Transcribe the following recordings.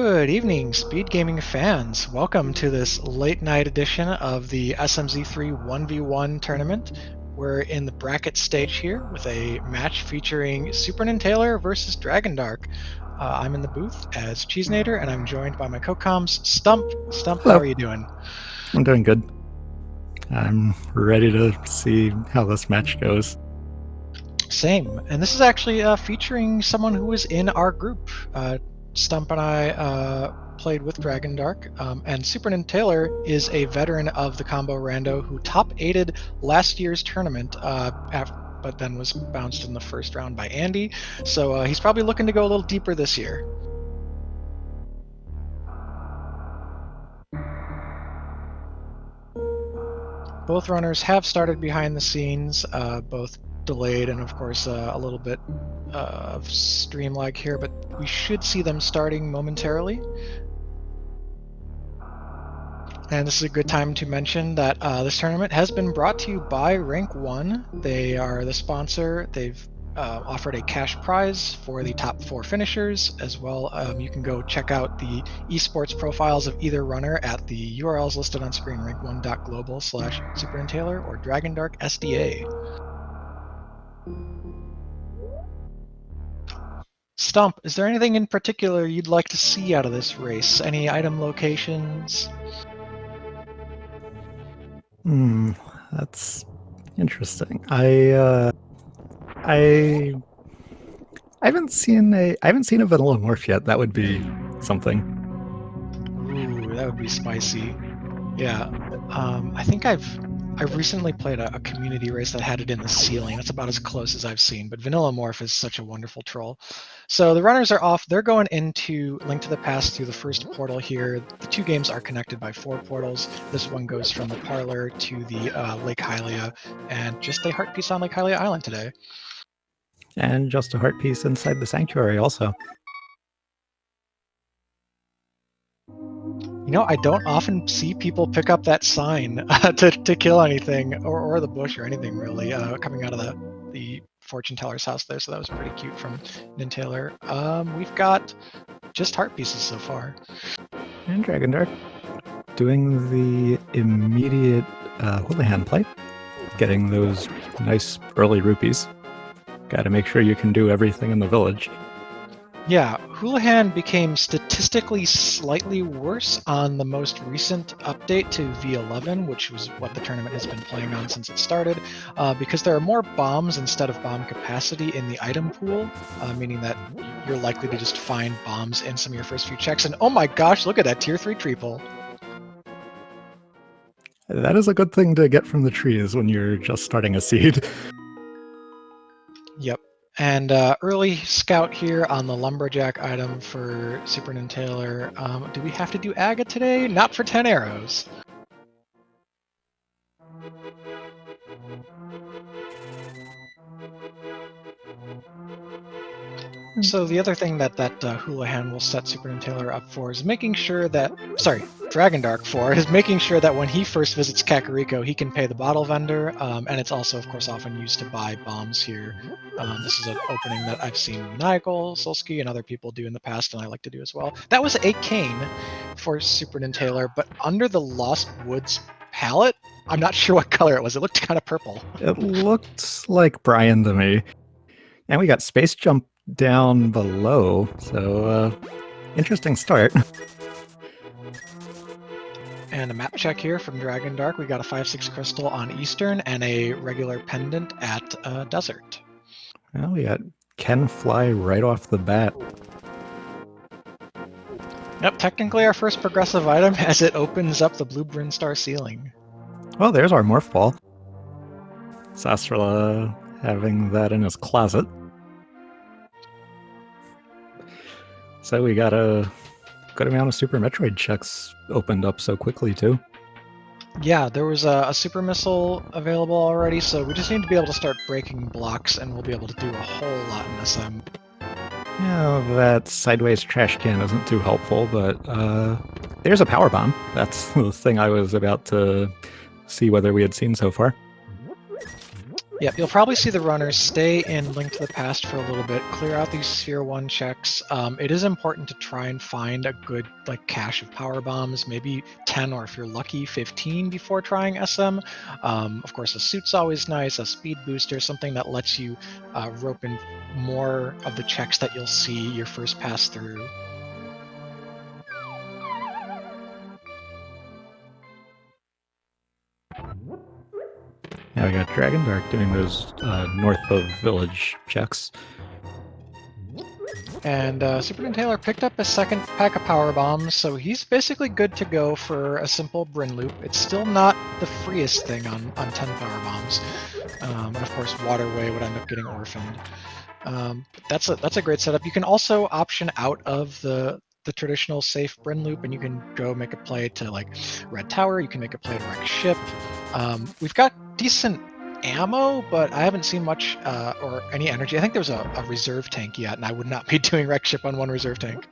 Good evening, SpeedGaming fans. Welcome to this late night edition of the SMZ3 1v1 tournament. We're in the bracket stage here with a match featuring SuperNinTaylor versus Dragondarch. I'm in the booth as Cheesenator, and I'm joined by my co-coms, Stump. Stump, how Hello. are you doing? I'm doing good. I'm ready to see how this match goes. Same. And this is actually featuring someone who was in our group. Stump and I played with Dragondarch, and SuperNinTaylor is a veteran of the combo rando who top 8'd last year's tournament, but then was bounced in the first round by Andy. So he's probably looking to go a little deeper this year. Both runners have started behind the scenes, both delayed and of course a little bit of stream lag here, but we should see them starting momentarily. And this is a good time to mention that this tournament has been brought to you by Rank 1. They are the sponsor. They've offered a cash prize for the top 4 finishers as well. You can go check out the esports profiles of either runner at the URLs listed on screen, rank1.global/SuperNinTaylor or Dragondarch SDA. Stump, is there anything in particular you'd like to see out of this race? Any item locations? That's interesting. I haven't seen a vanilla morph yet. That would be something. Ooh, that would be spicy. Yeah, I think I've recently played a community race that had it in the ceiling. That's about as close as I've seen, but Vanilla Morph is such a wonderful troll. So the runners are off. They're going into Link to the Past through the first portal here. The 2 games are connected by 4 portals. This one goes from the Parlor to the Lake Hylia, and just a heart piece on Lake Hylia Island today. And just a heart piece inside the sanctuary also. You know, I don't often see people pick up that sign to kill anything, or the bush or anything really, coming out of the fortune teller's house there. So that was pretty cute from Nintaylor. We've got just heart pieces so far. And Dragondarch doing the immediate Houlihan play, getting those nice early rupees. Got to make sure you can do everything in the village. Yeah, Houlihan became statistically slightly worse on the most recent update to V11, which was what the tournament has been playing on since it started, because there are more bombs instead of bomb capacity in the item pool, meaning that you're likely to just find bombs in some of your first few checks. And oh my gosh, look at that tier 3 triple. That is a good thing to get from the trees when you're just starting a seed. Yep. And early scout here on the lumberjack item for SuperNinTaylor. Do we have to do Aga today? Not for 10 arrows. So the other thing that Houlihan will set SuperNinTaylor up for is making sure that, Dragondarch for, is making sure that when he first visits Kakariko, he can pay the bottle vendor, and it's also, of course, often used to buy bombs here. This is an opening that I've seen Nigel, Solsky, and other people do in the past, and I like to do as well. That was a cane for SuperNinTaylor, but under the Lost Woods palette, I'm not sure what color it was. It looked kind of purple. It looked like Brian to me. And we got Space Jump down below, so interesting start. And a map check here from Dragondarch. We got a 5/6 crystal on Eastern and a regular pendant at Desert. Well, we got Ken Fly right off the bat. Yep, technically our first progressive item as it opens up the blue Brinstar ceiling. Well, there's our Morph Ball. Sasrala having that in his closet. So we got a good amount of Super Metroid checks opened up so quickly, too. Yeah, there was a Super Missile available already, so we just need to be able to start breaking blocks, and we'll be able to do a whole lot in SM. Yeah, that sideways trash can isn't too helpful, but there's a power bomb. That's the thing I was about to see whether we had seen so far. Yep, you'll probably see the runners stay in Link to the Past for a little bit, clear out these Sphere 1 checks. It is important to try and find a good cache of power bombs, maybe 10 or if you're lucky, 15 before trying SM. Of course, a suit's always nice, a speed booster, something that lets you rope in more of the checks that you'll see your first pass through. Yeah, we got Dragondarch doing those north of village checks. And SuperNinTaylor picked up a second pack of power bombs, so he's basically good to go for a simple Bryn loop. It's still not the freest thing on 10 power bombs, and of course Waterway would end up getting orphaned. That's a great setup. You can also option out of the traditional safe Bryn loop, and you can go make a play to Red Tower. You can make a play to wreck ship. We've got decent ammo, but I haven't seen much or any energy. I think there's a reserve tank yet, and I would not be doing wreck ship on one reserve tank.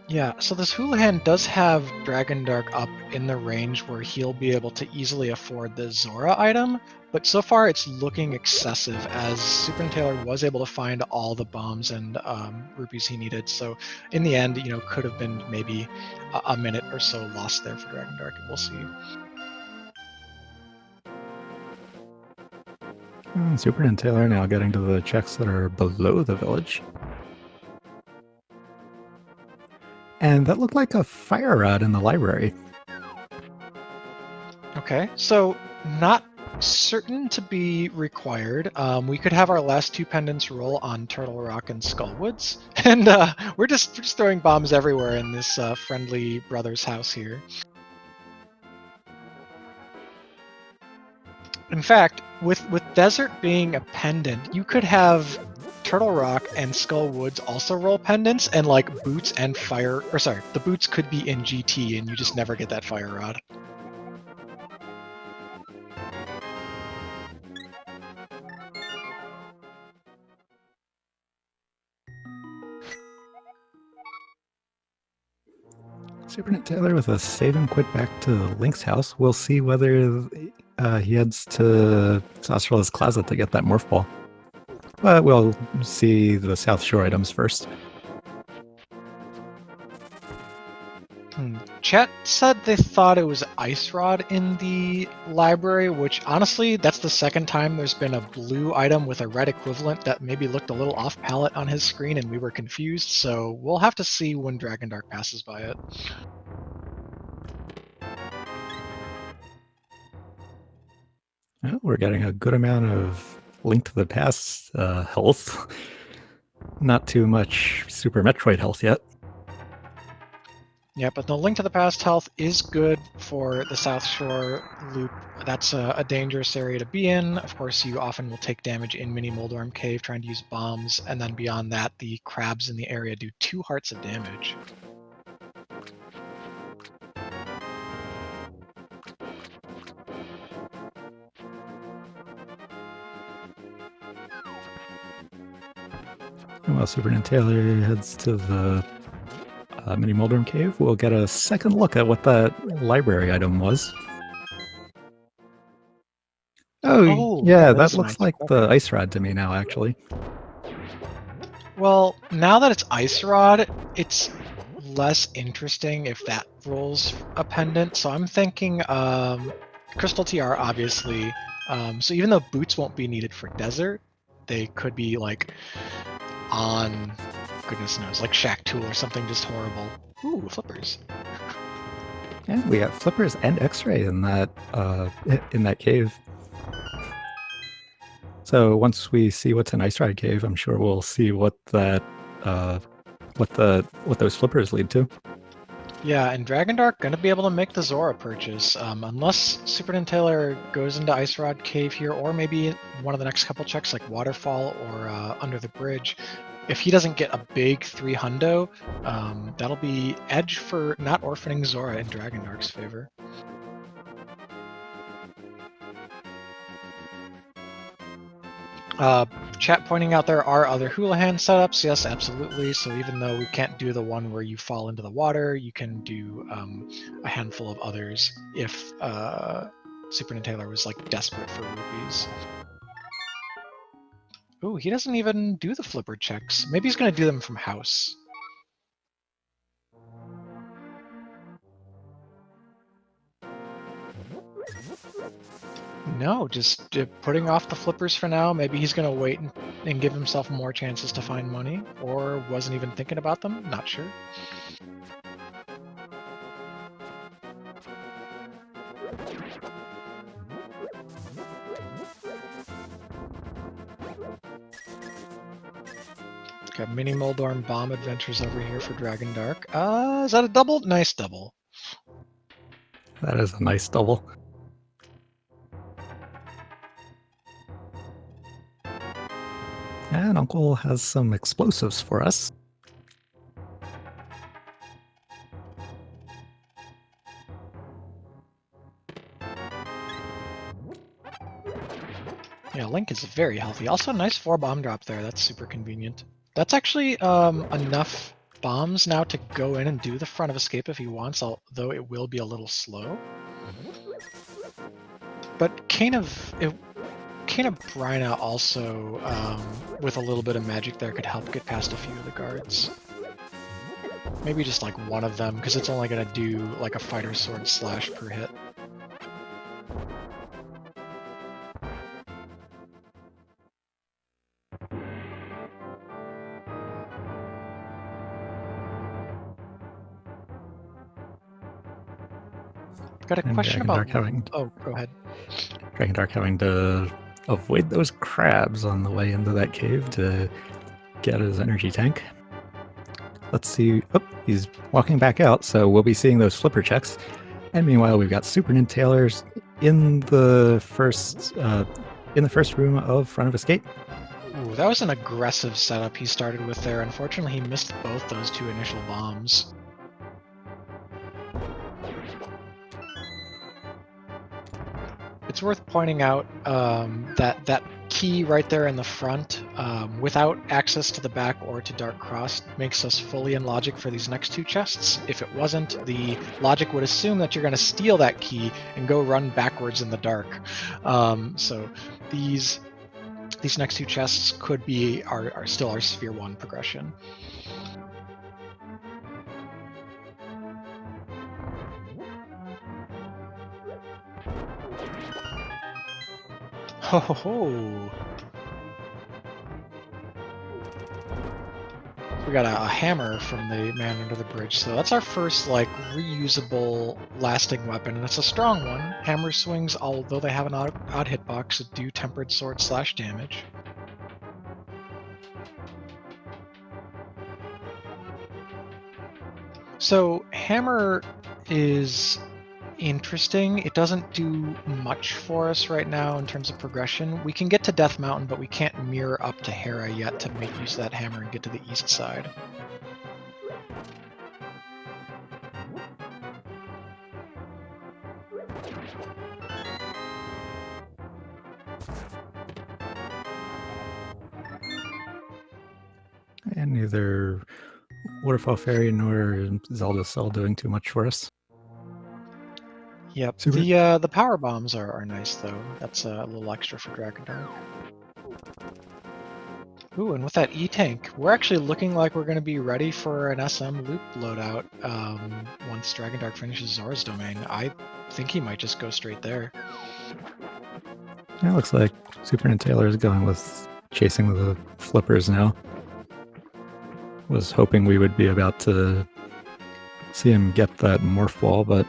Yeah, so this Houlihan does have Dragondarch up in the range where he'll be able to easily afford the Zora item, but so far it's looking excessive as SuperNinTaylor was able to find all the bombs and rupees he needed. So in the end, could have been maybe a minute or so lost there for Dragondarch. We'll see. SuperNinTaylor now getting to the checks that are below the village. And that looked like a fire rod in the library. Okay, so not certain to be required. We could have our last two pendants roll on Turtle Rock and Skullwoods, and we're just throwing bombs everywhere in this friendly brother's house here. In fact, with Desert being a pendant, you could have Turtle Rock and Skullwoods also roll pendants, and Boots and Fire, or sorry, the Boots could be in GT, and you just never get that Fire Rod. SuperNinTaylor with a save and quit back to Link's house. We'll see whether he heads to Saucerla's closet to get that morph ball. But we'll see the South Shore items first. Chat said they thought it was Ice Rod in the library, which honestly, that's the second time there's been a blue item with a red equivalent that maybe looked a little off palette on his screen and we were confused, so we'll have to see when Dragondarch passes by it. Oh, we're getting a good amount of Link to the Past health. Not too much Super Metroid health yet. Yeah, but the Link to the Past health is good for the South Shore loop. That's a dangerous area to be in. Of course, you often will take damage in Mini Moldorm Cave trying to use bombs, and then beyond that, the crabs in the area do 2 hearts of damage. While SuperNinTaylor heads to the Mini Moldorm Cave, we'll get a second look at what that library item was. Oh yeah, that looks nice. like the Ice Rod to me now, actually. Well, now that it's Ice Rod, it's less interesting if that rolls a pendant. So I'm thinking Crystal TR, obviously. So even though boots won't be needed for desert, they could be on, goodness knows, Shack Tool or something just horrible. Ooh, flippers. Yeah, we got flippers and X-ray in that cave. So once we see what's in Ice Rod Cave, I'm sure we'll see what that what those flippers lead to. Yeah, and Dragondarch gonna be able to make the Zora purchase, unless SuperNinTaylor goes into Ice Rod Cave here, or maybe one of the next couple checks like Waterfall or Under the Bridge. If he doesn't get a big 3-hundo, that'll be edge for not orphaning Zora in Dragondarch's favor. Chat pointing out there are other Houlihan setups. Yes, absolutely. So even though we can't do the one where you fall into the water, you can do a handful of others if SuperNinTaylor was like desperate for rupees. Ooh, he doesn't even do the flipper checks. Maybe he's going to do them from house. No, just putting off the flippers for now. Maybe he's going to wait and give himself more chances to find money, or wasn't even thinking about them. Not sure. Got mini Moldorm bomb adventures over here for Dragondarch. Is that a double? Nice double. That is a nice double. And Uncle has some explosives for us. Yeah, Link is very healthy. Also, nice 4 bomb drop there. That's super convenient. That's actually enough bombs now to go in and do the front of escape if he wants, although it will be a little slow. But Cane of Bryna also, with a little bit of magic there, could help get past a few of the guards. Maybe just like one of them, because it's only going to do like a fighter sword slash per hit. Got a And question about... Dragondarch Oh, go ahead. having to avoid those crabs on the way into that cave to get his energy tank. Let's see. Oh, he's walking back out, so we'll be seeing those flipper checks. And meanwhile, we've got SuperNinTaylors in the first room of Front of Escape. Ooh, that was an aggressive setup he started with there. Unfortunately, he missed both those 2 initial bombs. It's worth pointing out that key right there in the front, without access to the back or to Dark Cross, makes us fully in logic for these next 2 chests. If it wasn't, the logic would assume that you're going to steal that key and go run backwards in the dark. So these next 2 chests could be are still our Sphere 1 progression. Ho ho ho! We got a hammer from the man under the bridge, so that's our first like reusable lasting weapon, and it's a strong one. Hammer swings, although they have an odd hitbox, do tempered sword slash damage. So hammer is interesting. It doesn't do much for us right now in terms of progression. We can get to Death Mountain, but we can't mirror up to Hera yet to make use of that hammer and get to the east side. And neither Waterfall Fairy nor Zelda Cell doing too much for us. Yep. Super. The power bombs are nice though. That's a little extra for Dragondarch. Ooh, and with that E-Tank, we're actually looking like we're going to be ready for an SM loop loadout once Dragondarch finishes Zora's Domain. I think he might just go straight there. Yeah, it looks like SuperNinTaylor is going with chasing the flippers now. Was hoping we would be about to see him get that morph ball, but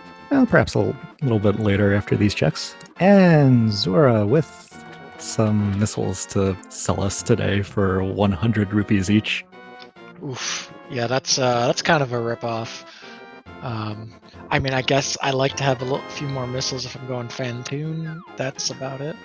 perhaps a little bit later after these checks. And Zora with some missiles to sell us today for 100 rupees each. Oof. Yeah, that's kind of a ripoff. I mean, I guess I like to have a few more missiles if I'm going Fantoon. That's about it.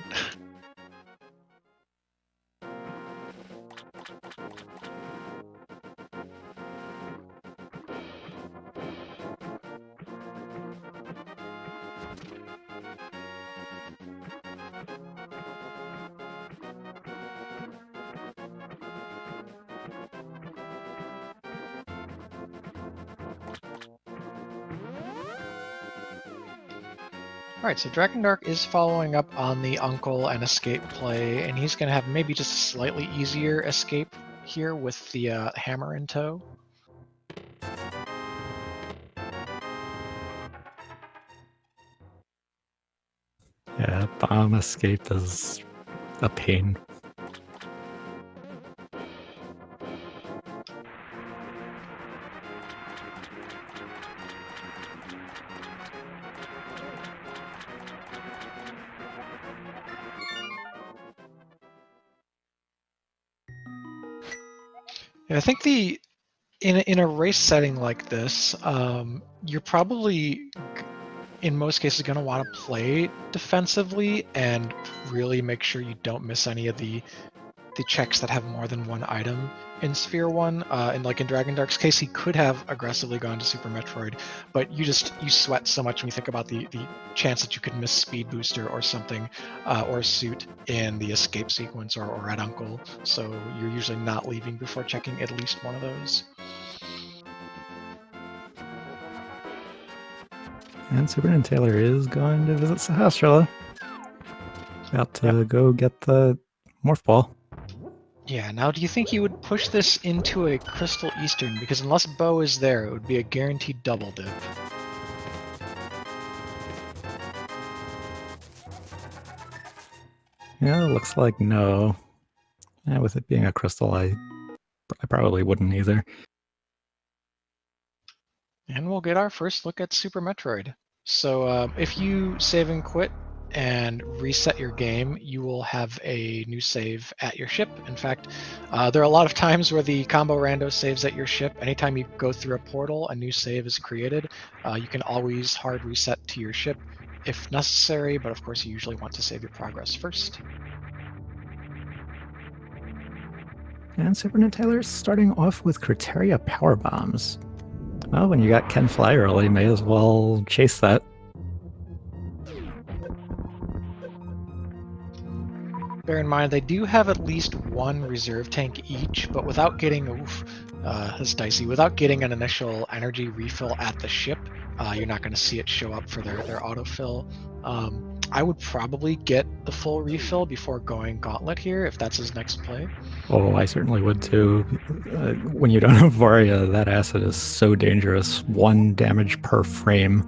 Alright, so Dragondarch is following up on the Uncle and Escape play, and he's going to have maybe just a slightly easier escape here with the hammer in tow. Yeah, bomb escape is a pain. Yeah, I think in a race setting like this, you're probably in most cases going to want to play defensively and really make sure you don't miss any of the checks that have more than one item in Sphere 1. And like in Dragondarch's case, he could have aggressively gone to Super Metroid, but you sweat so much when you think about the chance that you could miss Speed Booster or something, or Suit in the escape sequence or at Uncle. So you're usually not leaving before checking at least one of those. And SuperNinTaylor is going to visit Sahasrara. About to go get the Morph Ball. Yeah, now do you think you would push this into a Crystal Eastern? Because unless Bo is there, it would be a guaranteed double dip. Yeah, looks like no. Yeah, with it being a crystal, I probably wouldn't either. And we'll get our first look at Super Metroid. So if you save and quit and reset your game, you will have a new save at your ship. In fact, there are a lot of times where the combo rando saves at your ship. Anytime you go through a portal, a new save is created. You can always hard reset to your ship if necessary, but of course you usually want to save your progress first. And SuperNinTaylor is starting off with Criteria Power Bombs. Well, when you got Ken Fly early, may as well chase that. Bear in mind, they do have at least one reserve tank each, but without getting, that's dicey, without getting an initial energy refill at the ship, you're not going to see it show up for their autofill. I would probably get the full refill before going Gauntlet here, if that's his next play. Oh, I certainly would too. When you don't have Varia, that acid is so dangerous. 1 damage per frame.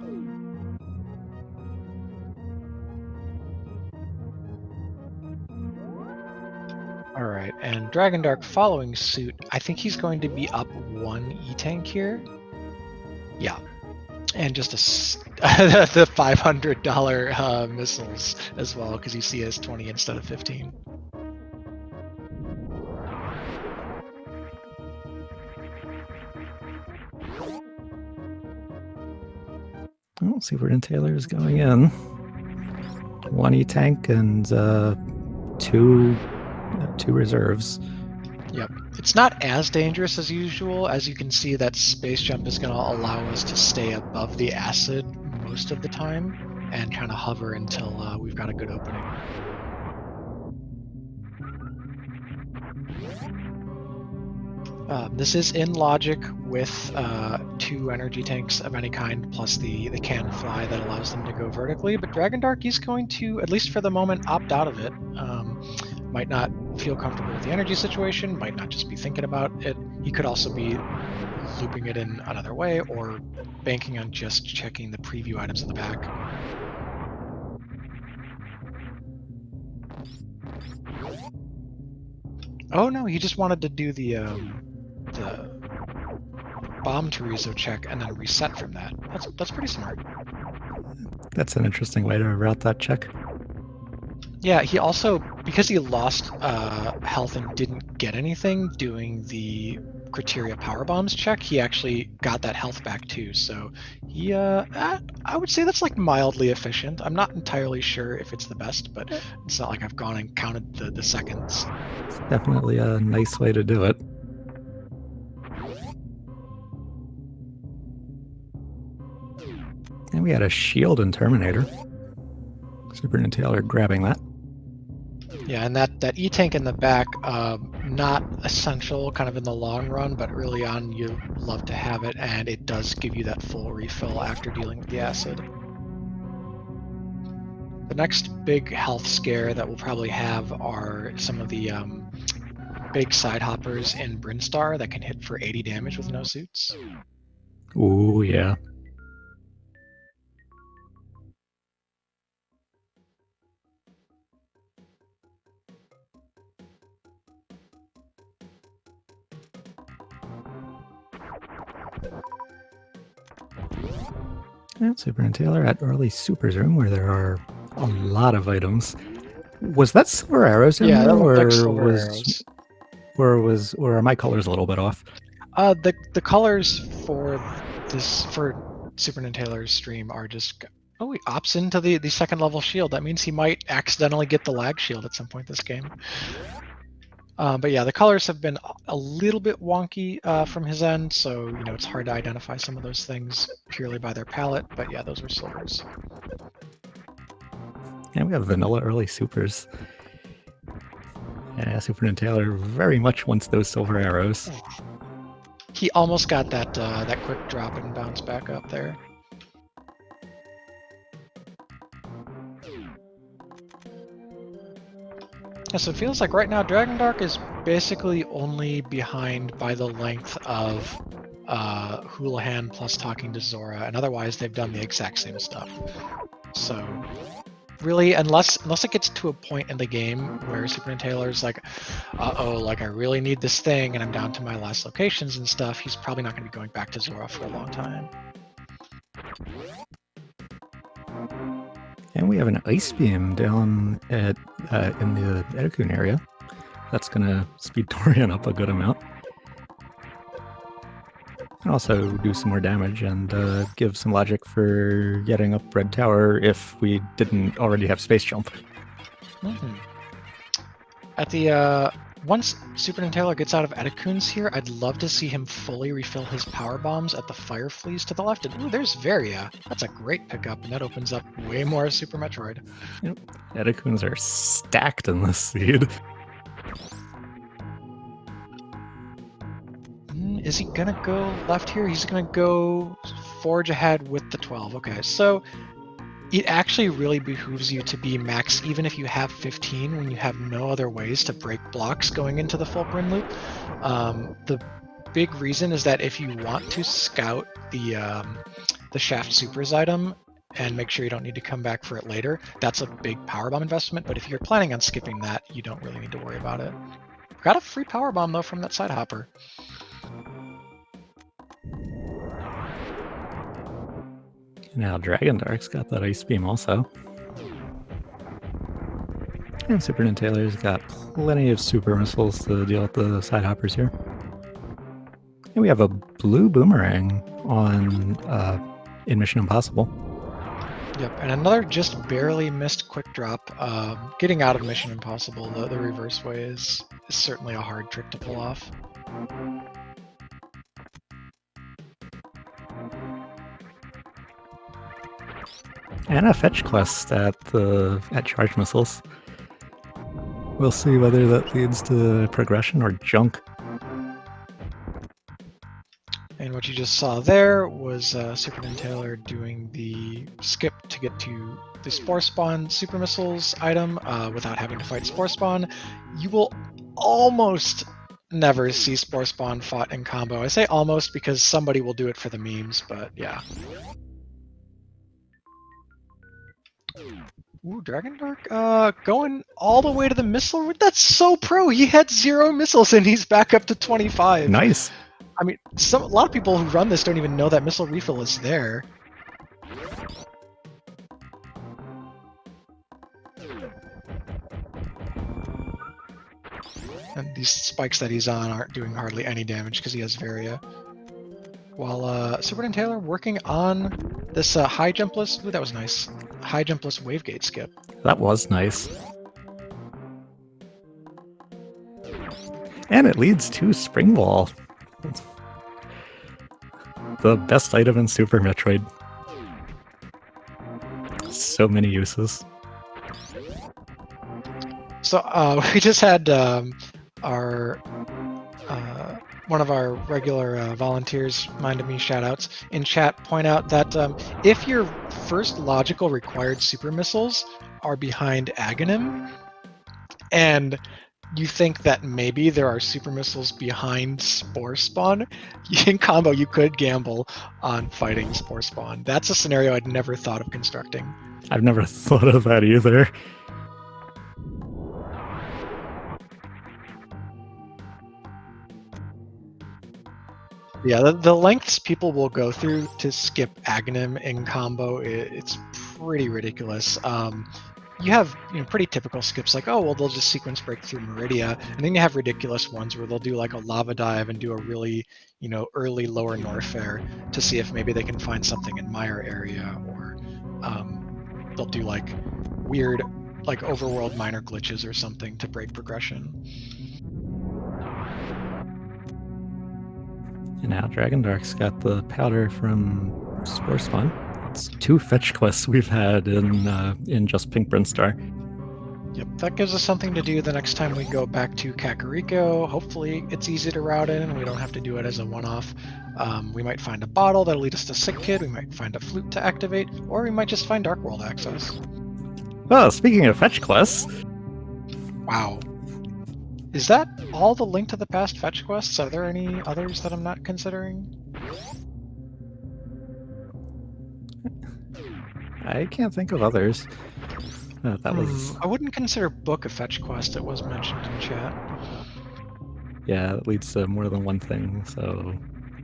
Alright, and Dragondarch following suit, I think he's going to be up 1 E-Tank here. Yeah. And just the $500 missiles as well, because you see it as 20 instead of 15. Oh, SuperNinTaylor is going in. 1 E-Tank and 2 reserves. Yep. It's not as dangerous as usual. As you can see, that space jump is going to allow us to stay above the acid most of the time and kind of hover until we've got a good opening. This is in logic with 2 energy tanks of any kind, plus the can fly that allows them to go vertically, but Dragondarch is going to, at least for the moment, opt out of it. Might not feel comfortable with the energy situation, might not just be thinking about it. He could also be looping it in another way, or banking on just checking the preview items in the back. Oh no, he just wanted to do the bomb Terizo check and then reset from that. That's pretty smart. That's an interesting way to route that check. Yeah, he also, because he lost health and didn't get anything doing the Criteria Power Bombs check, he actually got that health back too. So he, I would say that's like mildly efficient. I'm not entirely sure if it's the best, but it's not like I've gone and counted the seconds. It's definitely a nice way to do it. And we had a shield in Terminator. SuperNinTaylor grabbing that. Yeah, and that E-Tank in the back, not essential kind of in the long run, but early on you love to have it, and it does give you that full refill after dealing with the acid. The next big health scare that we'll probably have are some of the big side hoppers in Brinstar that can hit for 80 damage with no suits. Ooh, yeah. And SuperNinTaylor at early Super's room where there are a lot of items. Was that silver arrows in Yeah, there, that looked like or silver was, arrows. or are my colors a little bit off? The colors for SuperNinTaylor's stream are just he opts into the second level shield. That means he might accidentally get the lag shield at some point this game. But yeah, the colors have been a little bit wonky from his end, so it's hard to identify some of those things purely by their palette. But yeah, those were silvers. And we have vanilla early Supers. Yeah, SuperNinTaylor very much wants those silver arrows. He almost got that quick drop and bounce back up there. Yeah, so it feels like right now Dragondarch is basically only behind by the length of Houlihan plus talking to Zora, and otherwise they've done the exact same stuff. So really, unless it gets to a point in the game where SuperNinTaylor's like, like I really need this thing and I'm down to my last locations and stuff, he's probably not going to be going back to Zora for a long time. And we have an ice beam down at in the Edikun area. That's going to speed Torian up a good amount. And also do some more damage and give some logic for getting up Red Tower if we didn't already have Space Jump. Mm-hmm. At the once SuperNinTaylor gets out of Edikun's here, I'd love to see him fully refill his power bombs at the Fire Fleas to the left. And ooh, there's Varia. That's a great pickup, and that opens up way more Super Metroid. Yep. Edikuns are stacked in this seed. Is he gonna go left here? He's gonna go forge ahead with the 12. Okay, so it actually really behooves you to be max even if you have 15 when you have no other ways to break blocks going into the full Bryn loop. The big reason is that if you want to scout the Shaft Supers item and make sure you don't need to come back for it later, that's a big powerbomb investment, but if you're planning on skipping that, you don't really need to worry about it. Got a free powerbomb though from that side hopper. Now Dragondarch's got that ice beam also. And SuperNinTaylor's got plenty of super missiles to deal with the side hoppers here. And we have a blue boomerang on in Mission Impossible. Yep, and another just barely missed quick drop. Getting out of Mission Impossible the reverse way is certainly a hard trick to pull off. And a fetch quest at charge missiles. We'll see whether that leads to progression or junk. And what you just saw there was SuperNinTaylor doing the skip to get to the Spore Spawn Super Missiles item without having to fight Spore Spawn. You will almost never see Spore Spawn fought in combo. I say almost because somebody will do it for the memes, but yeah. Ooh, Dragondarch going all the way to the missile route. That's so pro. He had 0 missiles and he's back up to 25. Nice. I mean, a lot of people who run this don't even know that missile refill is there. And these spikes that he's on aren't doing hardly any damage because he has Varia. While SuperNinTaylor working on this high jumpless. Ooh, that was nice. High jumpless wavegate skip. That was nice. And it leads to Spring Ball. The best item in Super Metroid. So many uses. So we just had our one of our regular volunteers, Mind of Me shoutouts, in chat point out that if your first logical required super missiles are behind Aghanim, and you think that maybe there are super missiles behind Spore Spawn, in combo you could gamble on fighting Spore Spawn. That's a scenario I'd never thought of constructing. I've never thought of that either. Yeah, the lengths people will go through to skip Aghanim in combo, it's pretty ridiculous. You have pretty typical skips like, oh well, they'll just sequence break through Meridia, and then you have ridiculous ones where they'll do like a lava dive and do a really early lower Norfair to see if maybe they can find something in Mire area, or they'll do like weird like overworld minor glitches or something to break progression. And now Dragondarch's got the powder from Spore Spawn. It's 2 fetch quests we've had in just Pink Brinstar. Yep, that gives us something to do the next time we go back to Kakariko. Hopefully it's easy to route in and we don't have to do it as a one-off. We might find a bottle that'll lead us to Sick Kid, we might find a flute to activate, or we might just find Dark World access. Well, speaking of fetch quests... Wow. Is that all the Link to the Past fetch quests? Are there any others that I'm not considering? I can't think of others. That was... I wouldn't consider Book a fetch quest, it was mentioned in chat. Yeah, it leads to more than one thing, so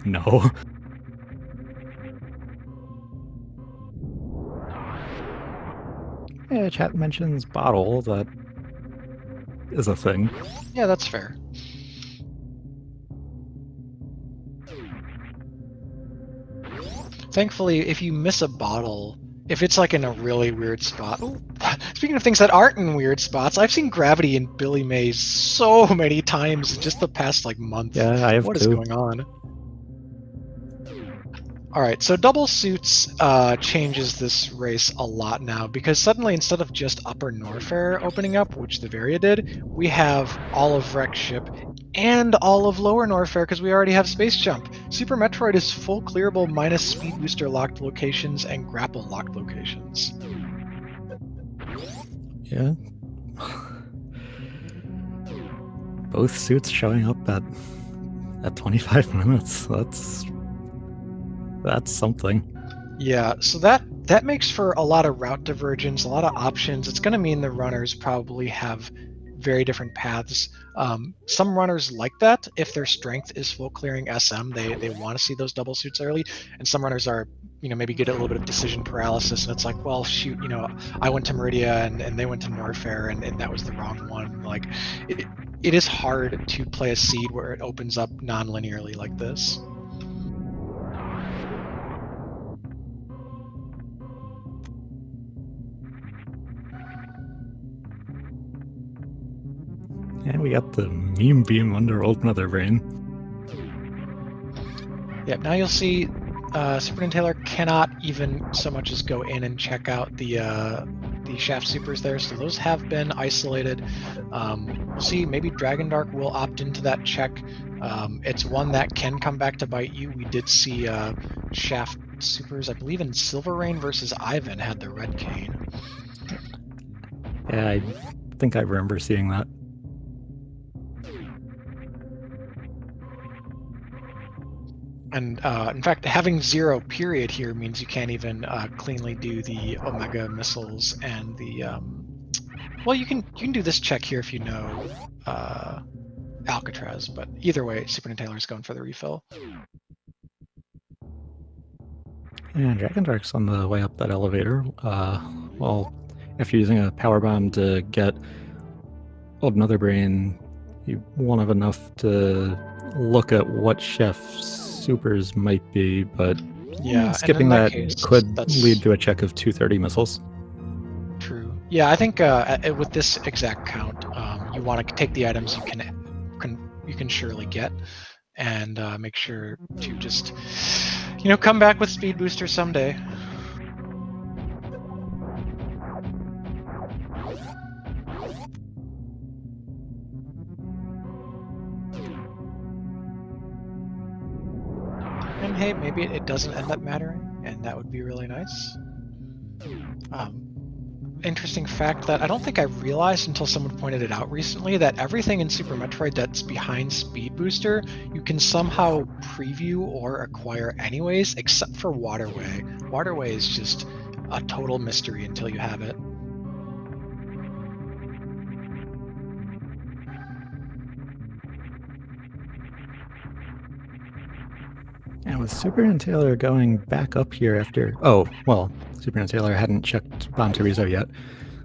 no. Yeah, chat mentions bottle, that is a thing. Yeah, that's fair. Thankfully, if you miss a bottle, if it's like in a really weird spot... Ooh, speaking of things that aren't in weird spots, I've seen Gravity in Billy Mays so many times just the past like month. Yeah, I have What too. is going on? Alright, so double suits changes this race a lot now, because suddenly instead of just Upper Norfair opening up, which the Varia did, we have all of Wreck Ship and all of Lower Norfair because we already have Space Jump. Super Metroid is full clearable minus Speed Booster locked locations and Grapple locked locations. Yeah. Both suits showing up at 25 minutes. That's something. Yeah, so that makes for a lot of route divergence, a lot of options. It's going to mean the runners probably have very different paths. Some runners like that. If their strength is full clearing SM, they want to see those double suits early. And some runners are, maybe get a little bit of decision paralysis, and it's like, well, shoot, I went to Meridia and they went to Norfair, and that was the wrong one. Like, it is hard to play a seed where it opens up non-linearly like this. And we got the meme beam under Old Mother Brain. Yep, now you'll see SuperNinTaylor cannot even so much as go in and check out the shaft supers there, so those have been isolated. We'll see, maybe Dragondarch will opt into that check. It's one that can come back to bite you. We did see shaft supers, I believe in Silver Rain versus Ivan had the red cane. Yeah, I think I remember seeing that. And in fact, having 0 period here means you can't even cleanly do the Omega missiles and the well, you can do this check here if you know Alcatraz, but either way, SuperNinTaylor is going for the refill. And Dragondarch's on the way up that elevator. Well, after using a power bomb to get Old Mother Brain, you won't have enough to look at what Chef's supers might be, but yeah, skipping that case, could lead to a check of 230 missiles. True. Yeah, I think with this exact count, you want to take the items you can surely get, and make sure to just come back with Speed Booster someday. And hey, maybe it doesn't end up mattering, and that would be really nice. interesting fact that I don't think I realized until someone pointed it out recently, that everything in Super Metroid that's behind Speed Booster, you can somehow preview or acquire anyways, except for Waterway. Waterway is just a total mystery until you have it. And with SuperNinTaylor going back up here after... Oh, well, SuperNinTaylor hadn't checked Bonterizo yet.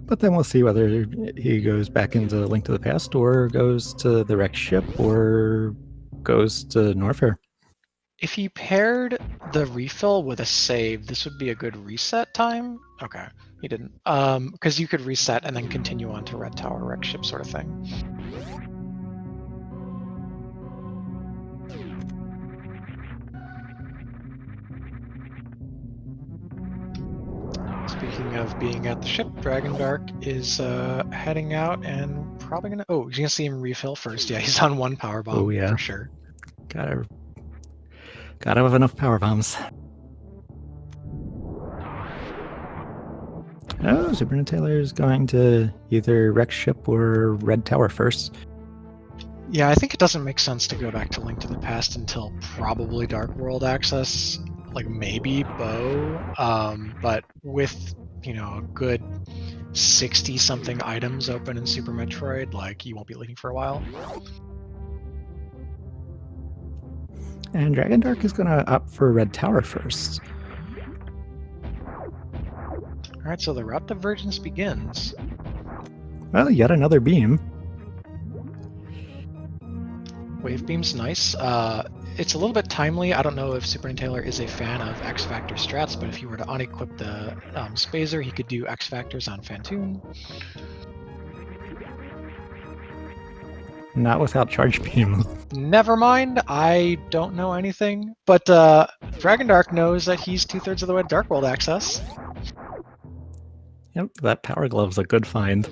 But then we'll see whether he goes back into Link to the Past or goes to the wrecked ship or goes to Norfair. If he paired the refill with a save, this would be a good reset time. Okay, he didn't. Because you could reset and then continue on to Red Tower, wrecked ship sort of thing. Speaking of being at the ship, Dragondarch is heading out and probably gonna. Oh, you're gonna see him refill first. Yeah, he's on one power bomb. Oh, yeah. For sure. Gotta have enough power bombs. Oh, SuperNinTaylor is going to either wreck ship or Red Tower first. Yeah, I think it doesn't make sense to go back to Link to the Past until probably Dark World access, like maybe Bow, but with, you know, a good 60-something items open in Super Metroid, like, you won't be looking for a while. And Dragondarch is going to opt for Red Tower first. Alright, so the route divergence begins. Well, yet another beam. Wave Beam's nice. It's a little bit timely. I don't know if SuperNinTaylor is a fan of X Factor strats, but if you were to unequip the Spazer, he could do X Factors on Phantoon. Not without Charge Beam. Never mind, I don't know anything, but Dragondarch knows that he's 2/3 of the way to Dark World access. Yep, that Power Glove's a good find.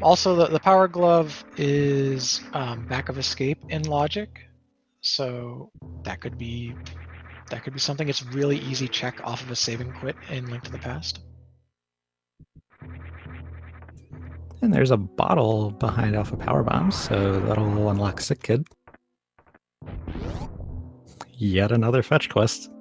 Also, the Power Glove is back of escape in logic, so that could be something. It's really easy check off of a save and quit in Link to the Past. And there's a bottle behind Alpha Power Bombs, so that'll unlock Sick Kid. Yet another fetch quest.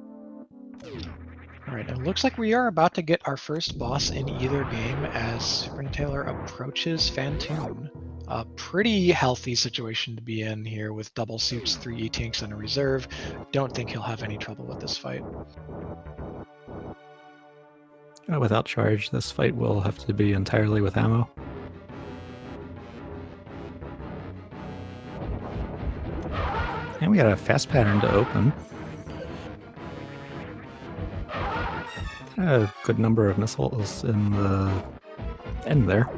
Alright, it looks like we are about to get our first boss in either game as SuperNinTaylor approaches Phantoon. A pretty healthy situation to be in here with double suits, 3 E-Tanks, and a reserve. Don't think he'll have any trouble with this fight. Without charge, this fight will have to be entirely with ammo. And we got a fast pattern to open. A good number of missiles in the end there.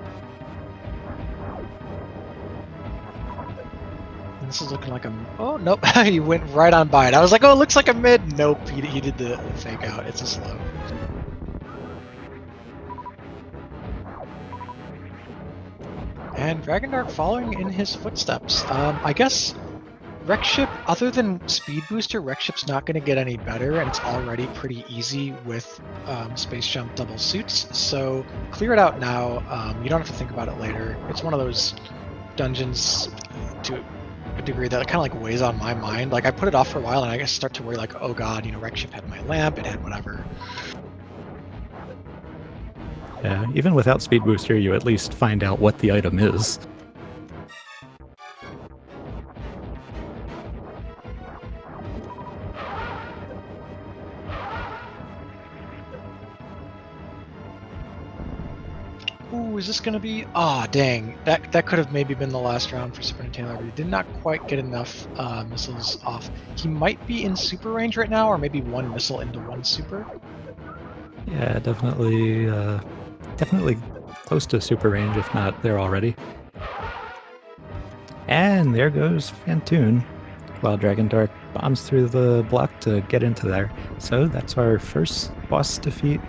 This is looking like a... Oh, nope. He went right on by it. I was like, oh, it looks like a mid. Nope, he did the fake out. It's a slow. And Dragondarch following in his footsteps. I guess Wreck Ship, other than Speed Booster, Wreck Ship's not going to get any better, and it's already pretty easy with Space Jump double suits, so clear it out now. You don't have to think about it later. It's one of those dungeons to a degree that kind of like weighs on my mind. Like, I put it off for a while, and I guess start to worry, like, oh god, you know, Wreck Ship had my lamp, it had whatever. Yeah, even without Speed Booster, you at least find out what the item is. Ooh, is this gonna be... Ah, oh, dang. That could have maybe been the last round for SuperNinTaylor. He did not quite get enough missiles off. He might be in super range right now, or maybe one missile into one super. Yeah, definitely close to super range, if not there already. And there goes Phantoon, while Dragondarch bombs through the block to get into there. So that's our first boss defeat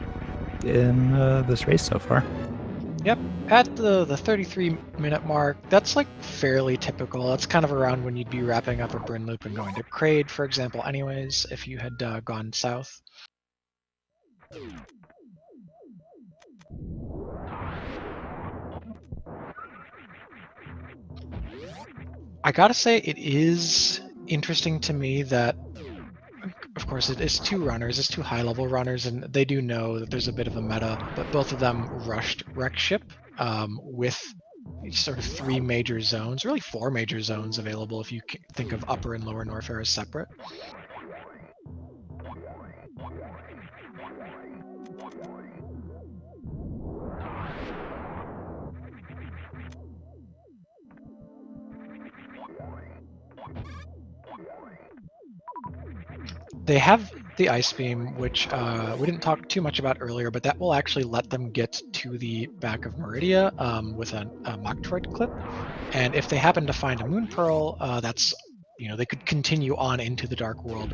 in this race so far. Yep, at the 33-minute mark, that's like fairly typical. That's kind of around when you'd be wrapping up a Bryn loop and going to Kraid, for example, anyways, if you had gone south. I gotta say, it is interesting to me that, of course, it's two runners, it's two high-level runners, and they do know that there's a bit of a meta, but both of them rushed Wreck Ship with sort of 3 major zones, really 4 major zones available if you think of Upper and Lower Norfair as separate. They have the Ice Beam, which we didn't talk too much about earlier, but that will actually let them get to the back of Meridia with a Metroid clip. And if they happen to find a Moon Pearl, that's, they could continue on into the Dark World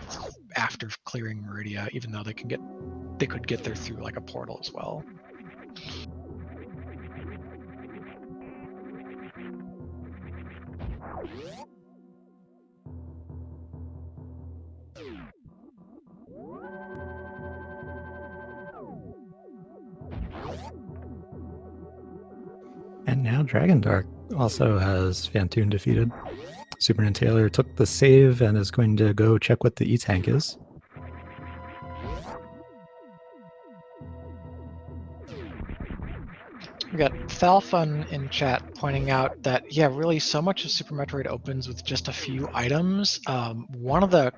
after clearing Meridia, even though they could get there through like a portal as well. And now Dragondarch also has Phantoon defeated. SuperNinTaylor took the save and is going to go check what the E-Tank is. We got Falfun in chat pointing out that, yeah, really so much of Super Metroid opens with just a few items. One of the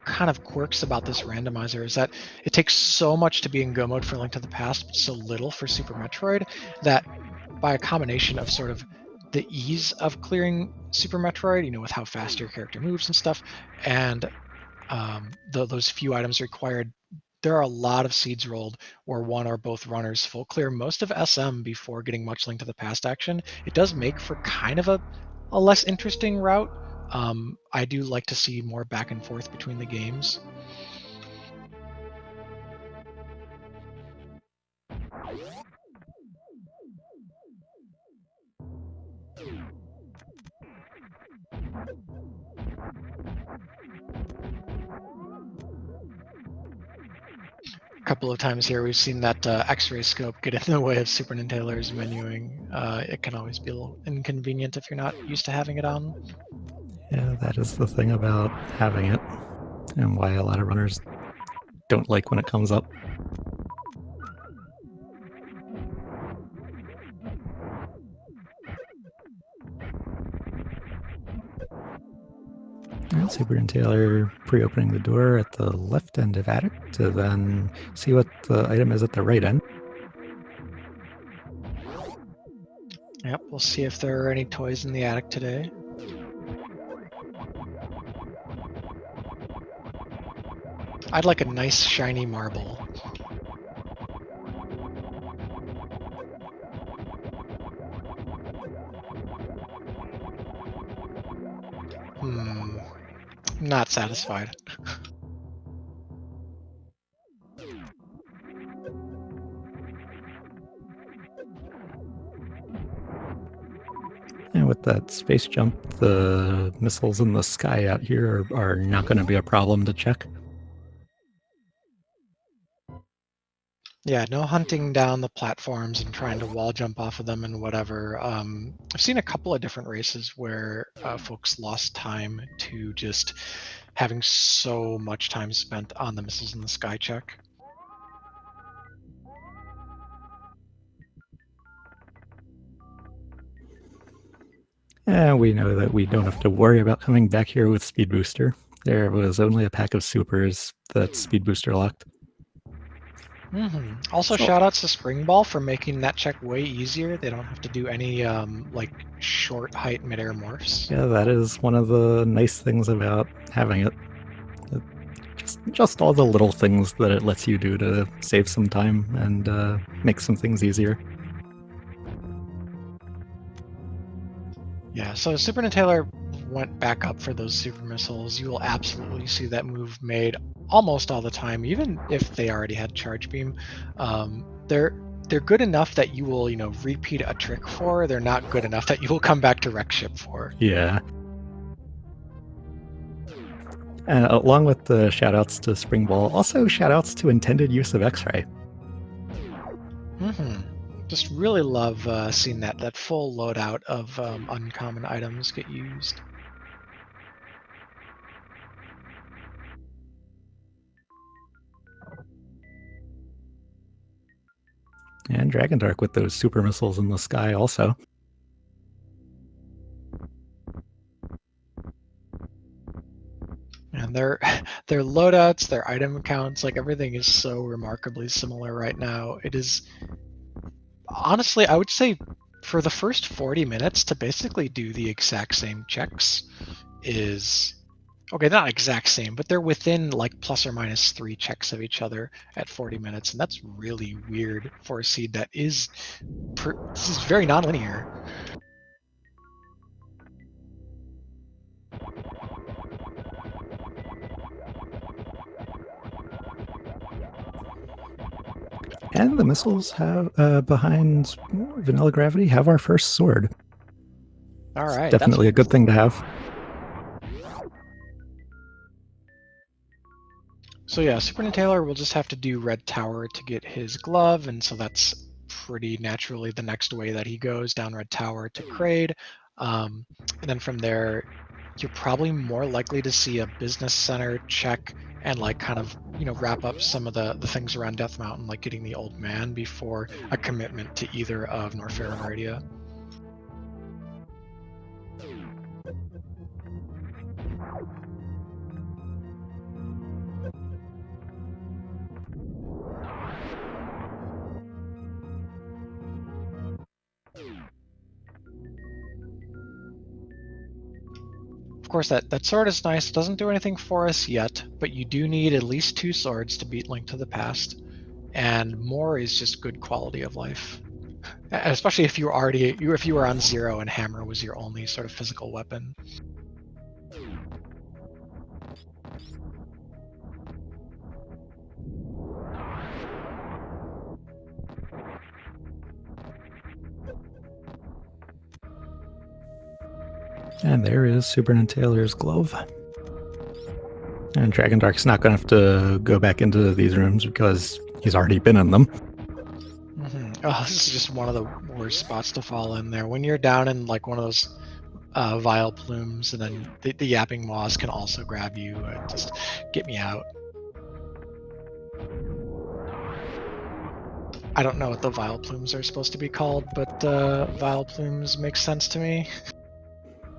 kind of quirks about this randomizer is that it takes so much to be in go mode for Link to the Past, but so little for Super Metroid, that by a combination of sort of the ease of clearing Super Metroid, with how fast your character moves and stuff, and those few items required, there are a lot of seeds rolled where one or both runners full clear most of SM before getting much Link to the Past action. It does make for kind of a less interesting route. I do like to see more back and forth between the games. A couple of times here we've seen that X-ray scope get in the way of SuperNinTaylor's menuing. It can always be a little inconvenient if you're not used to having it on. Yeah, that is the thing about having it, and why a lot of runners don't like when it comes up. And SuperNinTaylor pre-opening the door at the left end of attic to then see what the item is at the right end. Yep, we'll see if there are any toys in the attic today. I'd like a nice shiny marble. Not satisfied. And with that space jump, the missiles in the sky out here are not going to be a problem to check. Yeah, no hunting down the platforms and trying to wall jump off of them and whatever. I've seen a couple of different races where folks lost time to just having so much time spent on the missiles in the sky check. And we know that we don't have to worry about coming back here with Speed Booster. There was only a pack of supers that Speed Booster locked. Also, shoutouts to Spring Ball for making that check way easier. They don't have to do any like short height midair morphs. Yeah, that is one of the nice things about having it. Just all the little things that it lets you do to save some time and make some things easier. Yeah, so SuperNinTaylor went back up for those super missiles. You will absolutely see that move made almost all the time, even if they already had charge beam. they're good enough that you will, repeat a trick for. They're not good enough that you will come back to wreck ship for. Yeah. Along with the shoutouts to Spring Ball, also shoutouts to intended use of X-Ray. Just really love seeing that full loadout of uncommon items get used. And Dragondarch with those super missiles in the sky also. And their loadouts, their item counts, like everything is so remarkably similar right now. It is honestly, I would say for the first 40 minutes to basically do the exact same checks is okay, not exact same, but they're within like plus or minus 3 checks of each other at 40 minutes, and that's really weird for a seed that is this is very nonlinear. And the missiles have behind Vanilla Gravity have our first sword. All right, Definitely a good thing to have. So yeah, SuperNinTaylor will just have to do Red Tower to get his glove, and so that's pretty naturally the next way that he goes, down Red Tower to Kraid. And then from there, you're probably more likely to see a business center check and like kind of wrap up some of the things around Death Mountain, like getting the old man before a commitment to either of Norfair and Radia. Of course, that sword is nice. It doesn't do anything for us yet, but you do need at least 2 swords to beat Link to the Past, and more is just good quality of life. Especially if you were on 0 and hammer was your only sort of physical weapon. And there is SuperNinTaylor's glove. And Dragondarch's not going to have to go back into these rooms because he's already been in them. Oh, this is just one of the worst spots to fall in there. When you're down in like one of those vile plumes, and then the yapping moss can also grab you. Just get me out. I don't know what the vile plumes are supposed to be called, but vile plumes makes sense to me.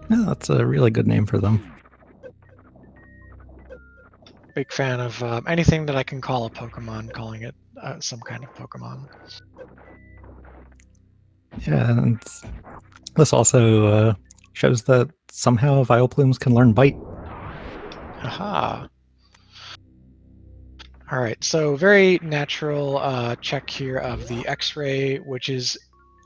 Yeah, that's a really good name for them. Big fan of anything that I can call a Pokemon, calling it some kind of Pokemon. Yeah, and this also shows that somehow Vileplumes can learn Bite. Aha. All right, so very natural check here of the X-ray, which is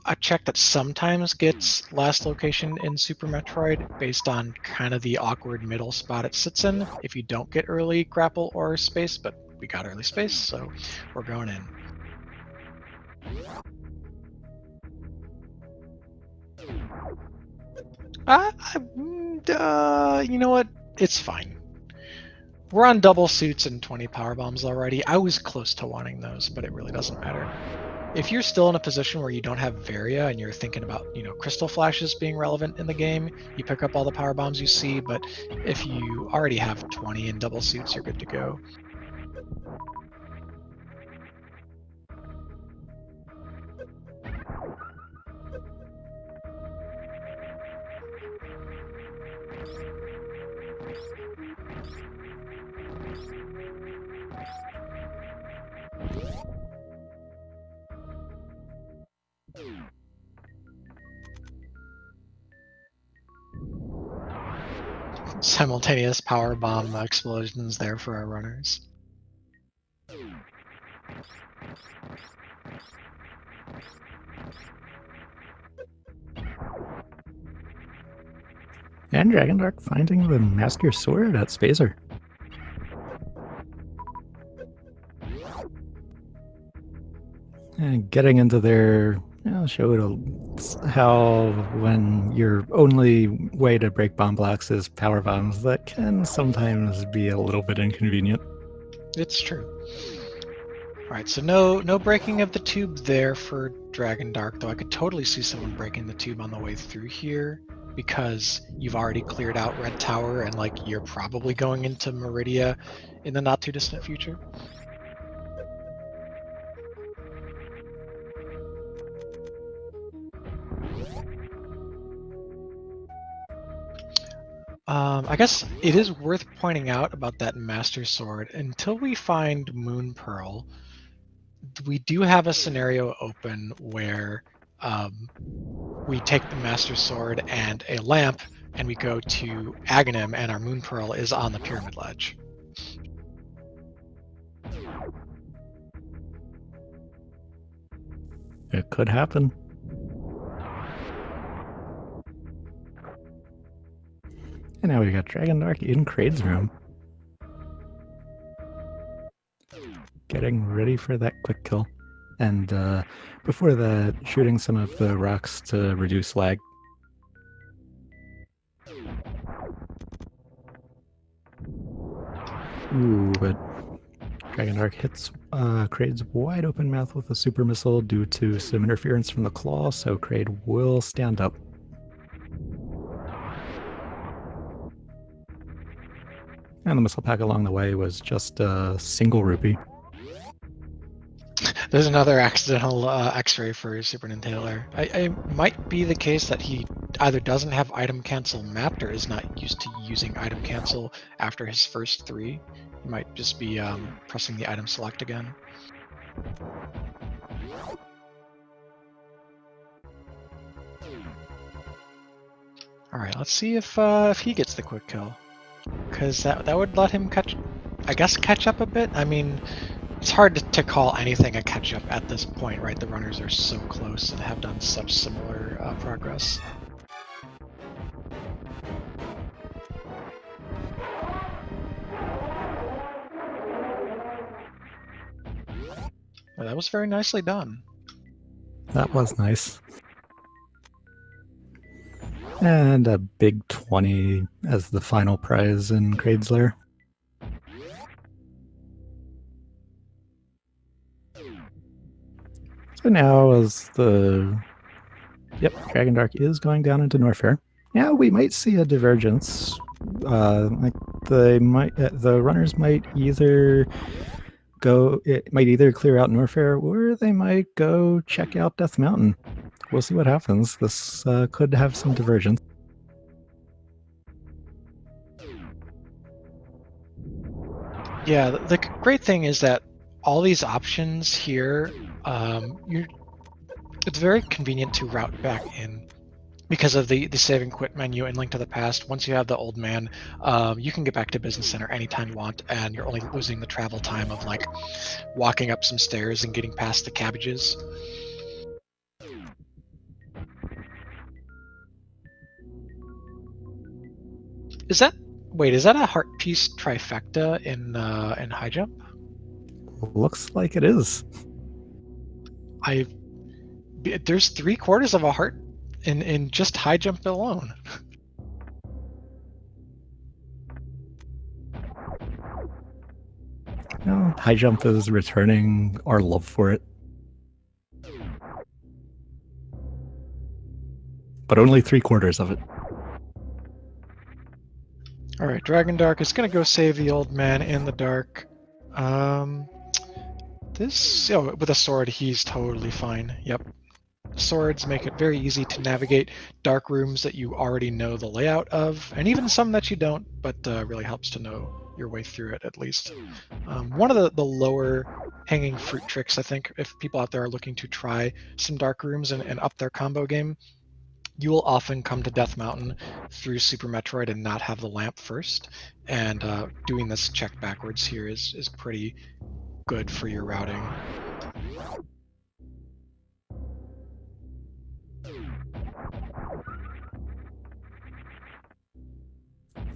a check that sometimes gets last location in Super Metroid based on kind of the awkward middle spot it sits in if you don't get early grapple or space, but we got early space, so we're going in. You know what? It's fine. We're on double suits and 20 power bombs already. I was close to wanting those, but it really doesn't matter. If you're still in a position where you don't have Varia and you're thinking about, crystal flashes being relevant in the game, you pick up all the power bombs you see, but if you already have 20 in double suits, you're good to go. Simultaneous power bomb explosions there for our runners. And Dragondarch finding the Master Sword at Spacer. And getting into there, showed how when your only way to break bomb blocks is power bombs, that can sometimes be a little bit inconvenient. It's true. All right, so no breaking of the tube there for Dragondarch, though I could totally see someone breaking the tube on the way through here because you've already cleared out Red Tower and like you're probably going into Meridia in the not too distant future. I guess it is worth pointing out about that Master Sword. Until we find Moon Pearl, we do have a scenario open where we take the Master Sword and a lamp, and we go to Aghanim, and our Moon Pearl is on the Pyramid Ledge. It could happen. And now we got Dragondarch in Kraid's room. Getting ready for that quick kill. And before that, shooting some of the rocks to reduce lag. Ooh, but Dragondarch hits Kraid's wide open mouth with a super missile due to some interference from the claw, so Kraid will stand up. And the missile pack along the way was just a single rupee. There's another accidental X-ray for SuperNinTaylor. It might be the case that he either doesn't have item cancel mapped or is not used to using item cancel after his first 3. He might just be pressing the item select again. All right, let's see if he gets the quick kill, because that would let him catch up a bit. I mean, it's hard to call anything a catch up at this point, right? The runners are so close and have done such similar progress. Well, that was very nicely done. That was nice. And a big 20 as the final prize in Kraid's lair. So now as Dragondarch is going down into Norfair. Now we might see a divergence. The runners might either clear out Norfair, or they might go check out Death Mountain. We'll see what happens. This could have some divergence. Yeah, the great thing is that all these options here, it's very convenient to route back in because of the save and quit menu in Link to the Past. Once you have the old man, you can get back to Business Center anytime you want, and you're only losing the travel time of like walking up some stairs and getting past the cabbages. Is that a heart piece trifecta in high jump? Looks like it is. There's 3/4 of a heart in just high jump alone. Well, high jump is returning our love for it. But only 3/4 of it. All right, Dragondarch is gonna go save the old man in the dark. With a sword, he's totally fine. Yep. Swords make it very easy to navigate dark rooms that you already know the layout of, and even some that you don't, but really helps to know your way through it at least. One of the lower hanging fruit tricks, I think, if people out there are looking to try some dark rooms and up their combo game, you will often come to Death Mountain through Super Metroid and not have the lamp first, and doing this check backwards here is pretty good for your routing.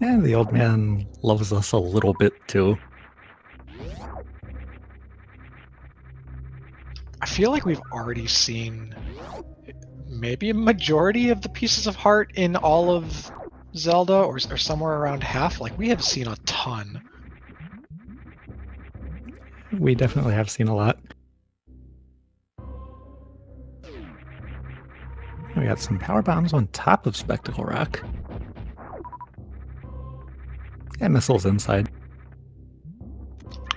And the old man loves us a little bit too. feel like we've already seen maybe a majority of the pieces of heart in all of Zelda, or somewhere around half. Like, we have seen a ton. We definitely have seen a lot. We got some power bombs on top of Spectacle Rock. And missiles inside.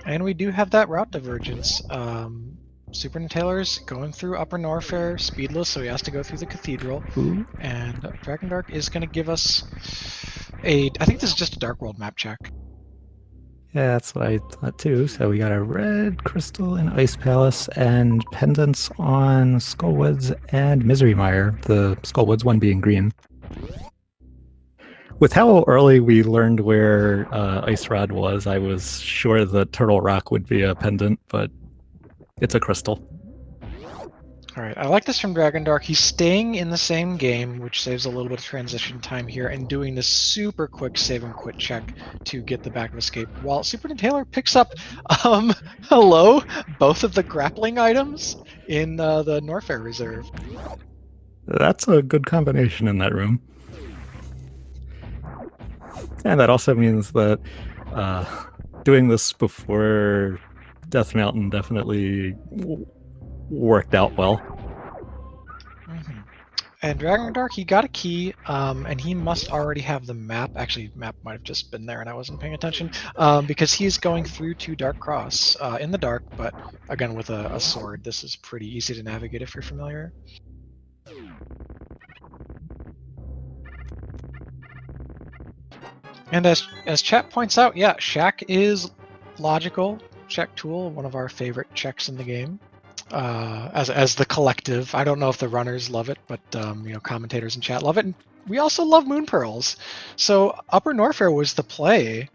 And we do have that route divergence. SuperNinTaylor's going through Upper Norfair speedless, so he has to go through the cathedral. Ooh. And Dragondarch is going to give us I think this is just a Dark World map check. Yeah, that's what I thought too. So we got a red crystal in Ice Palace and pendants on Skullwoods and Misery Mire, the Skullwoods one being green. With how early we learned where Ice Rod was, I was sure that Turtle Rock would be a pendant, but it's a crystal. All right, I like this from Dragondarch. He's staying in the same game, which saves a little bit of transition time here, and doing this super quick save and quit check to get the back of escape, while SuperNinTaylor picks up, hello, both of the grappling items in the Norfair Reserve. That's a good combination in that room. And that also means that doing this before Death Mountain definitely worked out well. Mm-hmm. And Dragondarch, he got a key, and he must already have the map. Actually, map might have just been there and I wasn't paying attention, because he's going through to Dark Cross in the dark, but again with a sword. This is pretty easy to navigate if you're familiar. And as chat points out, yeah, Shack is logical. Check tool, one of our favorite checks in the game. As the collective, I don't know if the runners love it, but commentators in chat love it, and we also love Moon Pearls. So Upper Norfair was the play.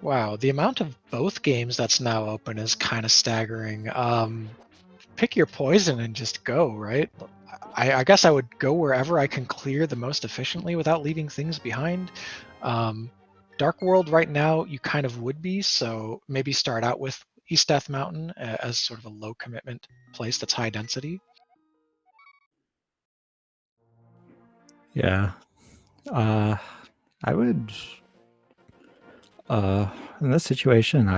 Wow, the amount of both games that's now open is kind of staggering. Pick your poison and just go, right? I guess I would go wherever I can clear the most efficiently without leaving things behind. Dark World right now, you kind of would be, so maybe start out with East Death Mountain as sort of a low commitment place that's high density. Yeah. I would in this situation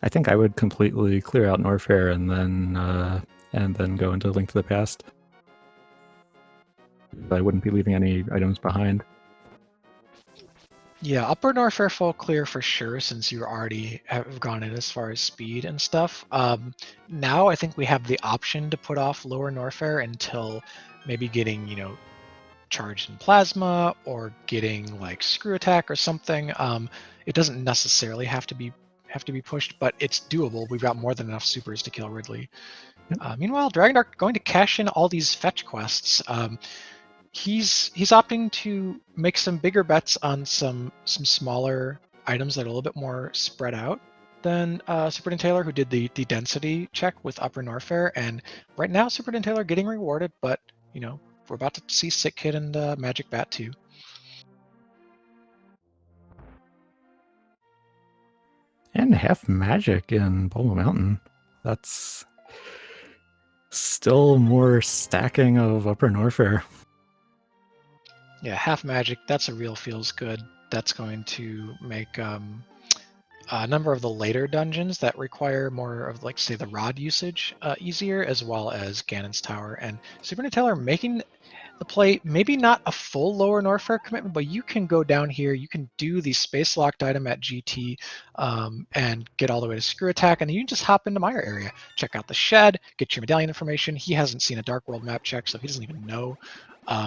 I think I would completely clear out Norfair and then go into Link to the Past. I wouldn't be leaving any items behind. Yeah, Upper Norfair full clear for sure, since you already have gone in as far as speed and stuff. Now I think we have the option to put off Lower Norfair until maybe getting, charged in plasma or getting like screw attack or something. It doesn't necessarily have to be pushed, but it's doable. We've got more than enough supers to kill Ridley. Meanwhile, Dragondarch going to cash in all these fetch quests. He's opting to make some bigger bets on some smaller items that are a little bit more spread out than SuperNinTaylor, who did the density check with Upper Norfair. And right now, SuperNinTaylor getting rewarded, but we're about to see Sick Kid and Magic Bat too. And half magic in Bolo Mountain. That's still more stacking of Upper Norfair. Yeah, half magic, that's a real feels good. That's going to make a number of the later dungeons that require more of, like, say, the rod usage easier, as well as Ganon's Tower. And SuperNinTaylor making the play, maybe not a full Lower Norfair commitment, but you can go down here, you can do the space locked item at GT and get all the way to Screw Attack, and then you can just hop into Mire area, check out the shed, get your medallion information. He hasn't seen a Dark World map check, so he doesn't even know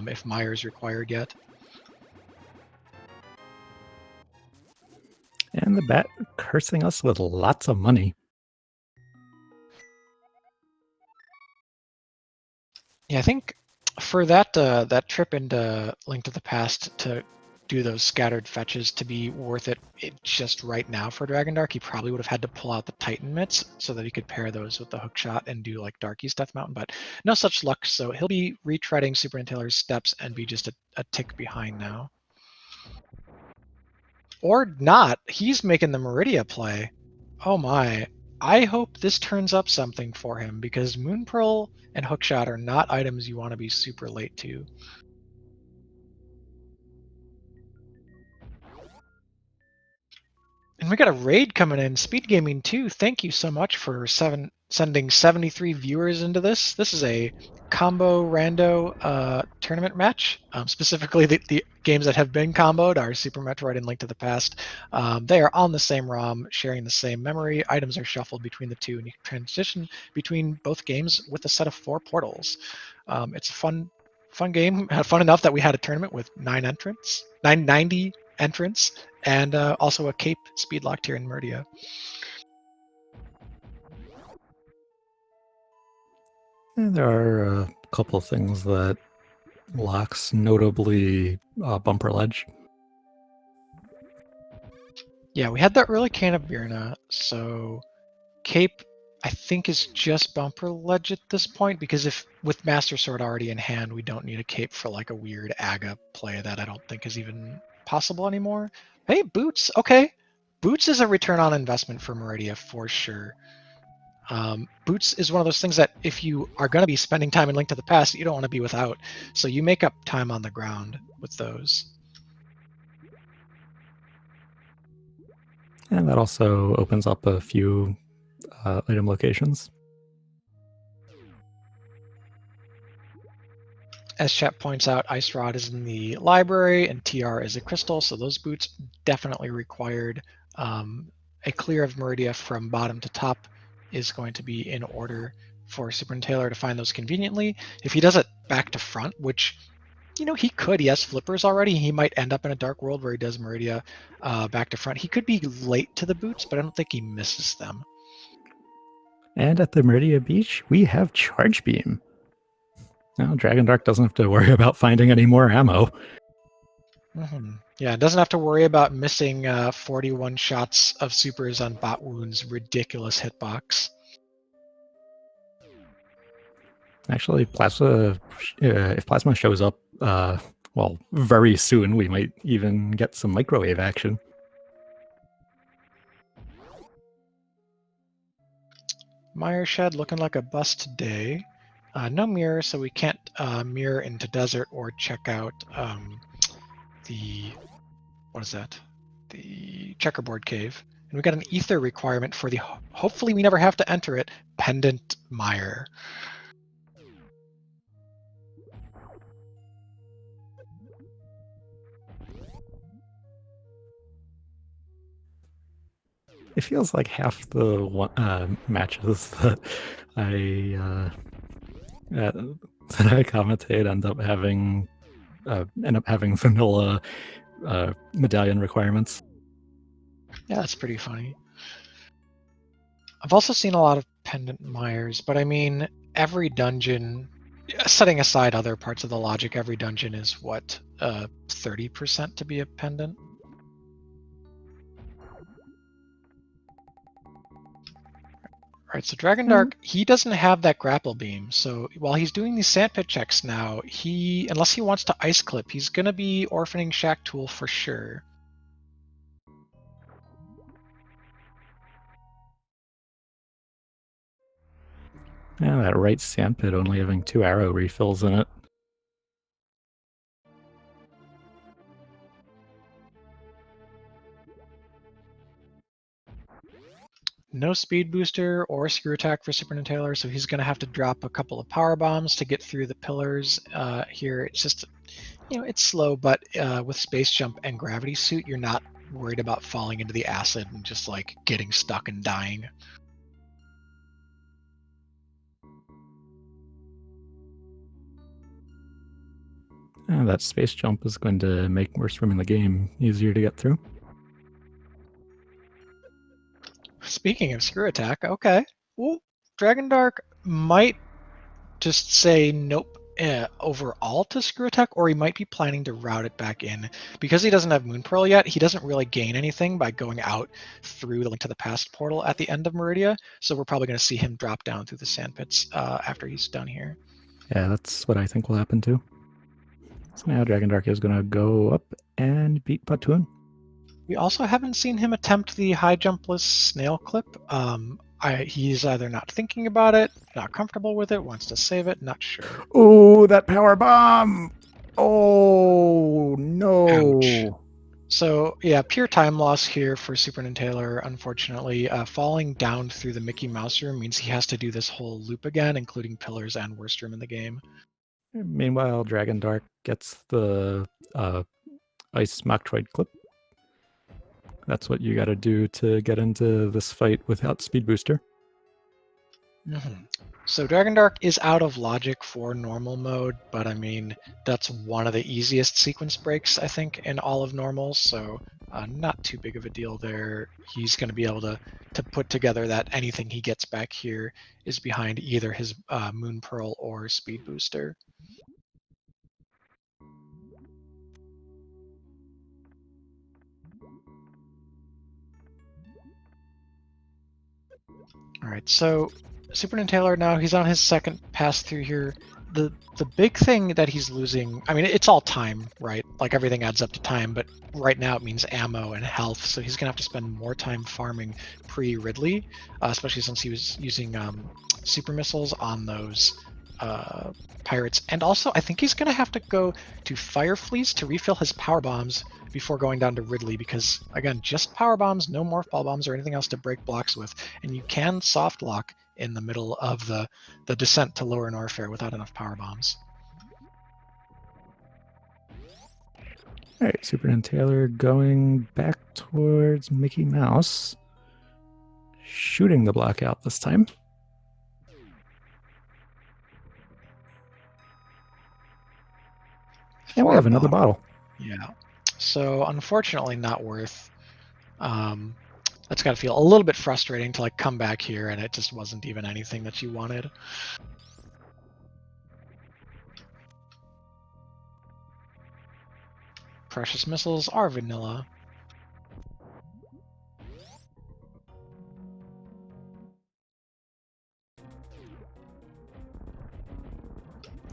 if Mire is required yet. And the bat cursing us with lots of money. Yeah, I think for that trip into Link to the Past to do those scattered fetches to be worth it, just right now for Dragondarch, he probably would have had to pull out the Titan mitts so that he could pair those with the hook shot and do like Darky's Death Mountain, but no such luck, so he'll be retreading SuperNinTaylor's steps and be just a tick behind now. Or not. He's making the Meridia play. Oh my. I hope this turns up something for him, because Moon Pearl and Hookshot are not items you want to be super late to. And we got a raid coming in. SpeedGaming 2, thank you so much for sending 73 viewers into this. This is a combo rando tournament match. Specifically, the games that have been comboed are Super Metroid and Link to the Past. They are on the same ROM, sharing the same memory. Items are shuffled between the two, and you can transition between both games with a set of 4 portals. It's a fun game. Fun enough that we had a tournament with 990 entrants, and also a Cape speed locked here in Meridia. And there are a couple things that locks, notably Bumper Ledge. Yeah, we had that early can of Birna, so Cape, I think, is just Bumper Ledge at this point, because if with Master Sword already in hand, we don't need a Cape for like a weird Aga play that I don't think is even possible anymore. Hey, Boots, okay. Boots is a return on investment for Meridia for sure. Boots is one of those things that if you are going to be spending time in Link to the Past, you don't want to be without. So you make up time on the ground with those. And that also opens up a few item locations. As chat points out, Ice Rod is in the library and TR is a crystal, so those boots definitely required. A clear of Meridia from bottom to top is going to be in order for SuperNinTaylor to find those conveniently. If he does it back to front, which he could. He has flippers already. He might end up in a dark world where he does Meridia back to front. He could be late to the boots, but I don't think he misses them. And at the Meridia Beach, we have Charge Beam. Now, Dragondarch doesn't have to worry about finding any more ammo. Yeah, it doesn't have to worry about missing 41 shots of supers on Bot Wound's ridiculous hitbox. Actually, Plasma, if Plasma shows up, well, very soon, we might even get some microwave action. Mire Shed looking like a bust today. No mirror, so we can't mirror into desert or check out what is that? The checkerboard cave. And we got an ether requirement for the, hopefully we never have to enter it, Pendant Mire. It feels like half the matches that I commentate end up having vanilla medallion requirements. Yeah, that's pretty funny. I've also seen a lot of Pendant Mires, but I mean, every dungeon, setting aside other parts of the logic, every dungeon is what, 30% to be a pendant? Alright, so Dragondarch, he doesn't have that grapple beam, so while he's doing these sandpit checks now, unless he wants to ice clip, he's gonna be orphaning Shack Tool for sure. Yeah, that right sandpit only having 2 arrow refills in it. No speed booster or screw attack for SuperNinTaylor, so he's going to have to drop a couple of power bombs to get through the pillars here. It's just, it's slow, but with space jump and gravity suit, you're not worried about falling into the acid and just like getting stuck and dying. That space jump is going to make worst room in the game easier to get through. Speaking of screw attack, okay. Well, Dragondarch might just say nope overall to screw attack, or he might be planning to route it back in. Because he doesn't have Moon Pearl yet, he doesn't really gain anything by going out through the Link to the Past portal at the end of Meridia, so we're probably going to see him drop down through the sandpits after he's done here. Yeah, that's what I think will happen too. So now Dragondarch is going to go up and beat Patoon. We also haven't seen him attempt the high jumpless snail clip. He's either not thinking about it, not comfortable with it, wants to save it, not sure. Oh, that power bomb! Oh, Ouch. no. So yeah, pure time loss here for SuperNinTaylor, unfortunately. Falling down through the Mickey Mouse room means he has to do this whole loop again, including pillars and worst room in the game. Meanwhile, Dragondarch gets the Ice Metroid clip. That's what you got to do to get into this fight without Speed Booster. So Dragondarch is out of logic for normal mode, but I mean, that's one of the easiest sequence breaks, I think, in all of normals, so not too big of a deal there. He's going to be able to put together that anything he gets back here is behind either his Moon Pearl or Speed Booster. All right, so SuperNinTaylor now, he's on his second pass through here. The big thing that he's losing, I mean, it's all time, right? Like everything adds up to time, but right now it means ammo and health, so he's gonna have to spend more time farming pre-Ridley, especially since he was using super missiles on those pirates. And also, I think he's gonna have to go to Fire Fleece to refill his power bombs before going down to Ridley, because again, just power bombs, no morph ball bombs or anything else to break blocks with, and you can soft lock in the middle of the descent to lower Norfair without enough power bombs. All right, SuperNinTaylor going back towards Mickey Mouse, shooting the block out this time. And we have another bottle. Yeah. So unfortunately, not worth. That's got to feel a little bit frustrating to like come back here and it just wasn't even anything that you wanted. Precious missiles are vanilla.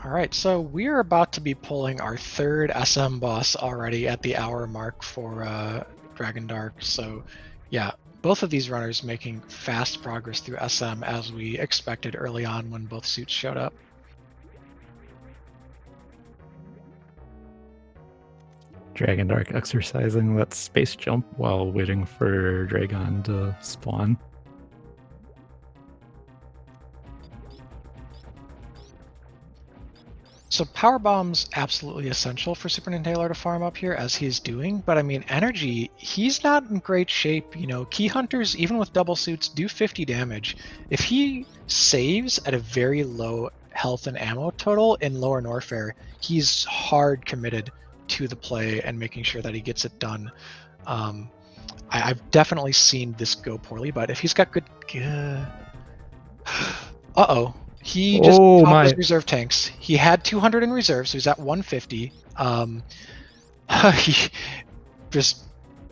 All right, so we're about to be pulling our third SM boss already at the hour mark for Dragondarch. So yeah, both of these runners making fast progress through SM as we expected early on when both suits showed up. Dragondarch exercising that space jump while waiting for Dragon to spawn. So power bombs absolutely essential for SuperNinTaylor to farm up here as he's doing, but I mean energy, he's not in great shape. You know, key hunters, even with double suits, do 50 damage. If he saves at a very low health and ammo total in lower Norfair, he's hard committed to the play and making sure that he gets it done. I've definitely seen this go poorly, but if he's got good uh-oh. He just popped his reserve tanks. He had 200 in reserve, so he's at 150. He just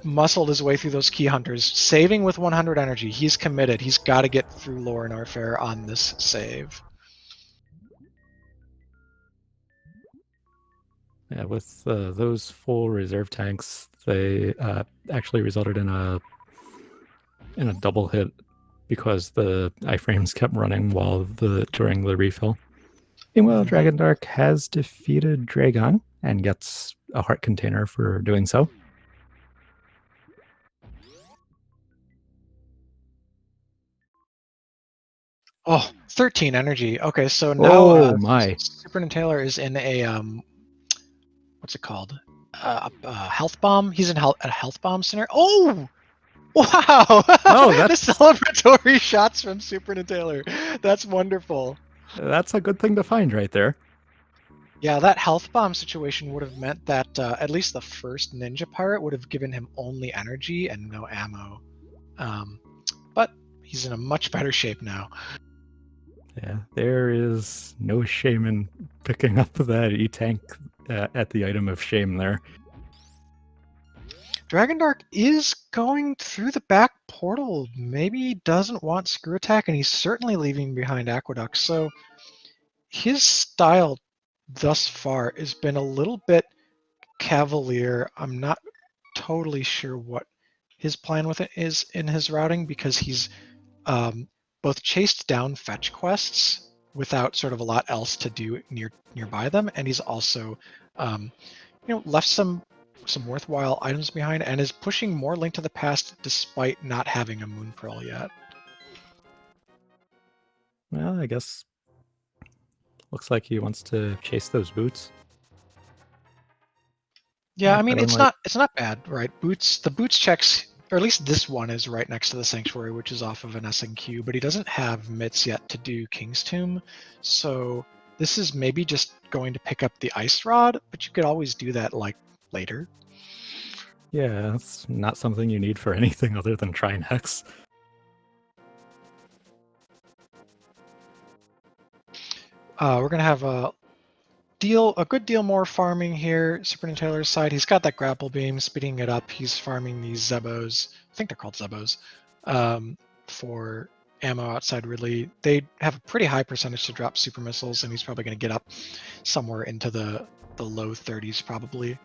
muscled his way through those key hunters, saving with 100 energy. He's committed. He's got to get through Lore Norfair on this save. Yeah, with those full reserve tanks, they actually resulted in a double hit because the iframes kept running during the refill. Meanwhile, Dragondarch has defeated Dragon and gets a heart container for doing so. Oh, 13 energy. Okay, so now SuperNinTaylor is in a what's it called? Health bomb. He's in a health bomb center. Oh, wow! Oh, that's the celebratory shots from SuperNinTaylor. That's wonderful. That's a good thing to find right there. Yeah, that health bomb situation would have meant that at least the first ninja pirate would have given him only energy and no ammo. But he's in a much better shape now. Yeah, there is no shame in picking up that E-Tank at the item of shame there. Dragondarch is going through the back portal. Maybe he doesn't want Screw Attack, and he's certainly leaving behind Aqueduct. So his style thus far has been a little bit cavalier. I'm not totally sure what his plan with it is in his routing, because he's both chased down fetch quests without sort of a lot else to do nearby them, and he's also left some worthwhile items behind, and is pushing more Link to the Past despite not having a Moon Pearl yet. Well, I guess looks like he wants to chase those boots. Yeah, I mean, But it's not bad, right? The boots checks, or at least this one is right next to the Sanctuary, which is off of an SNQ, but he doesn't have mitts yet to do King's Tomb, so this is maybe just going to pick up the Ice Rod, but you could always do that like later. yeah, it's not something you need for anything other than Trine Hex. We're gonna have a good deal more farming here. SuperNinTaylor's side, he's got that grapple beam, speeding it up. He's farming these Zebos. I think they're called Zebos. For ammo outside Ridley. They have a pretty high percentage to drop super missiles, and he's probably going to get up somewhere into the low 30s probably.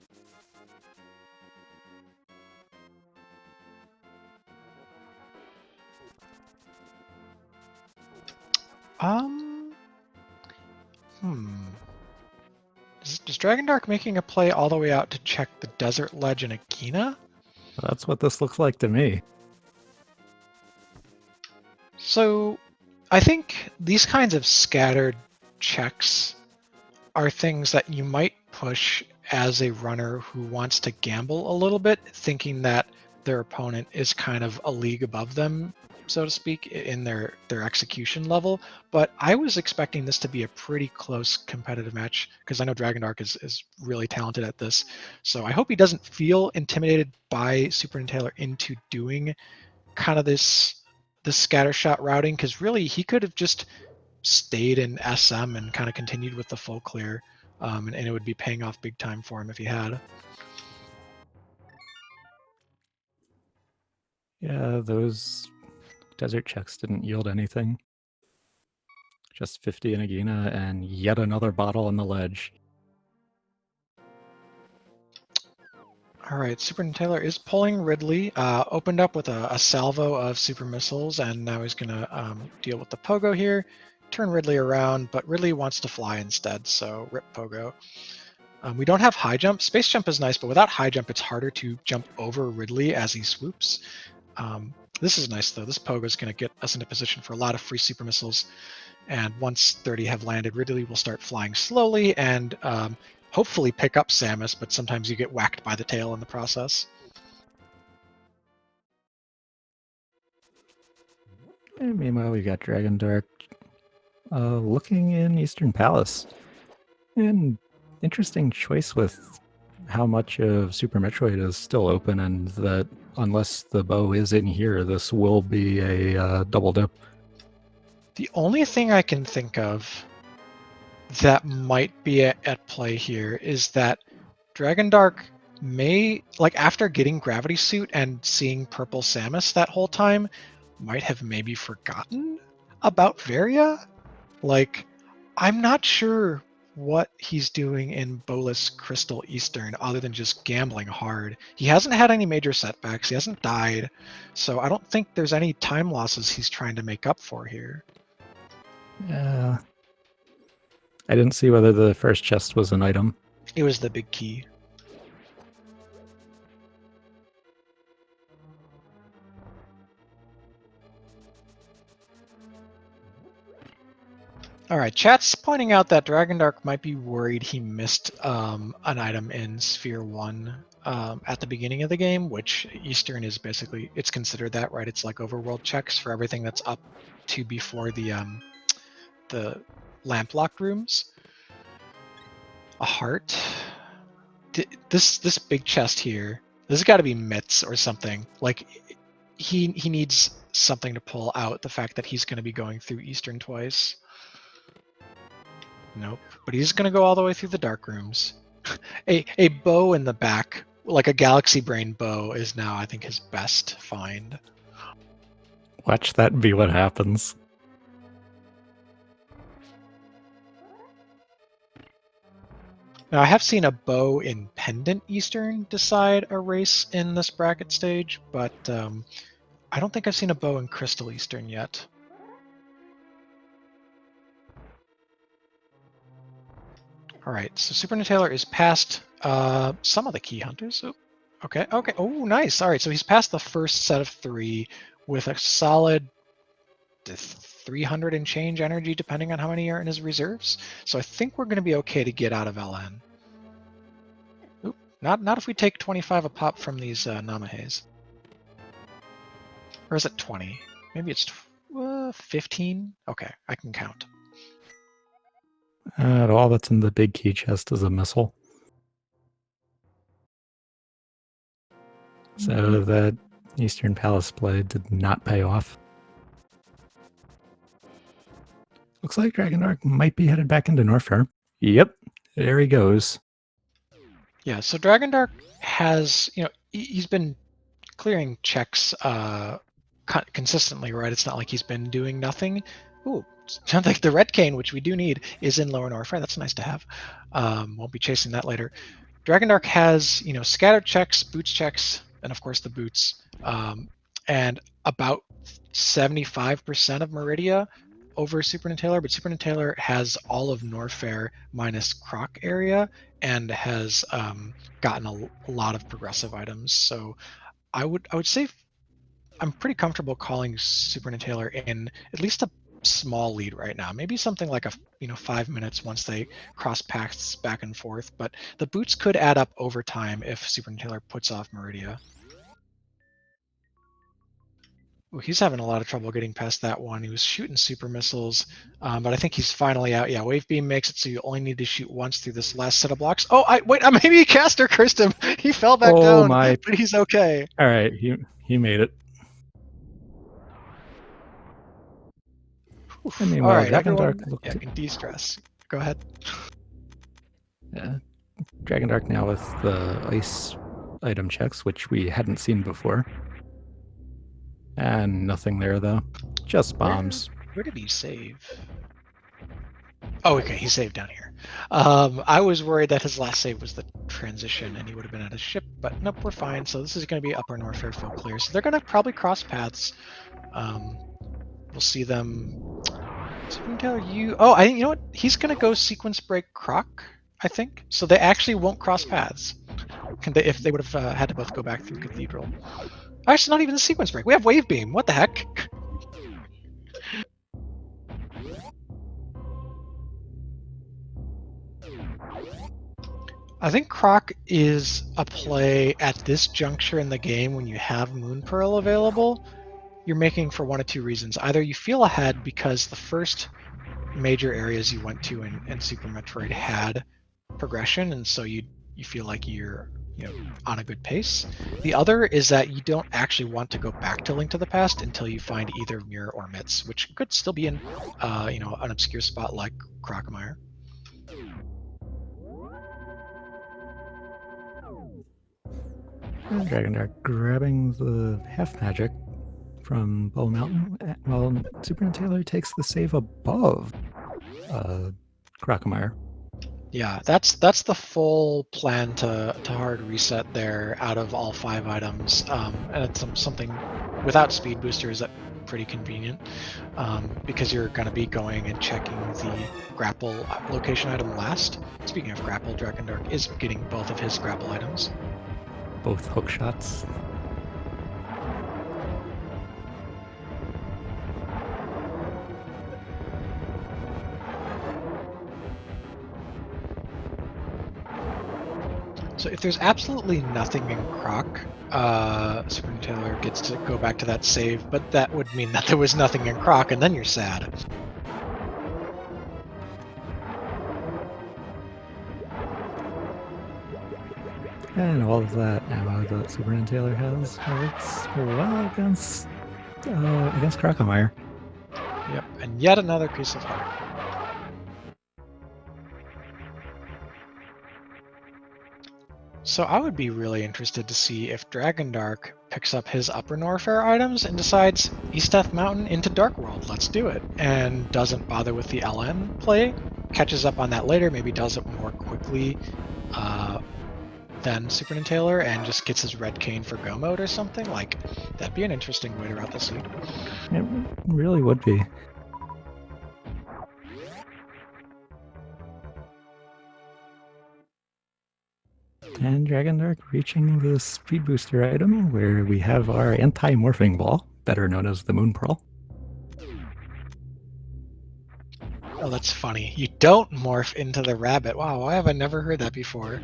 Does Dragondarch making a play all the way out to check the desert ledge in Agina? That's what this looks like to me. So I think these kinds of scattered checks are things that you might push as a runner who wants to gamble a little bit, thinking that their opponent is kind of a league above them, so to speak, in their execution level. But I was expecting this to be a pretty close competitive match, because I know Dragondarch is really talented at this. So I hope he doesn't feel intimidated by SuperNinTaylor into doing kind of this scattershot routing, because really he could have just stayed in SM and kind of continued with the full clear, and it would be paying off big time for him if he had. Yeah, those desert checks didn't yield anything. Just 50 in Agina and yet another bottle on the ledge. All right, SuperNinTaylor is pulling Ridley. Opened up with a salvo of super missiles, and now he's going to deal with the Pogo here. Turn Ridley around, but Ridley wants to fly instead, so rip Pogo. We don't have high jump. Space jump is nice, but without high jump, it's harder to jump over Ridley as he swoops. This is nice, though. This Pogo is going to get us into position for a lot of free super missiles. And once 30 have landed, Ridley will start flying slowly and hopefully pick up Samus, but sometimes you get whacked by the tail in the process. And meanwhile, we got Dragondarch looking in Eastern Palace. And interesting choice with how much of Super Metroid is still open, and that unless the bow is in here, this will be a double dip. The only thing I can think of that might be at play here is that Dragondarch may, like after getting Gravity Suit and seeing Purple Samus that whole time, might have maybe forgotten about Varia. Like, I'm not sure what he's doing in Bolus Crystal Eastern other than just gambling hard. He hasn't had any major setbacks, he hasn't died, so I don't think there's any time losses he's trying to make up for here. Yeah. I didn't see whether the first chest was an item. It was the big key. All right, chat's pointing out that Dragondarch might be worried he missed an item in Sphere 1 at the beginning of the game, which Eastern is basically, it's considered that, right? It's like overworld checks for everything that's up to before the lamp locked rooms. A heart. This big chest here, this has got to be mitts or something. Like, he needs something to pull out the fact that he's going to be going through Eastern twice. Nope. But he's going to go all the way through the dark rooms. A bow in the back, like a Galaxy Brain bow, is now, I think, his best find. Watch that be what happens. Now, I have seen a bow in Pendant Eastern decide a race in this bracket stage, but I don't think I've seen a bow in Crystal Eastern yet. All right, so SuperNinTaylor is past some of the key hunters. Oh, okay. Oh, nice. All right, so he's past the first set of 3 with a solid 300 and change energy, depending on how many are in his reserves. So I think we're going to be okay to get out of LN. Oop, not if we take 25 a pop from these Namahes. Or is it 20? Maybe it's 15? Okay, I can count. All that's in the big key chest is a missile. So that Eastern Palace play did not pay off. Looks like Dragondarch might be headed back into Norfair. Yep, there he goes. Yeah, so Dragondarch has, he's been clearing checks consistently, right? It's not like he's been doing nothing. Ooh, sounds like the red cane, which we do need, is in Lower Norfair. That's nice to have. Won't be chasing that later. Dragondarch has, scatter checks, boots checks, and of course the boots, and about 75% of Meridia over SuperNinTaylor, but SuperNinTaylor has all of Norfair minus Croc area and has gotten a lot of progressive items. So I would say I'm pretty comfortable calling SuperNinTaylor in at least a small lead right now. Maybe something like 5 minutes once they cross paths back and forth. But the boots could add up over time if SuperNinTaylor puts off Meridia. Ooh, he's having a lot of trouble getting past that one. He was shooting super missiles, but I think he's finally out. Yeah, Wave Beam makes it so you only need to shoot once through this last set of blocks. Oh, wait, maybe he caster cursed him. He fell back down, My. but he's okay. All right, he made it. Oof. I mean, All well, right, everyone. looked. Yeah, can de-stress. Go ahead. Yeah, Dragondarch now with the ice item checks, which we hadn't seen before. And nothing there, though. Just bombs. Where did he save? Oh, okay, he saved down here. I was worried that his last save was the transition and he would have been at his ship, but nope, we're fine. So this is going to be Upper Norfair full clear. So they're going to probably cross paths. We'll see them. Oh, you know what? He's going to go sequence break Croc, I think. So they actually won't cross paths. If they would have had to both go back through Cathedral. Actually, not even a sequence break. We have Wave Beam. What the heck? I think Croc is a play at this juncture in the game when you have Moon Pearl available. You're making for one of two reasons. Either you feel ahead because the first major areas you went to in Super Metroid had progression, and so you feel like you're on a good pace. The other is that you don't actually want to go back to Link to the Past until you find either Mirror or Mitz, which could still be in an obscure spot like Crocomire. Dragondarch grabbing the half magic from Bull Mountain, while SuperNinTaylor takes the save above Crocomire. Yeah, that's the full plan to hard reset there out of all 5 items, and it's something without speed boosters that pretty convenient because you're going to be going and checking the grapple location item last. Speaking of grapple, Dragondarch is getting both of his grapple items. Both hook shots. So if there's absolutely nothing in Croc, SuperNinTaylor gets to go back to that save, but that would mean that there was nothing in Croc, and then you're sad. And all of that ammo that SuperNinTaylor has works well against Crocomire. Yep, and yet another piece of heart. So I would be really interested to see if Dragondarch picks up his Upper Norfair items and decides East Death Mountain into Dark World, let's do it, and doesn't bother with the LN play, catches up on that later, maybe does it more quickly quickly than SuperNinTaylor and just gets his red cane for go mode or something. Like, that'd be an interesting way to route the seed. It really would be. And Dragondarch reaching the speed booster item where we have our anti-morphing ball, better known as the Moon Pearl. Oh, that's funny. You don't morph into the rabbit. Wow, why have I never heard that before?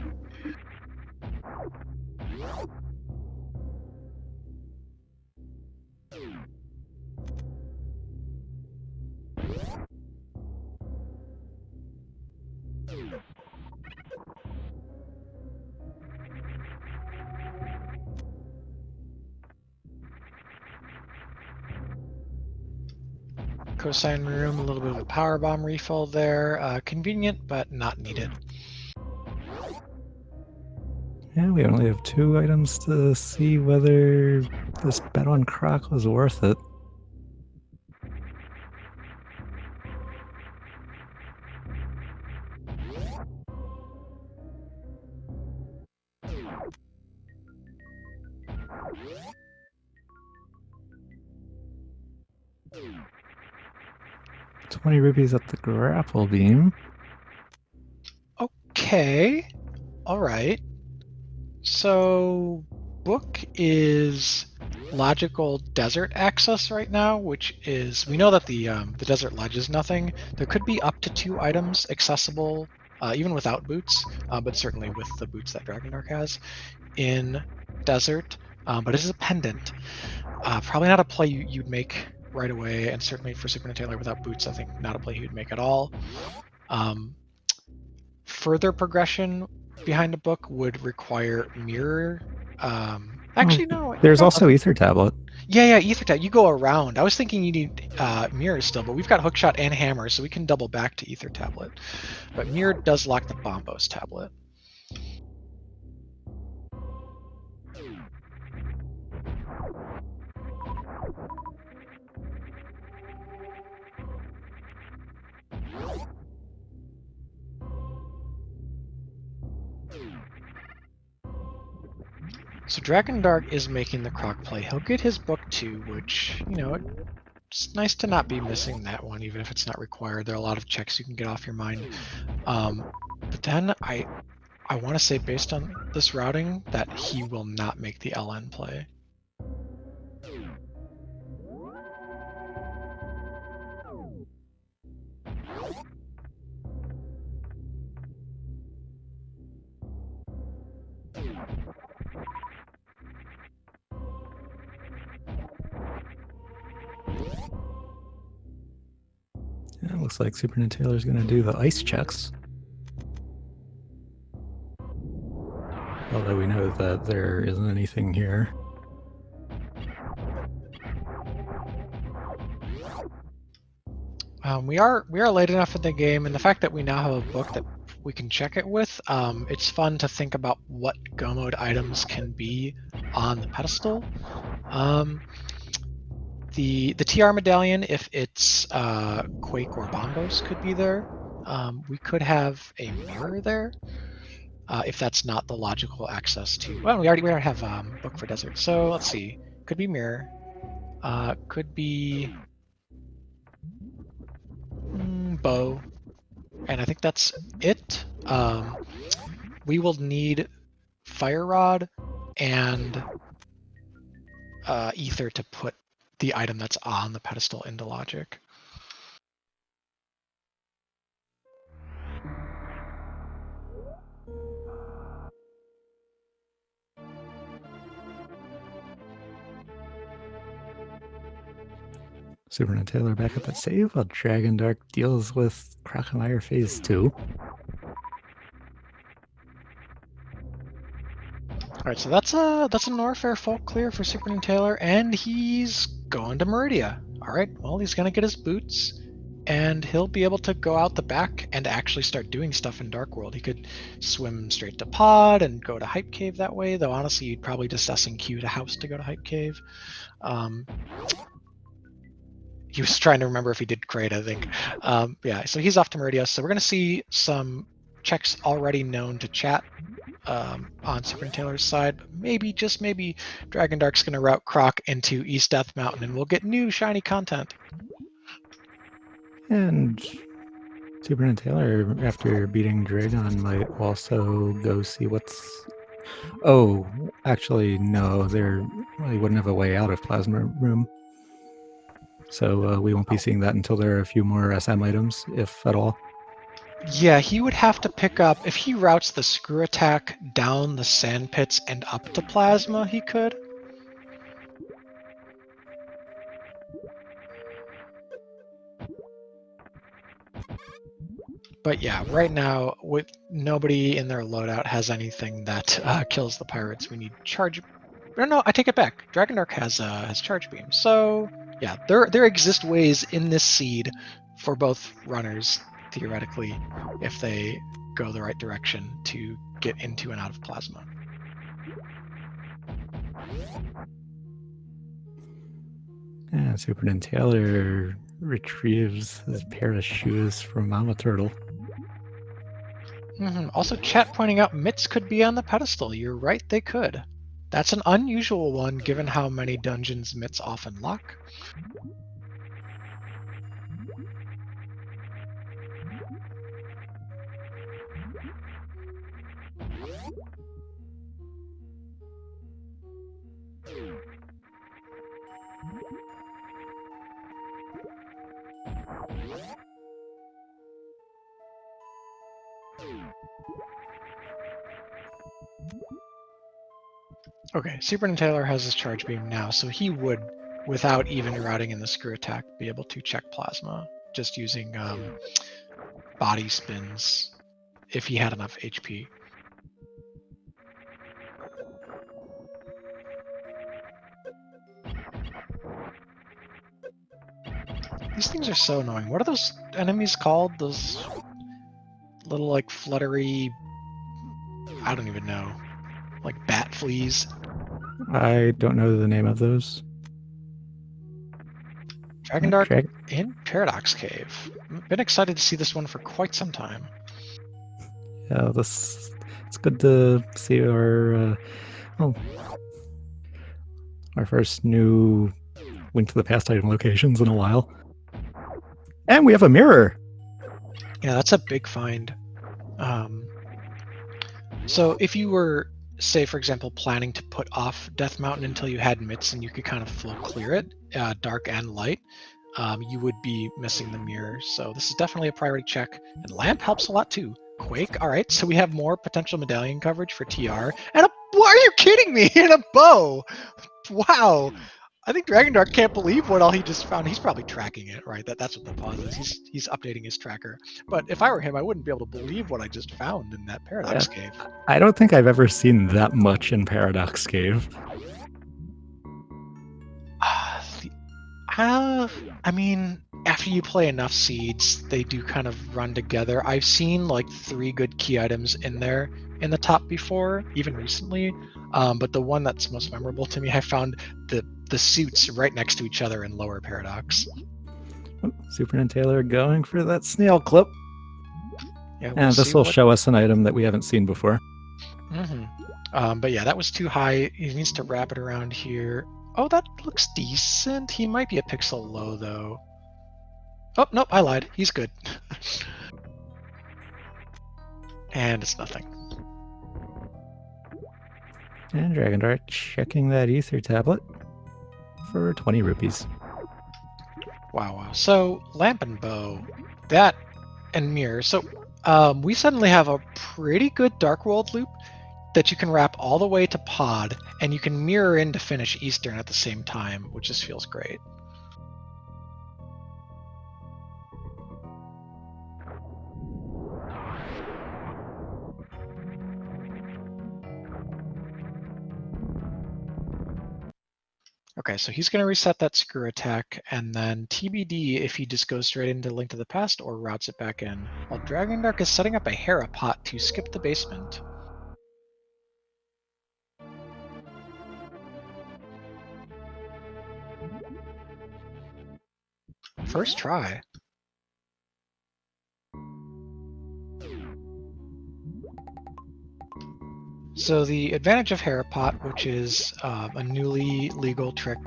Cosine room, a little bit of a power bomb refill there. Convenient, but not needed. Yeah, we only have 2 items to see whether this bet on Croc was worth it. $20 rupees at the grapple beam. Okay. Alright. So, book is logical desert access right now, which is, we know that the desert ledge is nothing. There could be up to 2 items accessible, even without boots, but certainly with the boots that Dragondarch has in desert. But it is a pendant. Probably not a play you'd make right away, and certainly for SuperNinTaylor without boots, I think not a play you'd make at all. Further progression behind the book would require mirror. Actually, no. There's also Ether Tablet. Yeah, Ether Tablet. You go around. I was thinking you need mirrors still, but we've got Hookshot and Hammer, so we can double back to Ether Tablet. But mirror does lock the Bombos Tablet. So Dragondarch is making the Croc play. He'll get his book too, which, you know, it's nice to not be missing that one, even if it's not required. There are a lot of checks you can get off your mind. But then I want to say, based on this routing, that he will not make the LN play. Yeah, it looks like SuperNinTaylor is going to do the ice checks. Although we know that there isn't anything here. We are late enough in the game, and the fact that we now have a book that we can check it with, it's fun to think about what go mode items can be on the pedestal. The TR medallion, if it's Quake or Bombos, could be there. We could have a mirror there, if that's not the logical access to. Well, we already have book for desert, so let's see. Could be mirror. Could be bow, and I think that's it. We will need fire rod and ether to put the item that's on the pedestal into logic. SuperNinTaylor back at that save while Dragondarch deals with Crocomire Phase 2. Alright, so that's a Norfair folk clear for SuperNinTaylor, and he's going to Meridia. Alright, well, he's gonna get his boots, and he'll be able to go out the back and actually start doing stuff in Dark World. He could swim straight to Pod and go to Hype Cave that way, though honestly you'd probably just SNQ to House to go to Hype Cave. He was trying to remember if he did Crate, I think. Yeah, so he's off to Meridia, so we're gonna see some checks already known to chat on SuperNinTaylor's side. But maybe, just maybe, Dragondarch's going to route Croc into East Death Mountain, and we'll get new shiny content. And SuperNinTaylor, after beating Dragon, might also go see what's... Oh, actually, no, they wouldn't have a way out of Plasma Room. So we won't be seeing that until there are a few more SM items, if at all. Yeah, he would have to pick up, if he routes the Screw Attack down the Sand Pits and up to Plasma, he could. But yeah, right now, with nobody in their loadout has anything that kills the pirates. We need charge. No, I take it back. Dragondarch has charge beam. So yeah, there exist ways in this seed for both runners, theoretically, if they go the right direction, to get into and out of Plasma. Yeah, SuperNinTaylor retrieves his pair of shoes from Mama Turtle. Also, chat pointing out mitts could be on the pedestal. You're right, they could. That's an unusual one, given how many dungeons mitts often lock. Okay, SuperNinTaylor has his charge beam now, so he would, without even routing in the Screw Attack, be able to check Plasma, just using body spins, if he had enough HP. These things are so annoying. What are those enemies called? Those little, like, fluttery... I don't even know. Like bat fleas? I don't know the name of those. Dragondarch in Paradox Cave. Been excited to see this one for quite some time. Yeah, it's good to see our first new Link to the Past item locations in a while. And we have a mirror! Yeah, that's a big find. So if you were, say, for example, planning to put off Death Mountain until you had mitts and you could kind of flow clear it, dark and light, you would be missing the mirror. So this is definitely a priority check. And Lamp helps a lot too. Quake, all right, so we have more potential medallion coverage for TR. And are you kidding me? And a bow! Wow! I think Dragondarch can't believe what all he just found. He's probably tracking it, right? That's what the pause is. He's updating his tracker. But if I were him, I wouldn't be able to believe what I just found in that Paradox Cave. I don't think I've ever seen that much in Paradox Cave. I mean, after you play enough seeds, they do kind of run together. I've seen like 3 good key items in there in the top before, even recently. But the one that's most memorable to me, I found the suits right next to each other in Lower Paradox. SuperNinTaylor going for that snail clip. Yeah, and this will show us an item that we haven't seen before. But yeah, that was too high. He needs to wrap it around here. Oh, that looks decent. He might be a pixel low, though. Oh, nope, I lied. He's good. And it's nothing. And Dragondarch checking that ether tablet for 20 rupees. Wow. So, Lamp and Bow, that and Mirror. So, we suddenly have a pretty good Dark World loop that you can wrap all the way to Pod, and you can mirror in to finish Eastern at the same time, which just feels great. Okay, so he's going to reset that Screw Attack, and then TBD if he just goes straight into Link to the Past or routes it back in, while Dragondarch is setting up a Hera pot to skip the basement. First try. So the advantage of Harapot, which is a newly legal trick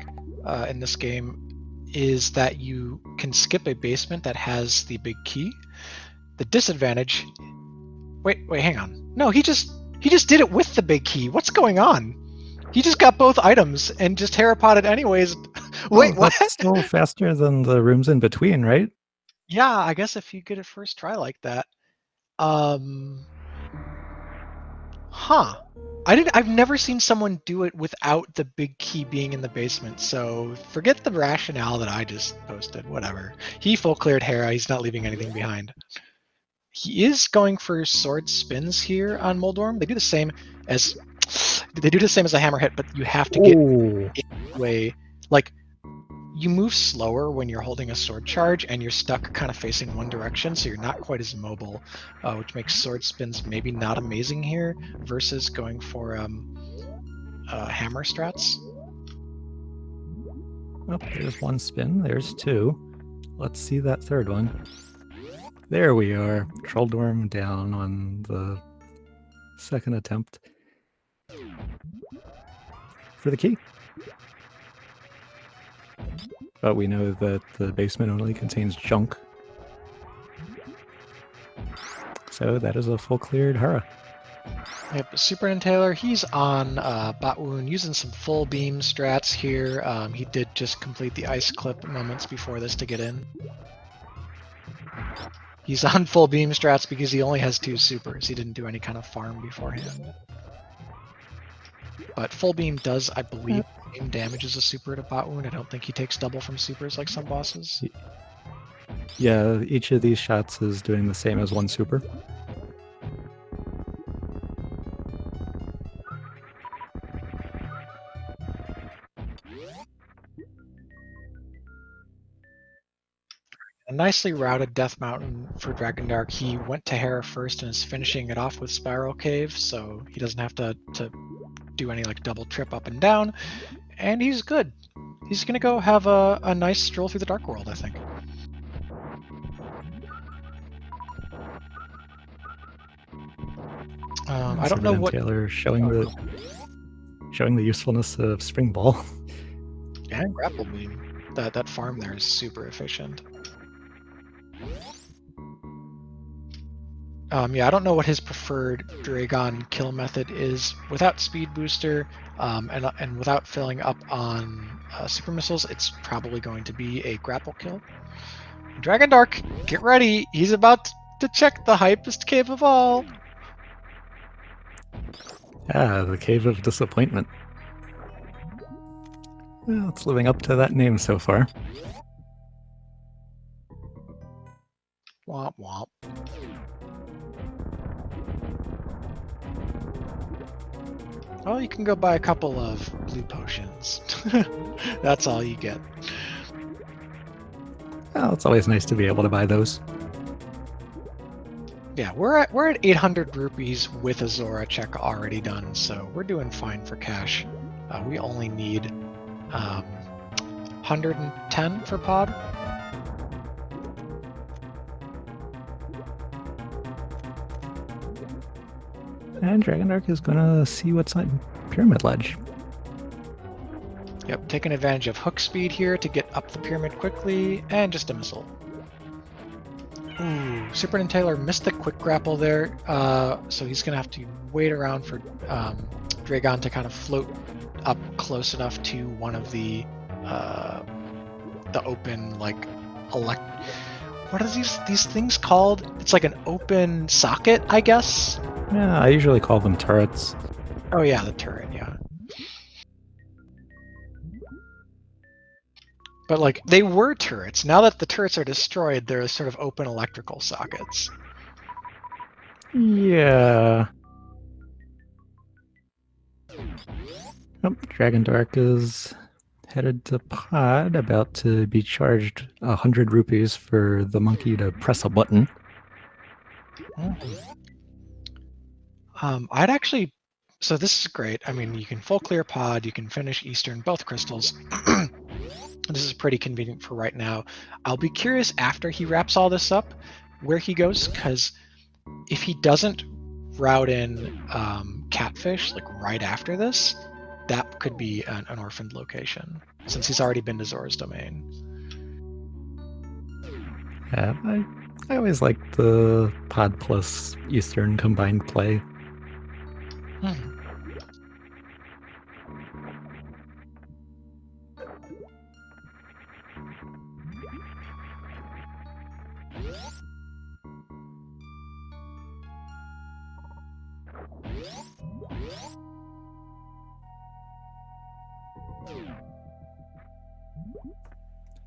in this game, is that you can skip a basement that has the big key. The disadvantage... Wait, hang on. No, he just did it with the big key. What's going on? He just got both items and just Harapotted anyways. Wait, Oh, what? that's still faster than the rooms in between, right? Yeah, I guess if you get a first try like that. Huh. I've never seen someone do it without the big key being in the basement, so forget the rationale that I just posted. Whatever. He full cleared Hera, he's not leaving anything behind. He is going for sword spins here on Moldorm. They do the same as a hammerhead, but you have to get Oh, way like you move slower when you're holding a sword charge and you're stuck kind of facing one direction, so you're not quite as mobile, which makes sword spins maybe not amazing here versus going for hammer strats. oh, there's one spin. There's two. Let's see that third one. There we are. Trolldorm down on the second attempt for the key. But we know that the basement only contains junk. So that is a full cleared Hera. Yep, SuperNinTaylor, he's on Batwoon using some full beam strats here. He did just complete the ice clip moments before this to get in. He's on full beam strats because he only has 2 supers. He didn't do any kind of farm beforehand. But full beam does, I believe, same damage as a super to bot wound. I don't think he takes double from supers like some bosses. Yeah, each of these shots is doing the same as one super. A nicely routed Death Mountain for Dragondarch. He went to Hera first and is finishing it off with Spiral Cave, so he doesn't have to do any like double trip up and down, and he's good. He's gonna go have a nice stroll through the Dark World, I think. I don't know what Taylor showing the usefulness of Spring Ball. Yeah, grapple beam. That farm there is super efficient. Yeah, I don't know what his preferred Dragon kill method is. Without speed booster and without filling up on super missiles, it's probably going to be a grapple kill. Dragondarch, get ready. He's about to check the hypest cave of all. Ah, the Cave of Disappointment. Well, it's living up to that name so far. Womp womp. Well, you can go buy a couple of blue potions. That's all you get. Well, it's always nice to be able to buy those. Yeah, we're at 800 rupees with a Zora check already done, so we're doing fine for cash. We only need 110 for pod. And Dragondarch is gonna see what's on Pyramid Ledge. Yep, taking advantage of hook speed here to get up the pyramid quickly, and just a missile. Ooh, SuperNinTaylor missed the quick grapple there, so he's gonna have to wait around for Dragon to kind of float up close enough to one of the open like what are these things called? It's like an open socket, I guess. Yeah, I usually call them turrets. Oh yeah, the turret, yeah. But like they were turrets. Now that the turrets are destroyed, they're sort of open electrical sockets. Yeah. Oh, Dragondarch is headed to pod, about to be charged 100 rupees for the monkey to press a button. I'd actually... So this is great. I mean, you can full clear pod, you can finish Eastern, both crystals. This is pretty convenient for right now. I'll be curious after he wraps all this up where he goes, because if he doesn't route in Catfish like right after this, that could be an orphaned location, since he's already been to Zora's Domain. Yeah, I always like the Pod plus Eastern combined play. Hmm.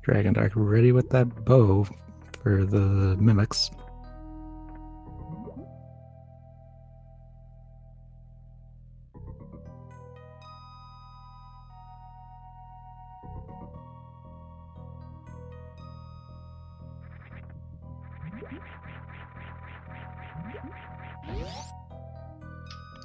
Dragondarch ready with that bow for the mimics.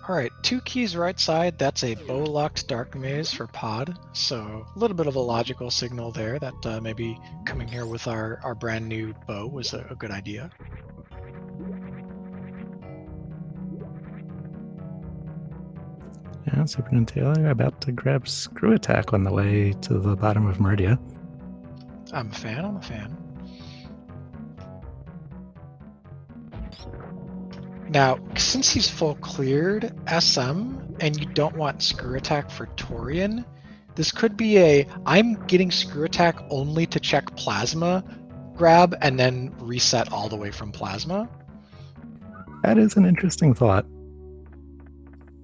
Alright, 2 keys right side, that's a bow-locked dark maze for Pod, so a little bit of a logical signal there that maybe coming here with our brand new bow was a good idea. Yeah, SuperNinTaylor about to grab Screw Attack on the way to the bottom of Meridia. I'm a fan. Now, since he's full cleared SM, and you don't want Screw Attack for Torian, this could be a I'm getting Screw Attack only to check Plasma grab and then reset all the way from Plasma. That is an interesting thought.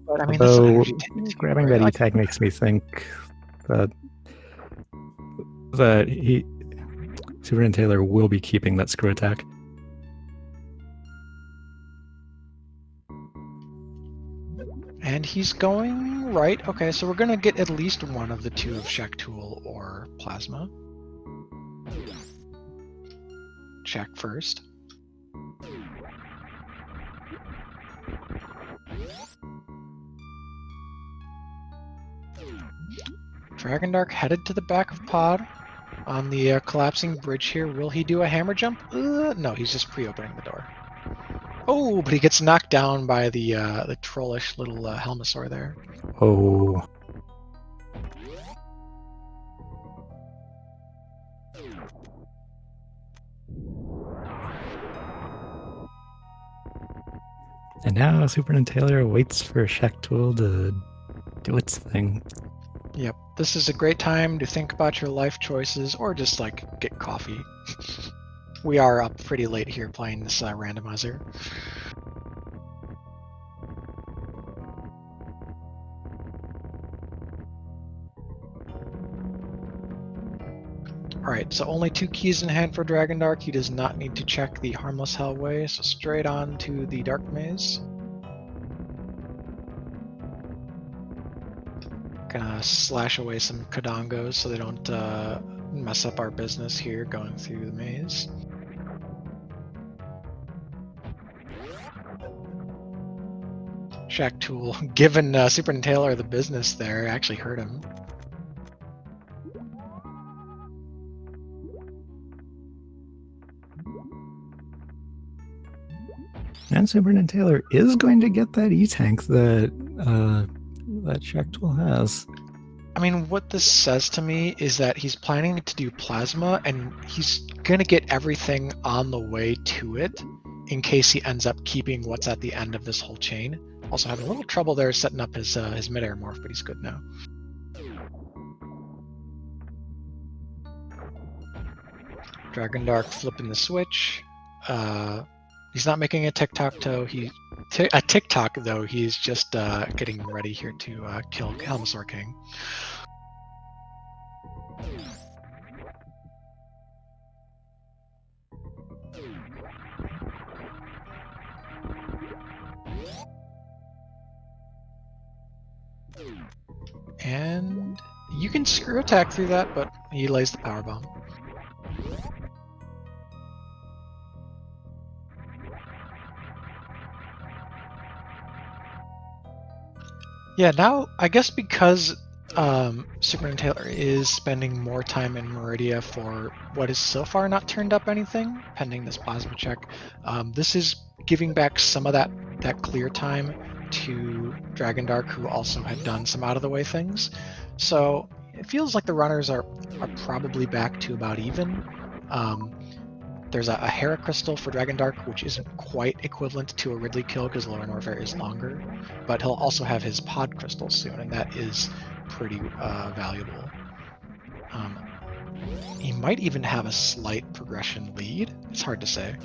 But I mean, Although that's grabbing right? that Like, E-Tag makes me think that SuperNinTaylor will be keeping that Screw Attack. and he's going right. Okay, so we're going to get at least one of the two of Shack Tool or Plasma. Check first. Dragondarch headed to the back of Pod on the collapsing bridge here. Will he do a hammer jump? No, he's just pre-opening the door. Oh, but he gets knocked down by the trollish little Helmosaur there. Oh. And now SuperNinTaylor waits for Shack Tool to do its thing. Yep, this is a great time to think about your life choices or just like get coffee. We are up pretty late here playing this randomizer. Alright, so only 2 keys in hand for Dragondarch. He does not need to check the Harmless Hellway, so straight on to the Dark Maze. Gonna slash away some Kodongos so they don't mess up our business here going through the maze. Shack Tool, giving SuperNinTaylor the business there, actually hurt him. And SuperNinTaylor is going to get that E-Tank that that Shack Tool has. I mean, what this says to me is that he's planning to do Plasma, and he's gonna get everything on the way to it in case he ends up keeping what's at the end of this whole chain. Also having a little trouble there setting up his mid-air morph, but he's good now. Dragondarch flipping the switch. He's not making a tic-tac-toe. A tick-tock though. He's just getting ready here to kill Helmosaur King. And you can Screw Attack through that, but he lays the power bomb. Yeah, now I guess because SuperNinTaylor is spending more time in Meridia for what is so far not turned up anything, pending this plasma check, this is giving back some of that that clear time to Dragondarch, who also had done some out-of-the-way things. So it feels like the runners are probably back to about even. There's a Hera Crystal for Dragondarch, which isn't quite equivalent to a Ridley kill because Lower Norfair is longer, but he'll also have his Pod Crystal soon, and that is pretty valuable. He might even have a slight progression lead. It's hard to say.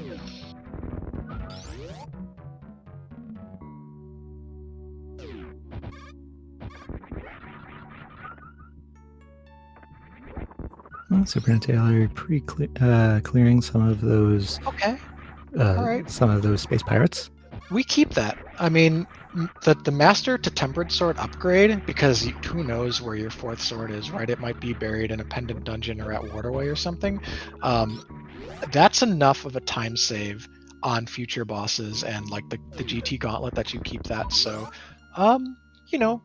SuperNinTaylor clearing some of those. Okay. All right. Some of those space pirates. We keep that. I mean, the Master to Tempered Sword upgrade, because who knows where your 4th sword is, right? It might be buried in a Pendant dungeon or at Waterway or something. That's enough of a time save on future bosses and like the GT Gauntlet that you keep that. So, you know,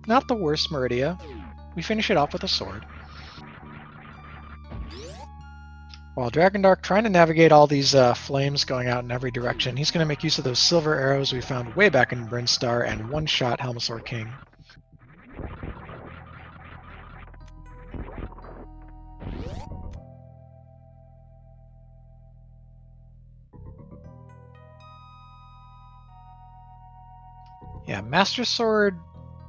not the worst Meridia. We finish it off with a sword. While Dragondarch trying to navigate all these flames going out in every direction, he's going to make use of those silver arrows we found way back in Brinstar and one-shot Helmasaur King. Yeah, Master Sword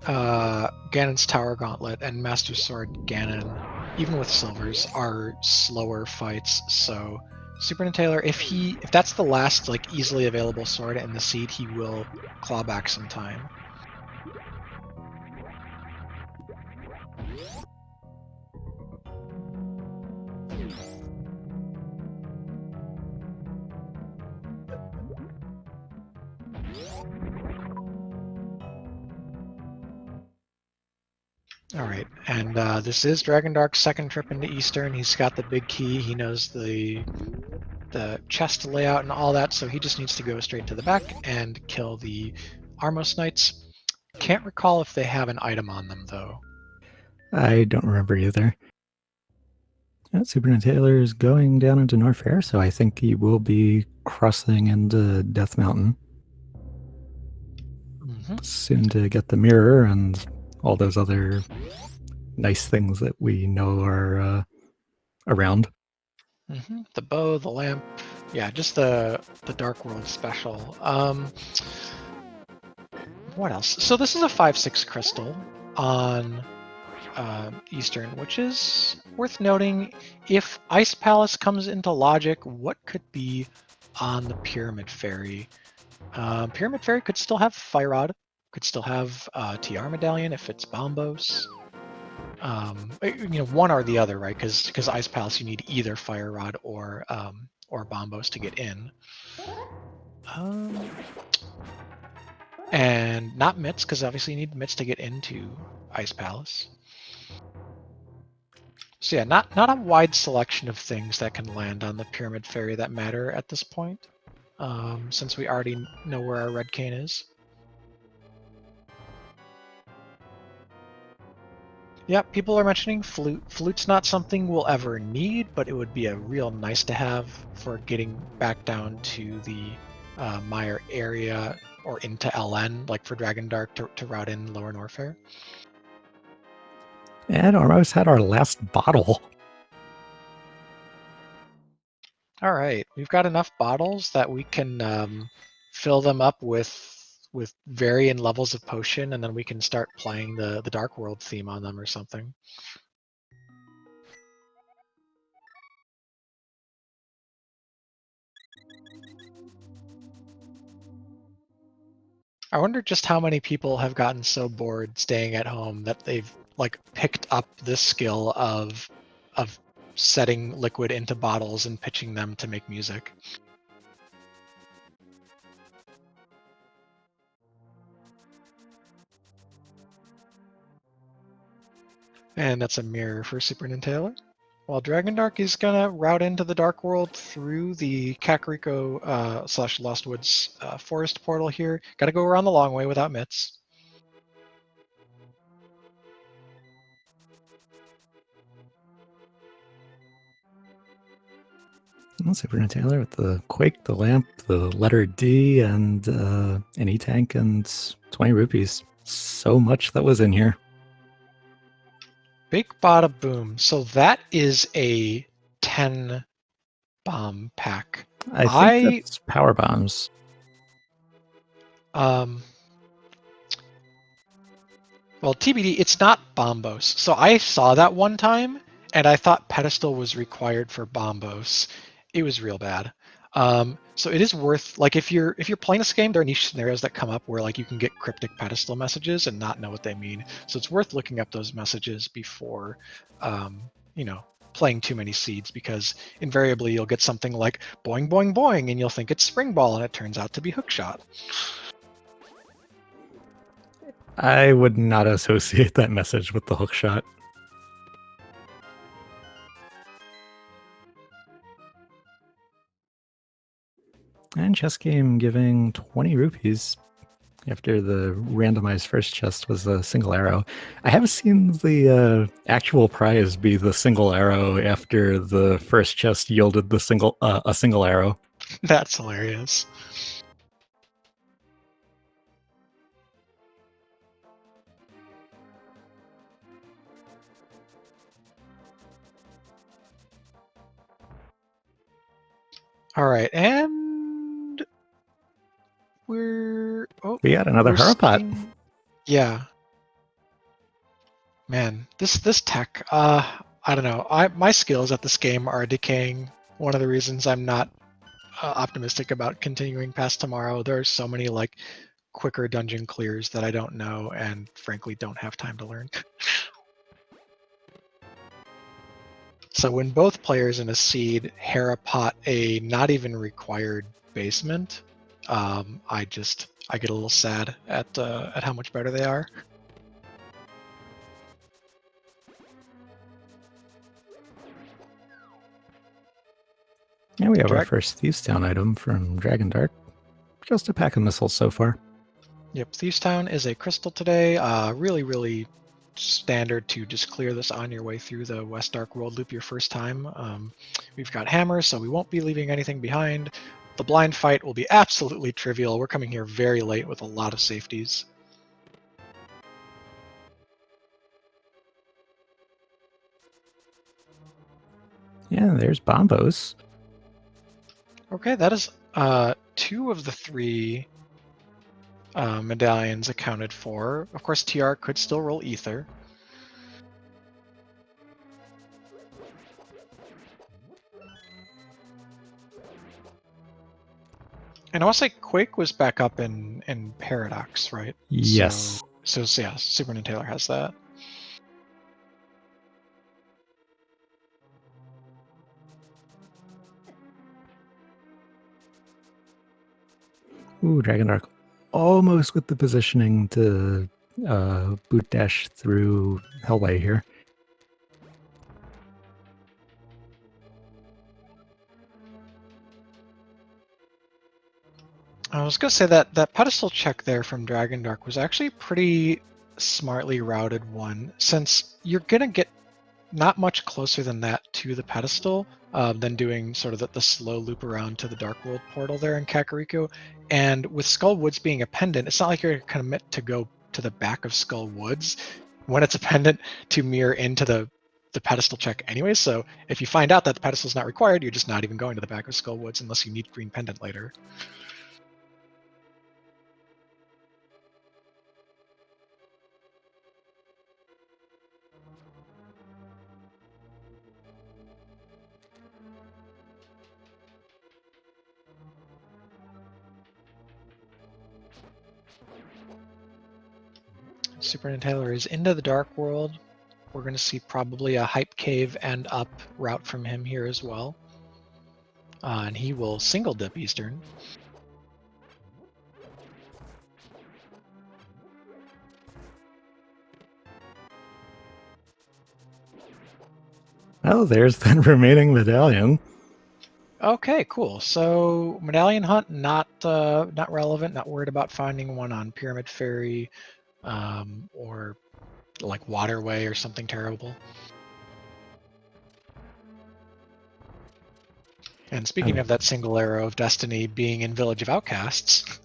Ganon's Tower Gauntlet and Master Sword Ganon, even with silvers, are slower fights, so SuperNinTaylor, if that's the last like easily available sword in the seed, he will claw back some time. All right, and this is Dragondarch's second trip into Eastern. He's got the big key. He knows the chest layout and all that, so he just needs to go straight to the back and kill the Armos Knights. Can't recall if they have an item on them, though. I don't remember either. SuperNinTaylor is going down into Norfair, so I think he will be crossing into Death Mountain. Soon to get the mirror and all those other nice things that we know are around. The bow, the lamp, yeah, just the Dark World special. What else? So this is a 5/6 crystal on Eastern, which is worth noting. If Ice Palace comes into logic, what could be on the Pyramid Fairy? Pyramid Fairy could still have Fire Rod, could still have TR Medallion if it's Bombos. One or the other, right? Because Ice Palace, you need either Fire Rod or Bombos to get in. And not Mitts, because obviously you need Mitts to get into Ice Palace. So yeah, not a wide selection of things that can land on the Pyramid Fairy that matter at this point, since we already know where our red cane is. Yeah, people are mentioning Flute. Flute's not something we'll ever need, but it would be a real nice to have for getting back down to the Mire area or into LN, like for Dragondarch to route in Lower Norfair. And almost had our last bottle. All right, we've got enough bottles that we can fill them up with varying levels of potion, and then we can start playing the Dark World theme on them or something. I wonder just how many people have gotten so bored staying at home that they've like picked up this skill of setting liquid into bottles and pitching them to make music. And that's a mirror for SuperNinTaylor. While Dragondarch is gonna route into the Dark World through the Kakariko / Lost Woods forest portal here. Gotta go around the long way without mitts. SuperNinTaylor with the Quake, the Lamp, the letter D, and an E-Tank, and 20 rupees. So much that was in here. Big bada boom. So that is a 10 bomb pack. I think that's power bombs. Well, TBD, it's not Bombos. So I saw that one time, and I thought Pedestal was required for Bombos. It was real bad. So it is worth, like, if you're playing this game, there are niche scenarios that come up where like you can get cryptic Pedestal messages and not know what they mean. So it's worth looking up those messages before, you know, playing too many seeds, because invariably you'll get something like boing boing boing, and you'll think it's spring ball, and it turns out to be hookshot. I would not associate that message with the hookshot. And chess game giving 20 rupees after the randomized first chest was a single arrow. I have seen the actual prize be the single arrow after the first chest yielded the a single arrow. That's hilarious. All right, and we got another Harapot. Yeah. Man, this tech, I don't know. My skills at this game are decaying. One of the reasons I'm not optimistic about continuing past tomorrow. There are so many like quicker dungeon clears that I don't know, and frankly don't have time to learn. So when both players in a seed Harapot a not even required basement, I get a little sad at how much better they are. Yeah, we have our first Thieves Town item from Dragondarch. Just a pack of missiles so far. Yep, Thieves Town is a crystal today. Really, really standard to just clear this on your way through the West Dark World loop your first time. We've got hammers, so we won't be leaving anything behind. The blind fight will be absolutely trivial. We're coming here very late with a lot of safeties. Yeah, there's Bombos. Okay, that is 2 of the 3 medallions accounted for. Of course, TR could still roll Ether. And I want to say Quake was back up in Paradox, right? Yes. So yeah, SuperNinTaylor has that. Ooh, Dragondarch almost with the positioning to boot dash through Hellway here. I was gonna say that pedestal check there from Dragondarch was actually a pretty smartly routed one, since you're gonna get not much closer than that to the pedestal than doing sort of the slow loop around to the Dark World portal there in Kakariko. And with Skull Woods being a pendant, it's not like you're kind of meant to go to the back of Skull Woods when it's a pendant to mirror into the pedestal check anyway. So if you find out that the pedestal is not required, you're just not even going to the back of Skull Woods unless you need green pendant later. SuperNinTaylor is into the Dark World. We're going to see probably a Hype Cave and up route from him here as well. And he will single dip Eastern. Oh, there's that remaining medallion. Okay, cool. So medallion hunt, not relevant. Not worried about finding one on Pyramid Ferry, or like Waterway or something terrible. And speaking of that single arrow of destiny being in Village of Outcasts,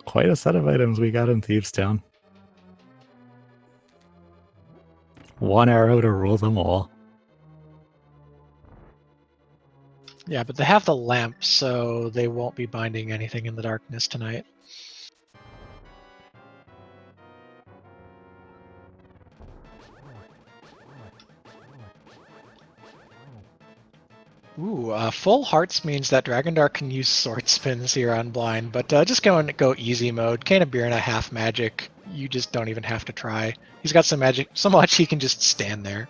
quite a set of items we got in Thieves Town. One arrow to rule them all. yeah, but they have the lamp, so they won't be binding anything in the darkness tonight. Ooh, full hearts means that Dragondarch can use sword spins here on blind, but just go easy mode. Cane of beer and a half magic. You just don't even have to try. He's got some magic, so much he can just stand there.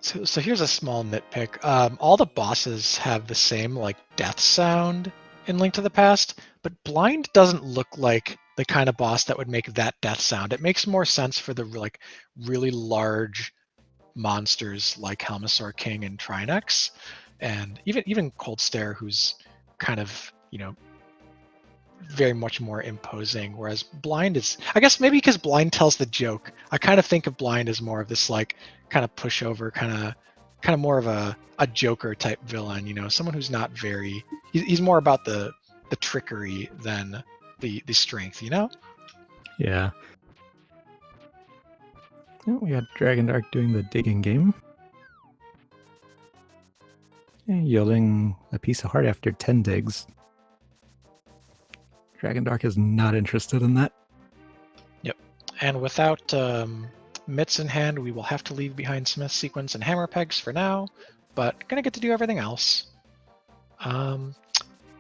So here's a small nitpick. All the bosses have the same like death sound in Link to the Past, but Blind doesn't look like the kind of boss that would make that death sound. It makes more sense for the like really large monsters like Helmasaur King and Trinex, and even Cold Stare, who's kind of very much more imposing. Whereas Blind is, I guess maybe because Blind tells the joke, I kind of think of Blind as more of this like kind of pushover, kind of more of a Joker type villain. Someone who's not very. He's more about the trickery than the strength. Yeah. Oh, we got Dragondarch doing the digging game. Yielding a piece of heart after 10 digs. Dragondarch is not interested in that. Yep. And without mitts in hand, we will have to leave behind Smith sequence and hammer pegs for now, but gonna get to do everything else.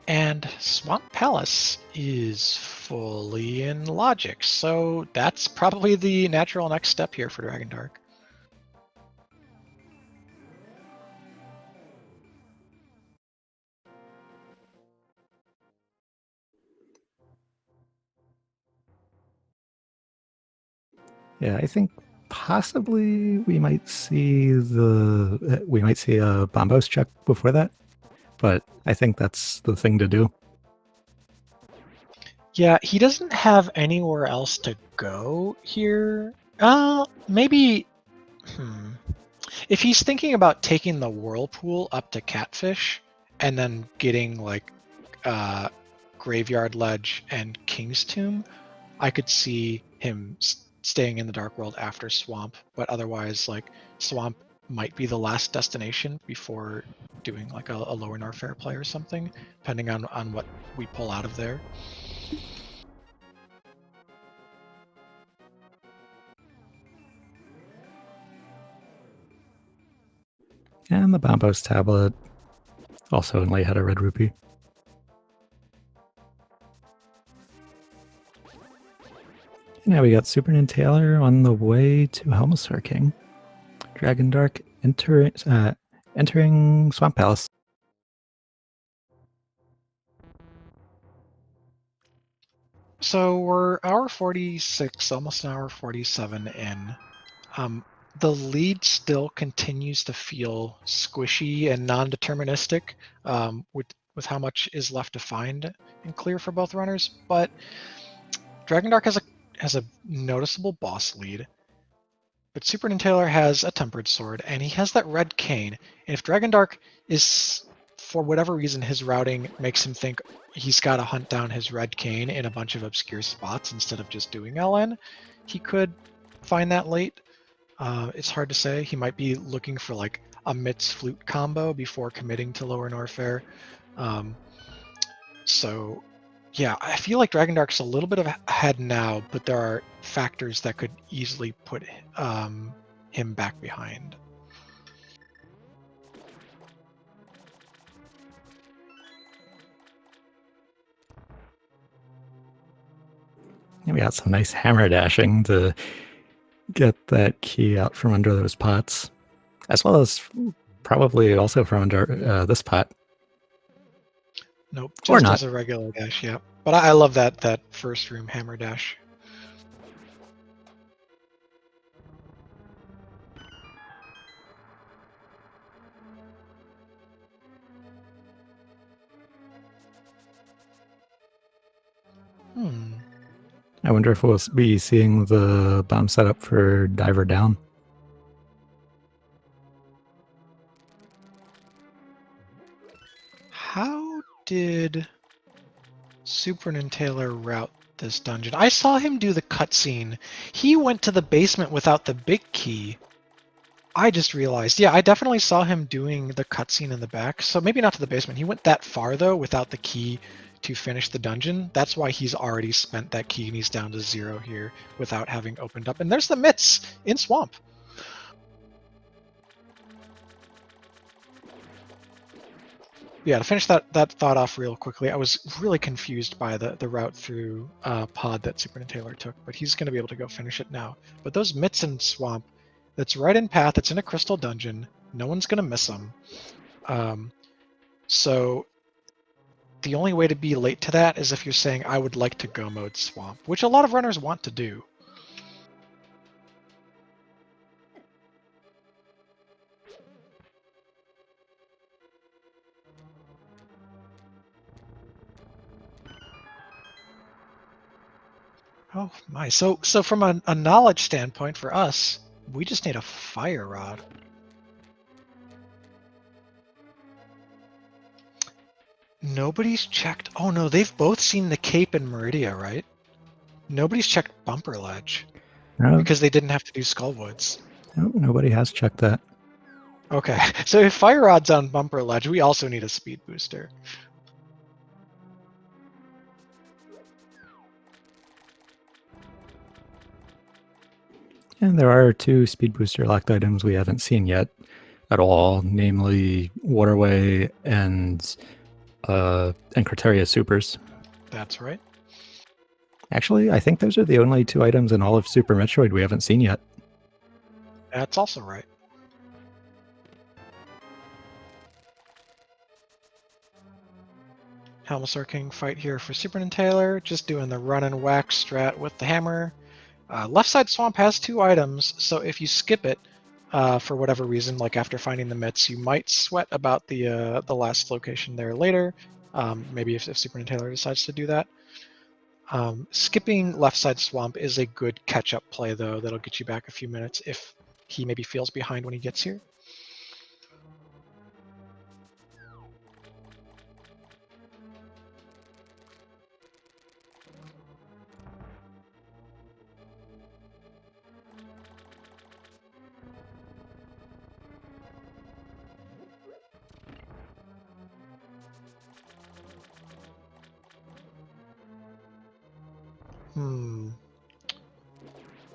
And Swamp Palace is fully in logic, so that's probably the natural next step here for Dragondarch. Yeah, I think possibly we might see a Bombos check before that, but I think that's the thing to do. Yeah, he doesn't have anywhere else to go here. Maybe. If he's thinking about taking the Whirlpool up to Catfish and then getting like Graveyard Ledge and King's Tomb, I could see him staying in the Dark World after Swamp, but otherwise, like, Swamp might be the last destination before doing like a Lower Norfair play or something, depending on what we pull out of there. And the Bombos tablet also only had a red rupee. Now we got SuperNinTaylor on the way to Helmasaur King. Dragondarch entering Swamp Palace. So we're hour 46, almost an hour 47 in. The lead still continues to feel squishy and non-deterministic with how much is left to find and clear for both runners, but Dragondarch has a noticeable boss lead. But SuperNinTaylor has a tempered sword, and he has that red cane. And if Dragondarch is, for whatever reason, his routing makes him think he's got to hunt down his red cane in a bunch of obscure spots instead of just doing LN, he could find that late. It's hard to say. He might be looking for like a Mitz flute combo before committing to Lower Norfair. So yeah, I feel like Dragondarch's a little bit ahead now, but there are factors that could easily put him back behind. And we got some nice hammer dashing to get that key out from under those pots, as well as probably also from under this pot. Nope, Or just not. as a regular dash, yeah. But I love that first room hammer dash. I wonder if we'll be seeing the bomb setup for Diver Down. How did SuperNinTaylor route this dungeon? I saw him do the cutscene. He went to the basement without the big key. I just realized. Yeah, I definitely saw him doing the cutscene in the back. So maybe not to the basement. He went that far though without the key to finish the dungeon. That's why he's already spent that key and he's down to 0 here without having opened up. And there's the mitts in Swamp. Yeah, to finish that thought off real quickly, I was really confused by the route through pod that SuperNinTaylor took, but he's going to be able to go finish it now. But those mitts in Swamp, that's right in path. It's in a crystal dungeon. No one's going to miss them. So the only way to be late to that is if you're saying, I would like to go mode Swamp, which a lot of runners want to do. Oh my, so from a knowledge standpoint for us, we just need a fire rod. Nobody's checked. Oh no, they've both seen the Cape and Meridia, right? Nobody's checked Bumper Ledge No, because they didn't have to do Skullwoods. no, nobody has checked that. Okay, so if Fire Rod's on Bumper Ledge, we also need a speed booster. And there are 2 speed booster locked items we haven't seen yet at all, namely Waterway and Criteria Supers. That's right. Actually, I think those are the only 2 items in all of Super Metroid we haven't seen yet. That's also right. Helmasaur King fight here for SuperNinTaylor, just doing the run and whack strat with the hammer. Left side swamp has 2 items, so if you skip it for whatever reason, like after finding the mitts, you might sweat about the last location there later. Maybe if SuperNinTaylor decides to do that. Skipping left side swamp is a good catch-up play though. That'll get you back a few minutes if he maybe feels behind when he gets here.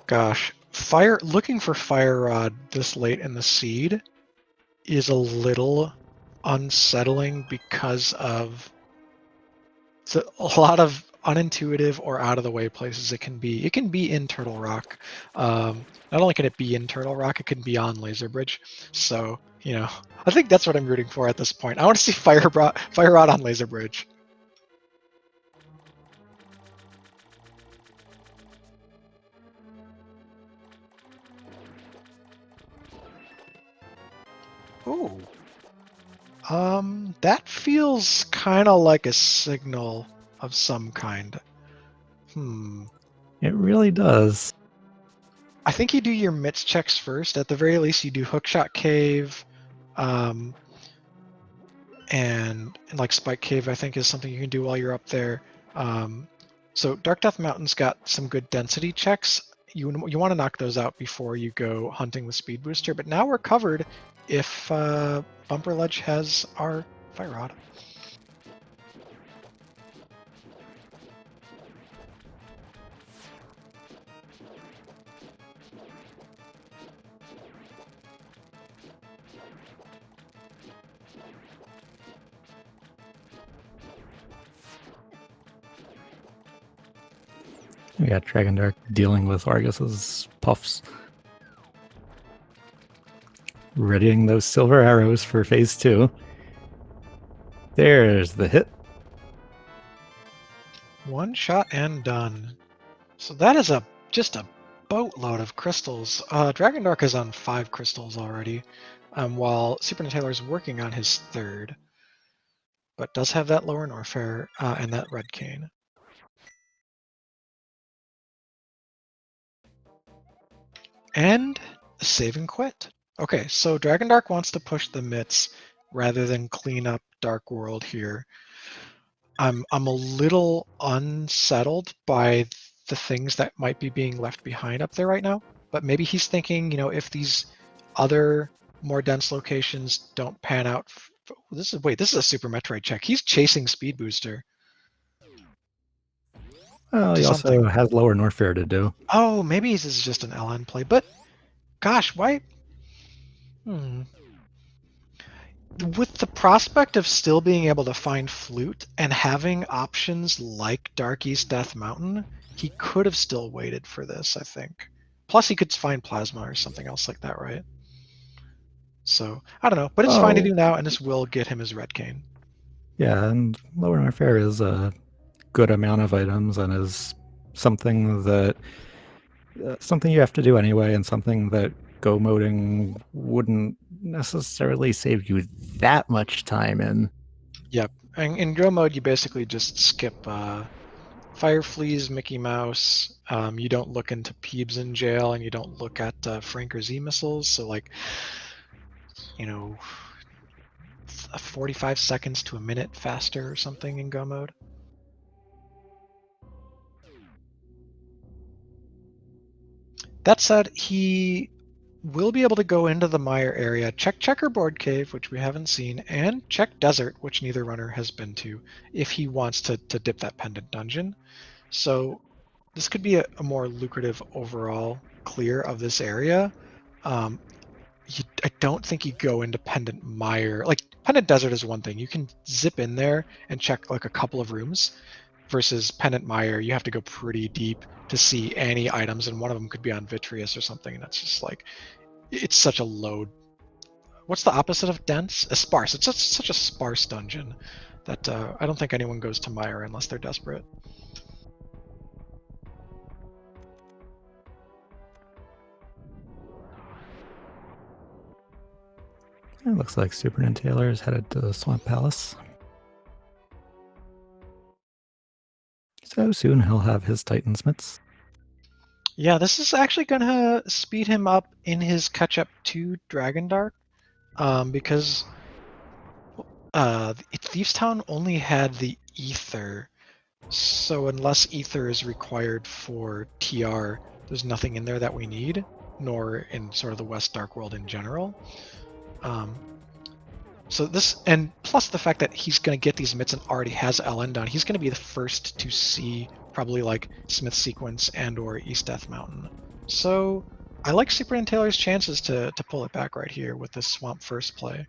Gosh, looking for Fire Rod this late in the seed is a little unsettling because of a lot of unintuitive or out of the way places it can be. It can be in Turtle Rock. Not only can it be in Turtle Rock, it can be on Laser Bridge. So, I think that's what I'm rooting for at this point. I want to see Fire Rod on Laser Bridge. Ooh. That feels kind of like a signal of some kind. It really does. I think you do your mitts checks first. At the very least, you do Hookshot Cave, and like Spike Cave, I think is something you can do while you're up there. So Dark Death Mountain's got some good density checks. You want to knock those out before you go hunting with Speed Booster. But now we're covered if Bumper Ledge has our Fire Rod. We got Dragondarch dealing with Argus's puffs. Readying those silver arrows for phase 2. There's the hit. One shot and done. So that is just a boatload of crystals. Dragondarch is on 5 crystals already, while SuperNinTaylor is working on his 3rd, but does have that lower Norfair and that red cane. And save and quit. Okay, so Dragondarch wants to push the mitts rather than clean up Dark World here. I'm a little unsettled by the things that might be being left behind up there right now. But maybe he's thinking, if these other more dense locations don't pan out. This is a Super Metroid check. He's chasing Speed Booster Well, to he also something. has lower Norfair to do. Oh, maybe this is just an LN play. But gosh, why? Hmm. With the prospect of still being able to find Flute and having options like Dark East Death Mountain, he could have still waited for this, I think. Plus, he could find Plasma or something else like that, right? So, I don't know. But it's fine to Oh, do now, and this will get him his Red Cane. yeah, and lower Norfair is a good amount of items and is something that something you have to do anyway, and something that go moding wouldn't necessarily save you that much time in. Yep. And in Go mode, you basically just skip Fire Fleas, Mickey Mouse. You don't look into Peebs in jail, and you don't look at Frank or Z missiles. So, like, you know, 45 seconds to a minute faster or something in Go mode. That said, he will be able to go into the Mire area, check Checkerboard Cave, which we haven't seen, and check Desert, which neither runner has been to, if he wants to dip that Pendant dungeon. So this could be a more lucrative overall clear of this area. Um, I don't think you go into Pendant Mire. Like, Pendant Desert is one thing. You can zip in there and check like a couple of rooms, versus Pendant Mire, you have to go pretty deep to see any items, and one of them could be on Vitreous or something, and that's just like, it's such a load. What's the opposite of dense? A sparse. It's just such a sparse dungeon that I don't think anyone goes to Mire unless they're desperate. It looks like SuperNinTaylor is headed to the Swamp Palace. So soon he'll have his Titan's mitts. Yeah, this is actually gonna speed him up in his catch up to Dragondarch, because Thieves Town only had the Ether. So unless Ether is required for TR, there's nothing in there that we need, nor in sort of the West Dark World in general. So this, and plus the fact that he's going to get these mitts and already has LN done, he's going to be the first to see probably like Smith Sequence and or East Death Mountain. So I like SuperNinTaylor's chances to pull it back right here with this Swamp First play.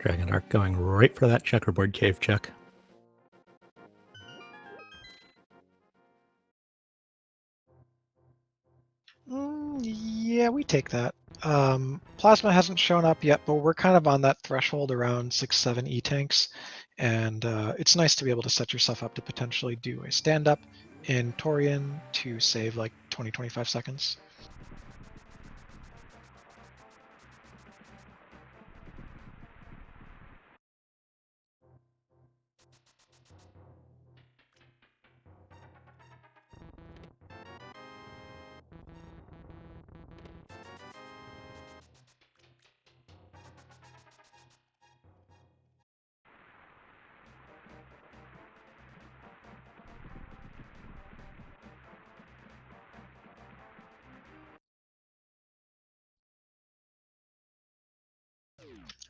Dragondarch going right for that Checkerboard Cave check. Yeah, we take that. Plasma hasn't shown up yet, but we're kind of on that threshold around 6-7 E-tanks, and it's nice to be able to set yourself up to potentially do a stand-up in Torian to save like 20-25 seconds.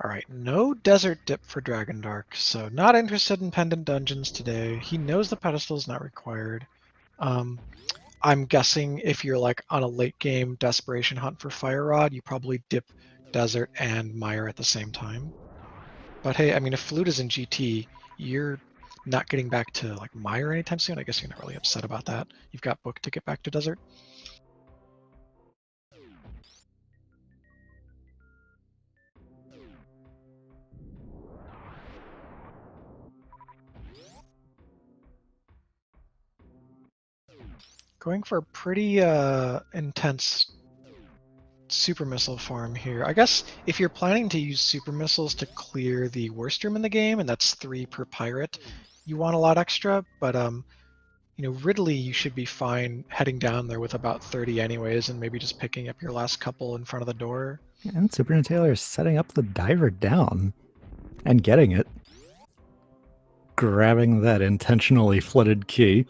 All right, no desert dip for Dragondarch, so not interested in Pendant Dungeons today. He knows the pedestal is not required. I'm guessing if you're like on a late game desperation hunt for Fire Rod, you probably dip Desert and Mire at the same time. But hey, I mean, if Flute is in GT, you're not getting back to like Mire anytime soon. I guess you're not really upset about that. You've got book to get back to Desert. Going for a pretty intense super missile farm here. I guess if you're planning to use super missiles to clear the worst room in the game, and that's 3 per pirate, you want a lot extra, but Ridley, you should be fine heading down there with about 30 anyways, and maybe just picking up your last couple in front of the door. And SuperNinTaylor is setting up the diver down and getting it. Grabbing that intentionally flooded key.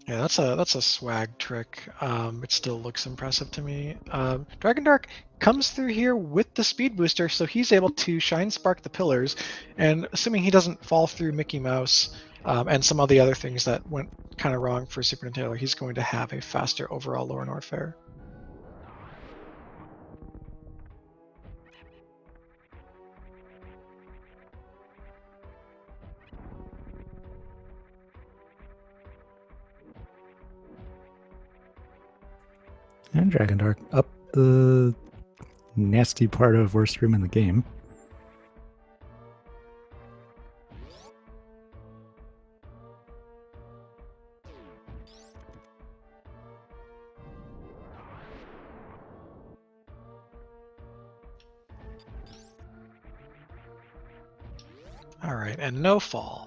Yeah, that's a swag trick. It still looks impressive to me. Dragondarch comes through here with the speed booster, so he's able to shine spark the pillars, and assuming he doesn't fall through Mickey Mouse and some of the other things that went kind of wrong for SuperNinTaylor, he's going to have a faster overall Lower North fare. And Dragondarch up the nasty part of worst room in the game. All right, and no fall.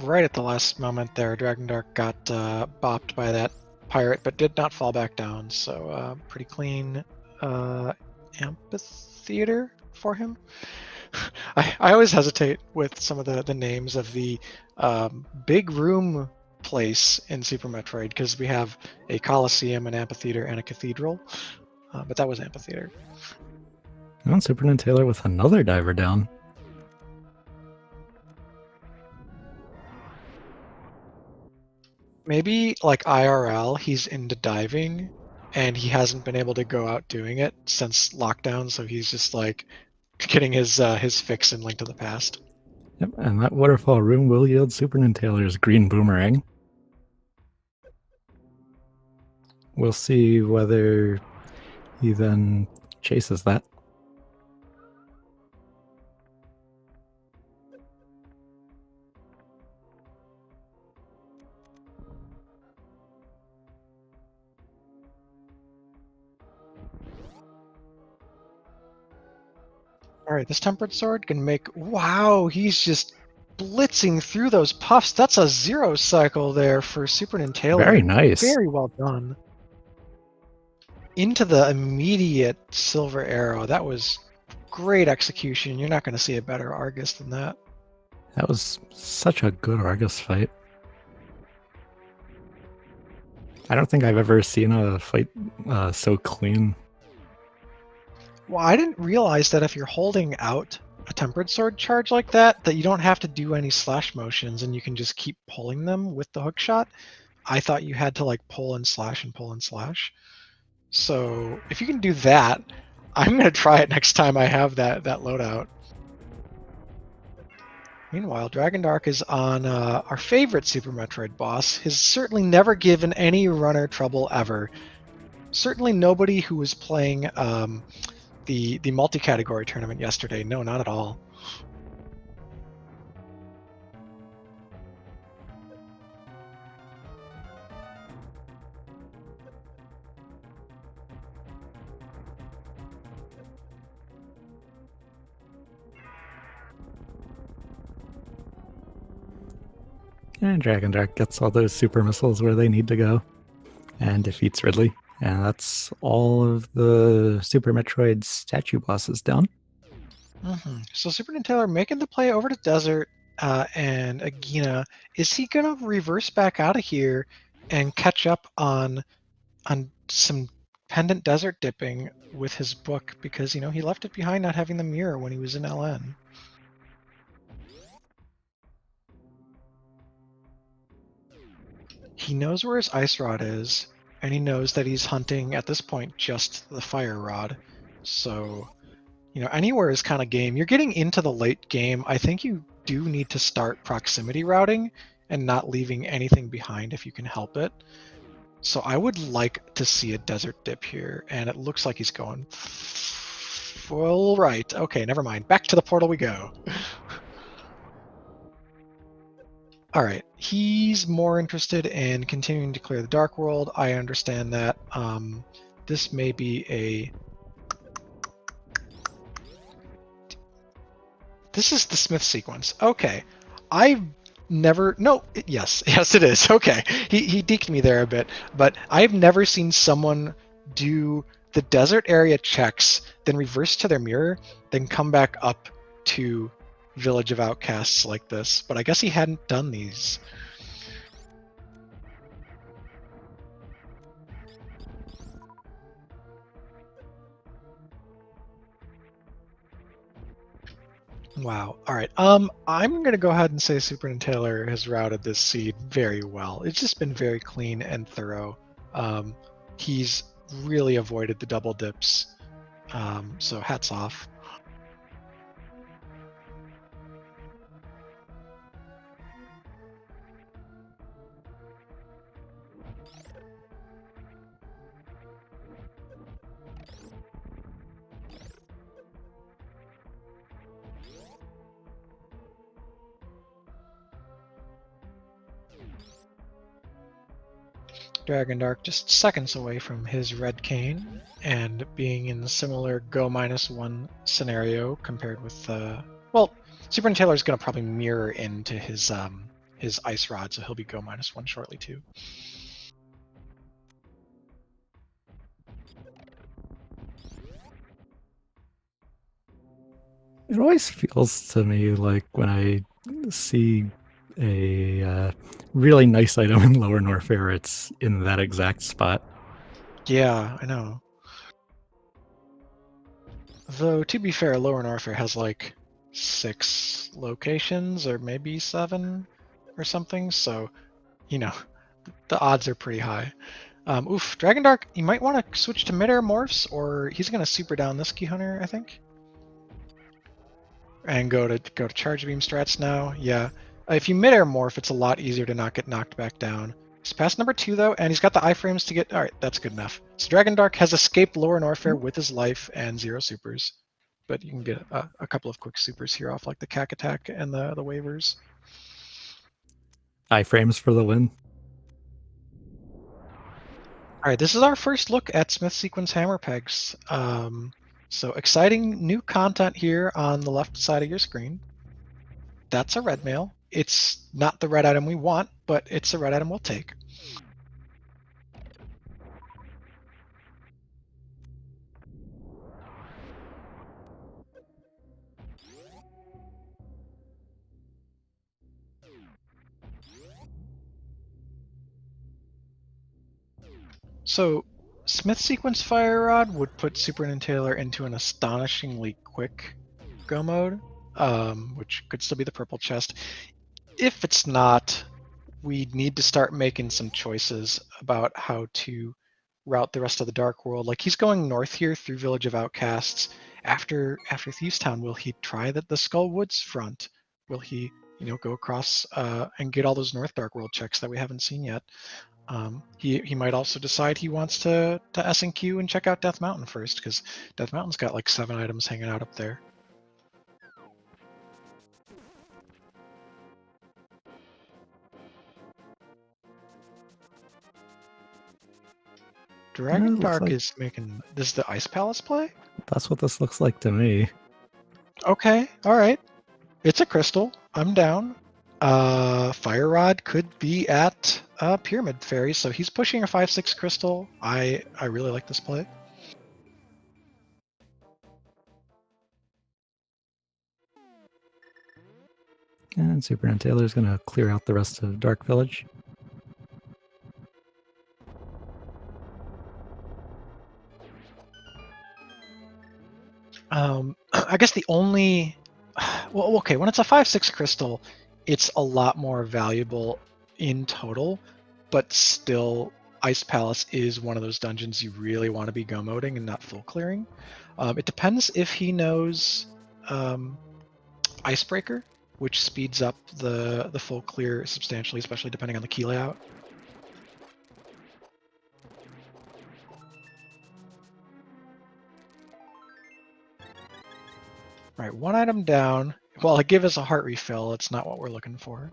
Right at the last moment there, Dragondarch got bopped by that pirate, but did not fall back down, so pretty clean amphitheater for him. I always hesitate with some of the names of the big room place in Super Metroid, because we have a Coliseum, an amphitheater, and a cathedral, but that was amphitheater. And SuperNinTaylor with another diver down. Maybe like IRL, he's into diving, and he hasn't been able to go out doing it since lockdown, so he's just like getting his fix in Link to the Past. Yep, and that waterfall room will yield SuperNinTaylor's green boomerang. We'll see whether he then chases that. All right, this tempered sword can make. Wow, he's just blitzing through those puffs. That's a 0 cycle there for SuperNinTaylor. Very nice. Very well done. Into the immediate silver arrow. That was great execution. You're not going to see a better Argus than that. That was such a good Argus fight. I don't think I've ever seen a fight so clean. Well, I didn't realize that if you're holding out a tempered sword charge like that you don't have to do any slash motions and you can just keep pulling them with the hook shot. I thought you had to like pull and slash and pull and slash. So if you can do that, I'm going to try it next time I have that loadout. Meanwhile, Dragondarch is on our favorite Super Metroid boss. Has certainly never given any runner trouble ever. Certainly nobody who was playing the multi-category tournament yesterday. No, not at all. And Dragondarch gets all those super missiles where they need to go and defeats Ridley. And that's all of the Super Metroid statue bosses done. So SuperNinTaylor making the play over to Desert and Agina. Is he going to reverse back out of here and catch up on some Pendant desert dipping with his book? Because, he left it behind not having the mirror when he was in LN. He knows where his ice rod is, and he knows that he's hunting at this point just the fire rod. So, anywhere is kind of game. You're getting into the late game. I think you do need to start proximity routing and not leaving anything behind if you can help it. So I would like to see a desert dip here, and it looks like he's going full right. Okay, never mind. Back to the portal we go. All right, he's more interested in continuing to clear the Dark World. I understand that. This may be a... This is the Smith sequence. Okay, I've never... No, yes, it is. Okay, he deked me there a bit, but I've never seen someone do the desert area checks, then reverse to their mirror, then come back up to Village of Outcasts like this. But I guess he hadn't done these. Wow. All right. I'm gonna go ahead and say SuperNinTaylor has routed this seed very well. It's just been very clean and thorough. He's really avoided the double dips. So hats off. Dragondarch just seconds away from his red cane and being in a similar go -1 scenario compared with well, SuperNinTaylor is going to probably mirror into his ice rod, so he'll be go -1 shortly too. It always feels to me like when I see a really nice item in Lower Norfair, it's in that exact spot. Yeah, I know. Though, to be fair, Lower Norfair has like 6 locations, or maybe 7 or something, so, the odds are pretty high. Oof, Dragondarch, you might want to switch to mid-air morphs, or he's going to super down this Key Hunter, I think. And go to charge beam strats now. Yeah, if you mid-air morph, it's a lot easier to not get knocked back down. He's past number 2 though, and he's got the iframes to get. All right, that's good enough. So Dragondarch has escaped Lower Norfair with his life and 0 supers, but you can get a couple of quick supers here off like the Cack Attack and the waivers. Iframes for the win. All right, this is our first look at Smith Sequence Hammer Pegs. So exciting new content here on the left side of your screen. That's a red mail. It's not the red item we want, but it's a red item we'll take. So Smith Sequence Fire Rod would put SuperNinTaylor into an astonishingly quick go mode, which could still be the purple chest. If it's not, we need to start making some choices about how to route the rest of the Dark World. Like, he's going north here through Village of Outcasts. After Thieves Town, will he try the Skull Woods front? Will he, go across and get all those North Dark World checks that we haven't seen yet? He might also decide he wants to S&Q and check out Death Mountain first, because Death Mountain's got like 7 items hanging out up there. Dragondarch like... is making this the Ice Palace play? That's what this looks like to me. Okay, alright. It's a crystal. I'm down. Fire Rod could be at Pyramid Fairy, so he's pushing a 5/6 crystal. I really like this play. And SuperNinTaylor is going to clear out the rest of Dark Village. I guess the only... Well, okay, when it's a 5/6 crystal, it's a lot more valuable in total, but still Ice Palace is one of those dungeons you really want to be go-moding and not full clearing. It depends if he knows Icebreaker, which speeds up the full clear substantially, especially depending on the key layout. Right, one item down. While it gives us a heart refill, it's not what we're looking for.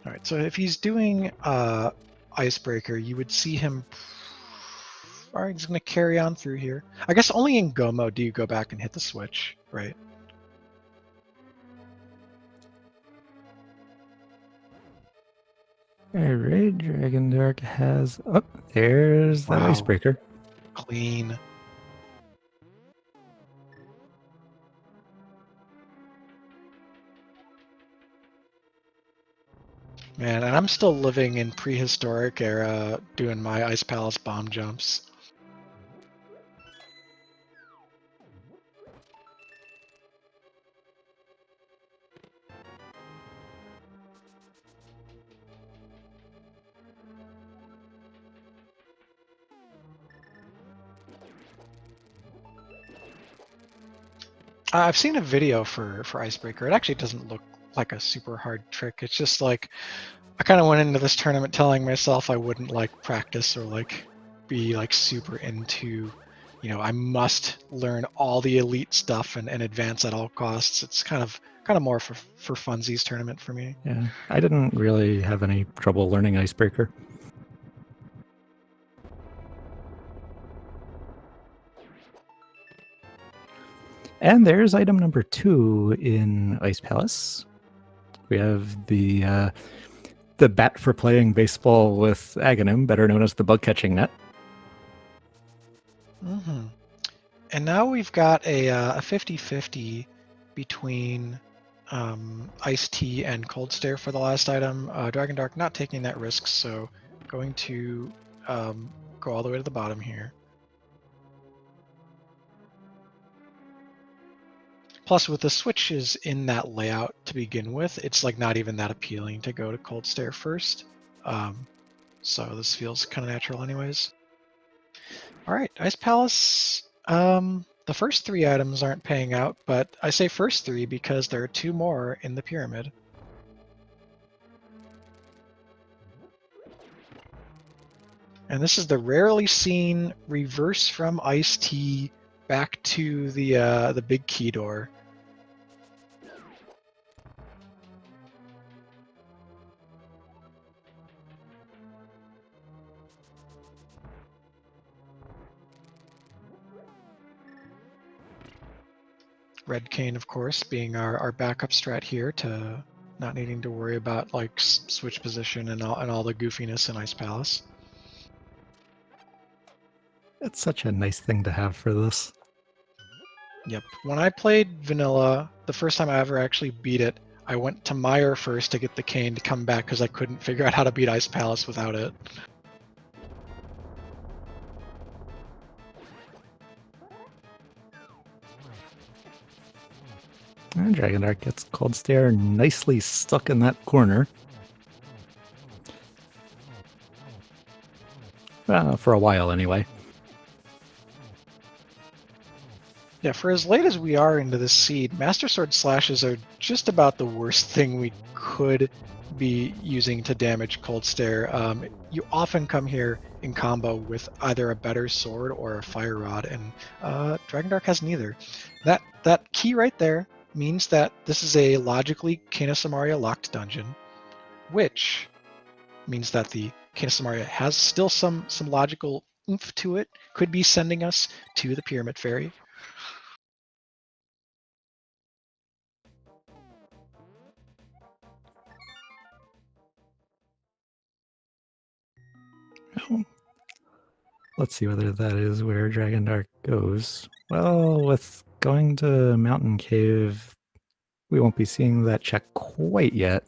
All right, so if he's doing Icebreaker, you would see him. All right, he's going to carry on through here. I guess only in Go mode do you go back and hit the switch, right? Alright, Dragondarch has... Oh, there's that Wow. Icebreaker. Clean. Man, and I'm still living in prehistoric era doing my Ice Palace bomb jumps. I've seen a video for Icebreaker. It actually doesn't look like a super hard trick. It's just like I kind of went into this tournament telling myself I wouldn't like practice or like be like super into, you know, I must learn all the elite stuff and advance at all costs. It's kind of more for funsies tournament for me. Yeah, I didn't really have any trouble learning Icebreaker. And there's item number 2 in Ice Palace. We have the bat for playing baseball with Aghanim, better known as the bug catching net. Mm-hmm. And now we've got a 50-50 between Ice Tea and Cold Stare for the last item. Dragondarch not taking that risk, so going to go all the way to the bottom here. Plus, with the switches in that layout to begin with, it's like not even that appealing to go to Cold Stare first. So this feels kind of natural anyways. All right, Ice Palace. The first 3 items aren't paying out, but I say first 3 because there are 2 more in the pyramid. And this is the rarely seen reverse from Ice Tea back to the big key door. Red Cane, of course, being our backup strat here to not needing to worry about like switch position and all the goofiness in Ice Palace. It's such a nice thing to have for this. Yep. When I played Vanilla, the first time I ever actually beat it, I went to Meyer first to get the cane to come back because I couldn't figure out how to beat Ice Palace without it. And Dragondarch gets Cold Stare nicely stuck in that corner. For a while, anyway. Yeah, for as late as we are into this seed, Master Sword slashes are just about the worst thing we could be using to damage Cold Stare. You often come here in combo with either a better sword or a fire rod, and Dragondarch has neither. That key right there means that this is a logically Kena Samaria locked dungeon, which means that the Kena Samaria has still some logical oomph to it, could be sending us to the Pyramid Fairy. Let's see whether that is where Dragondarch goes. Well, with going to Mountain Cave, we won't be seeing that check quite yet.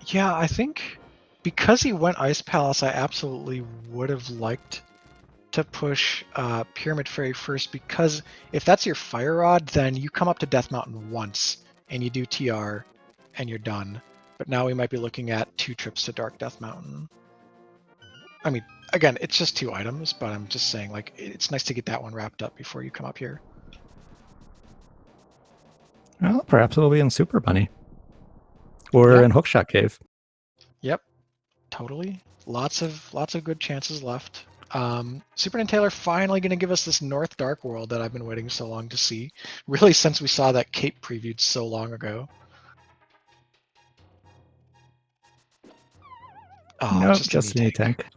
Yeah, I think because he went Ice Palace, I absolutely would have liked to push Pyramid Fairy first, because if that's your Fire Rod, then you come up to Death Mountain once and you do TR and you're done. but now we might be looking at 2 trips to Dark Death Mountain. I mean, again, it's just 2 items, but I'm just saying, like, it's nice to get that one wrapped up before you come up here. Well, perhaps it'll be in Super Bunny. Or Yeah. in Hookshot Cave. Yep, totally. Lots of good chances left. SuperNinTaylor finally going to give us this North Dark World that I've been waiting so long to see. Really, since we saw that Cape previewed so long ago. Oh, Nope, just an just an E-tank. E-tank.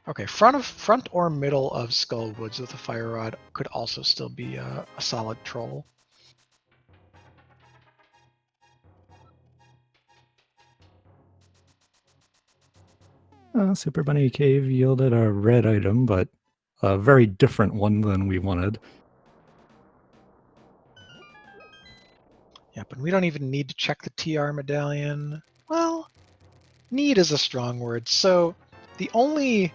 Okay, front or middle of Skullwoods with a Fire Rod could also still be a solid troll. Super Bunny Cave yielded a red item, but a very different one than we wanted. Yep, and we don't even need to check the TR medallion. Well, need is a strong word. So the only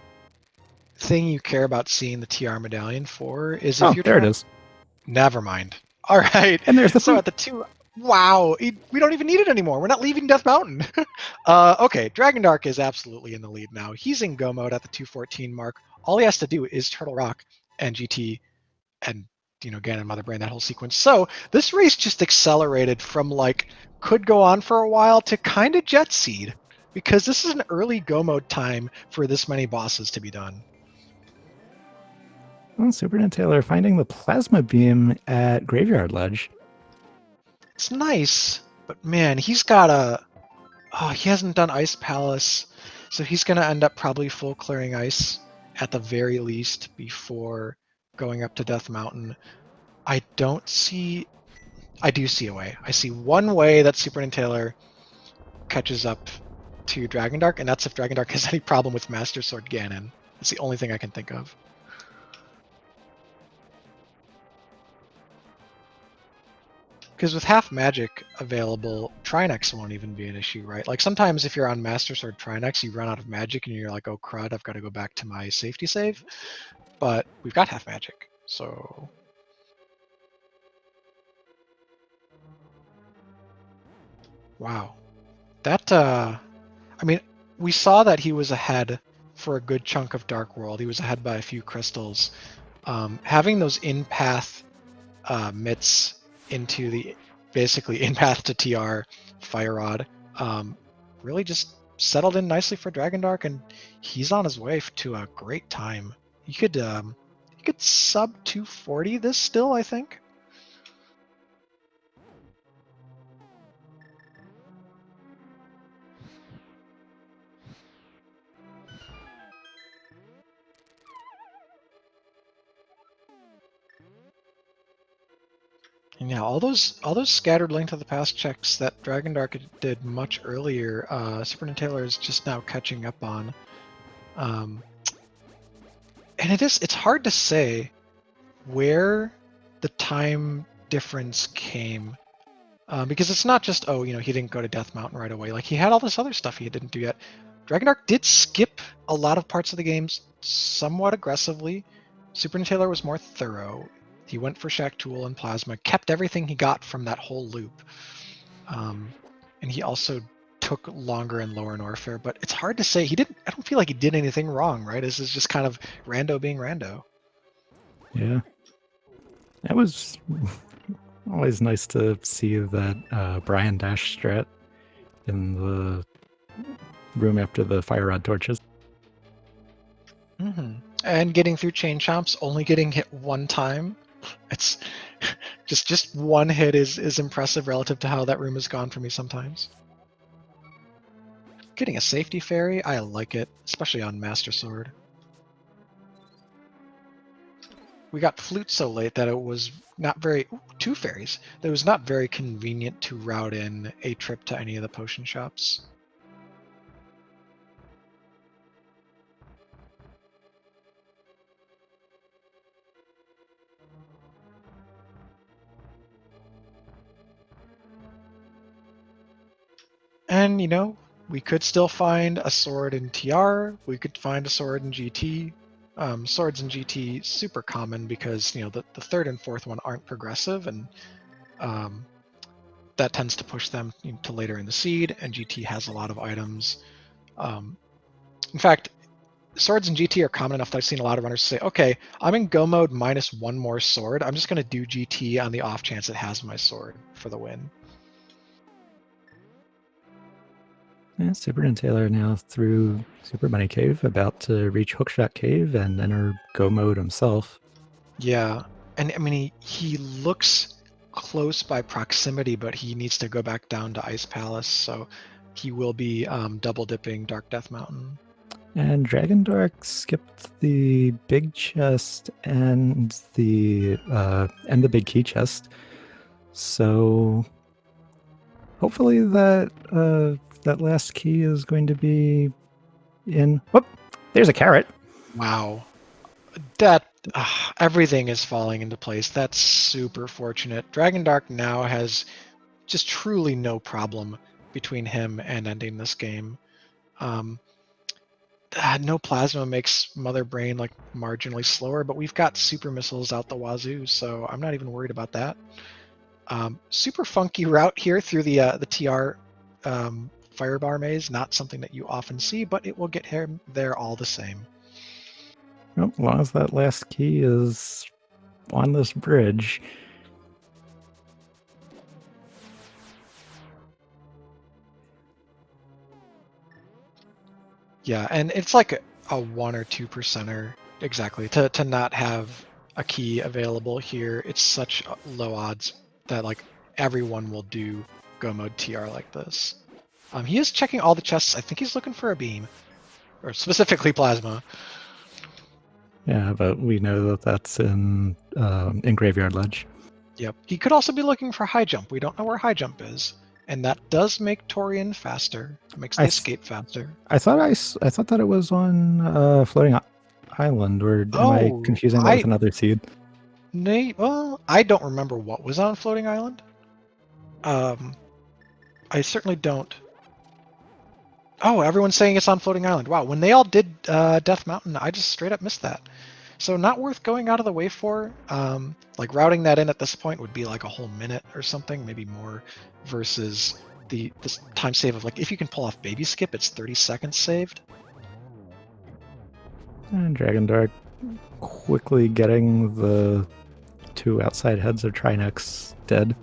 thing you care about seeing the TR medallion for is if Oh, you're there it trying. is. Never mind. All right. And there's the So fruit. at the 2, wow, we don't even need it anymore. We're not leaving Death Mountain. Okay, Dragondarch is absolutely in the lead now. He's in go mode at the 214 mark. All he has to do is Turtle Rock and GT and Ganon Mother Brain, that whole sequence. So this race just accelerated from like could go on for a while to kind of jet seed because this is an early go mode time for this many bosses to be done. Well, SuperNinTaylor finding the plasma beam at Graveyard Ledge. It's nice, but man, he's got a. Oh, he hasn't done Ice Palace, so he's going to end up probably full clearing ice at the very least before going up to Death Mountain. I don't see. I do see a way. I see one way that SuperNinTaylor catches up to Dragondarch, and that's if Dragondarch has any problem with Master Sword Ganon. It's the only thing I can think of. Because with half magic available, Trinex won't even be an issue, right? Like sometimes if you're on Master Sword Trinex, you run out of magic and you're like, oh crud, I've got to go back to my safety save. But we've got half magic, so. Wow. That, I mean, we saw that he was ahead for a good chunk of Dark World. He was ahead by a few crystals. Having those in-path mitts into the basically in-path to TR Fire Rod really just settled in nicely for Dragondarch, and he's on his way to a great time. He could sub 240 this still, I think. And yeah, all those scattered Link to the Past checks that Dragondarch did much earlier, SuperNinTaylor is just now catching up on. And it's hard to say where the time difference came. Because it's not just, he didn't go to Death Mountain right away. Like, he had all this other stuff he didn't do yet. Dragondarch did skip a lot of parts of the games somewhat aggressively. SuperNinTaylor was more thorough. He went for Shaktool and Plasma, kept everything he got from that whole loop. And he also took longer in Lower Norfair, but it's hard to say. I don't feel like he did anything wrong, right? This is just kind of rando being rando. Yeah. It was always nice to see that Brian Dash strat in the room after the Fire Rod torches. Mm-hmm. And getting through Chain Chomps, only getting hit one time. It's just one hit is impressive relative to how that room has gone for me sometimes. Getting a safety fairy, I like it, especially on Master Sword. We got Flute so late that it was not very... Ooh, 2 fairies. That it was not very convenient to route in a trip to any of the potion shops. And, we could still find a sword in TR. We could find a sword in GT. Swords in GT super common because the third and fourth one aren't progressive, and that tends to push them to later in the seed, and GT has a lot of items. In fact, swords in GT are common enough that I've seen a lot of runners say, okay, I'm in go mode minus one more sword. I'm just going to do GT on the off chance it has my sword for the win. Yeah, SuperNinTaylor now through Super Money Cave, about to reach Hookshot Cave and enter go mode himself. Yeah, and I mean, he looks close by proximity, but he needs to go back down to Ice Palace, so he will be double dipping Dark Death Mountain. And Dragondarch skipped the big chest and the big key chest. So hopefully that last key is going to be in. Whoop! There's a carrot. Wow, that everything is falling into place. That's super fortunate. Dragondarch now has just truly no problem between him and ending this game. No plasma makes Mother Brain like marginally slower, but we've got super missiles out the wazoo, so I'm not even worried about that. Super funky route here through the TR firebar maze, not something that you often see, but it will get him there all the same. Well, as long as that last key is on this bridge. Yeah, and it's like a 1 or 2%er exactly to not have a key available here. It's such low odds that like everyone will do go mode TR like this. He is checking all the chests. I think he's looking for a beam, or specifically plasma. Yeah, but we know that that's in Graveyard Ledge. Yep. He could also be looking for high jump. We don't know where high jump is, and that does make Torian faster. It makes the escape faster. I thought that it was on Floating Island, or am I confusing that with another seed? Well, I don't remember what was on Floating Island. I certainly don't. Oh, everyone's saying it's on Floating Island. Wow, when they all did Death Mountain, I just straight up missed that. So not worth going out of the way for. Like routing that in at this point would be like a whole minute or something, maybe more, versus this time save of like if you can pull off Baby Skip, it's 30 seconds saved. And Dragondarch quickly getting the 2 outside heads of Trinex dead.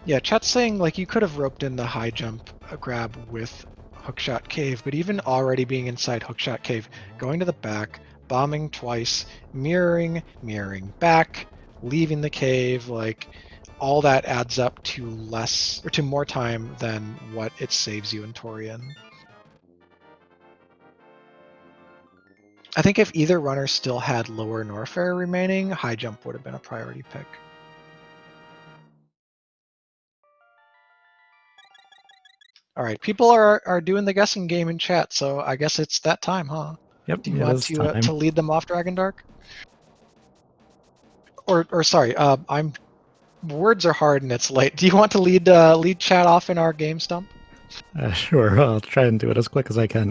Yeah, chat's saying like you could have roped in the high jump grab with Hookshot Cave, but even already being inside Hookshot Cave, going to the back, bombing twice, mirroring back, leaving the cave, like all that adds up to less or to more time than what it saves you in Torian. I think if either runner still had lower Norfair remaining, high jump would have been a priority pick. All right, people are doing the guessing game in chat, so I guess it's that time, huh? Yep, Do you want to lead them off, Dragondarch? Or sorry, words are hard and it's late. Do you want to lead chat off in our game stump? Sure, I'll try and do it as quick as I can.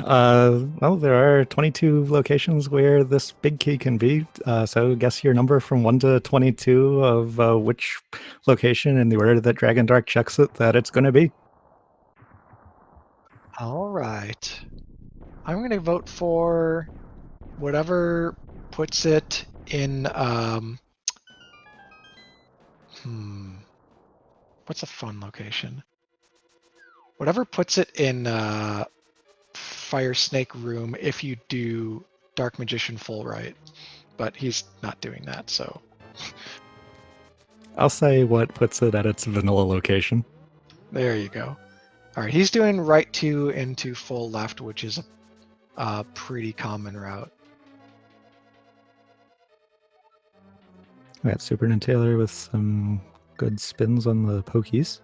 Well, there are 22 locations where this big key can be, so guess your number from 1 to 22 of which location in the order that Dragondarch checks it that it's going to be. All right. I'm going to vote for whatever puts it in, what's a fun location? Whatever puts it in Fire Snake Room if you do Dark Magician full right. But he's not doing that, so. I'll say what puts it at its vanilla location. There you go. All right, he's doing right 2 into full left, which is a pretty common route. We got SuperNinTaylor with some good spins on the pokies.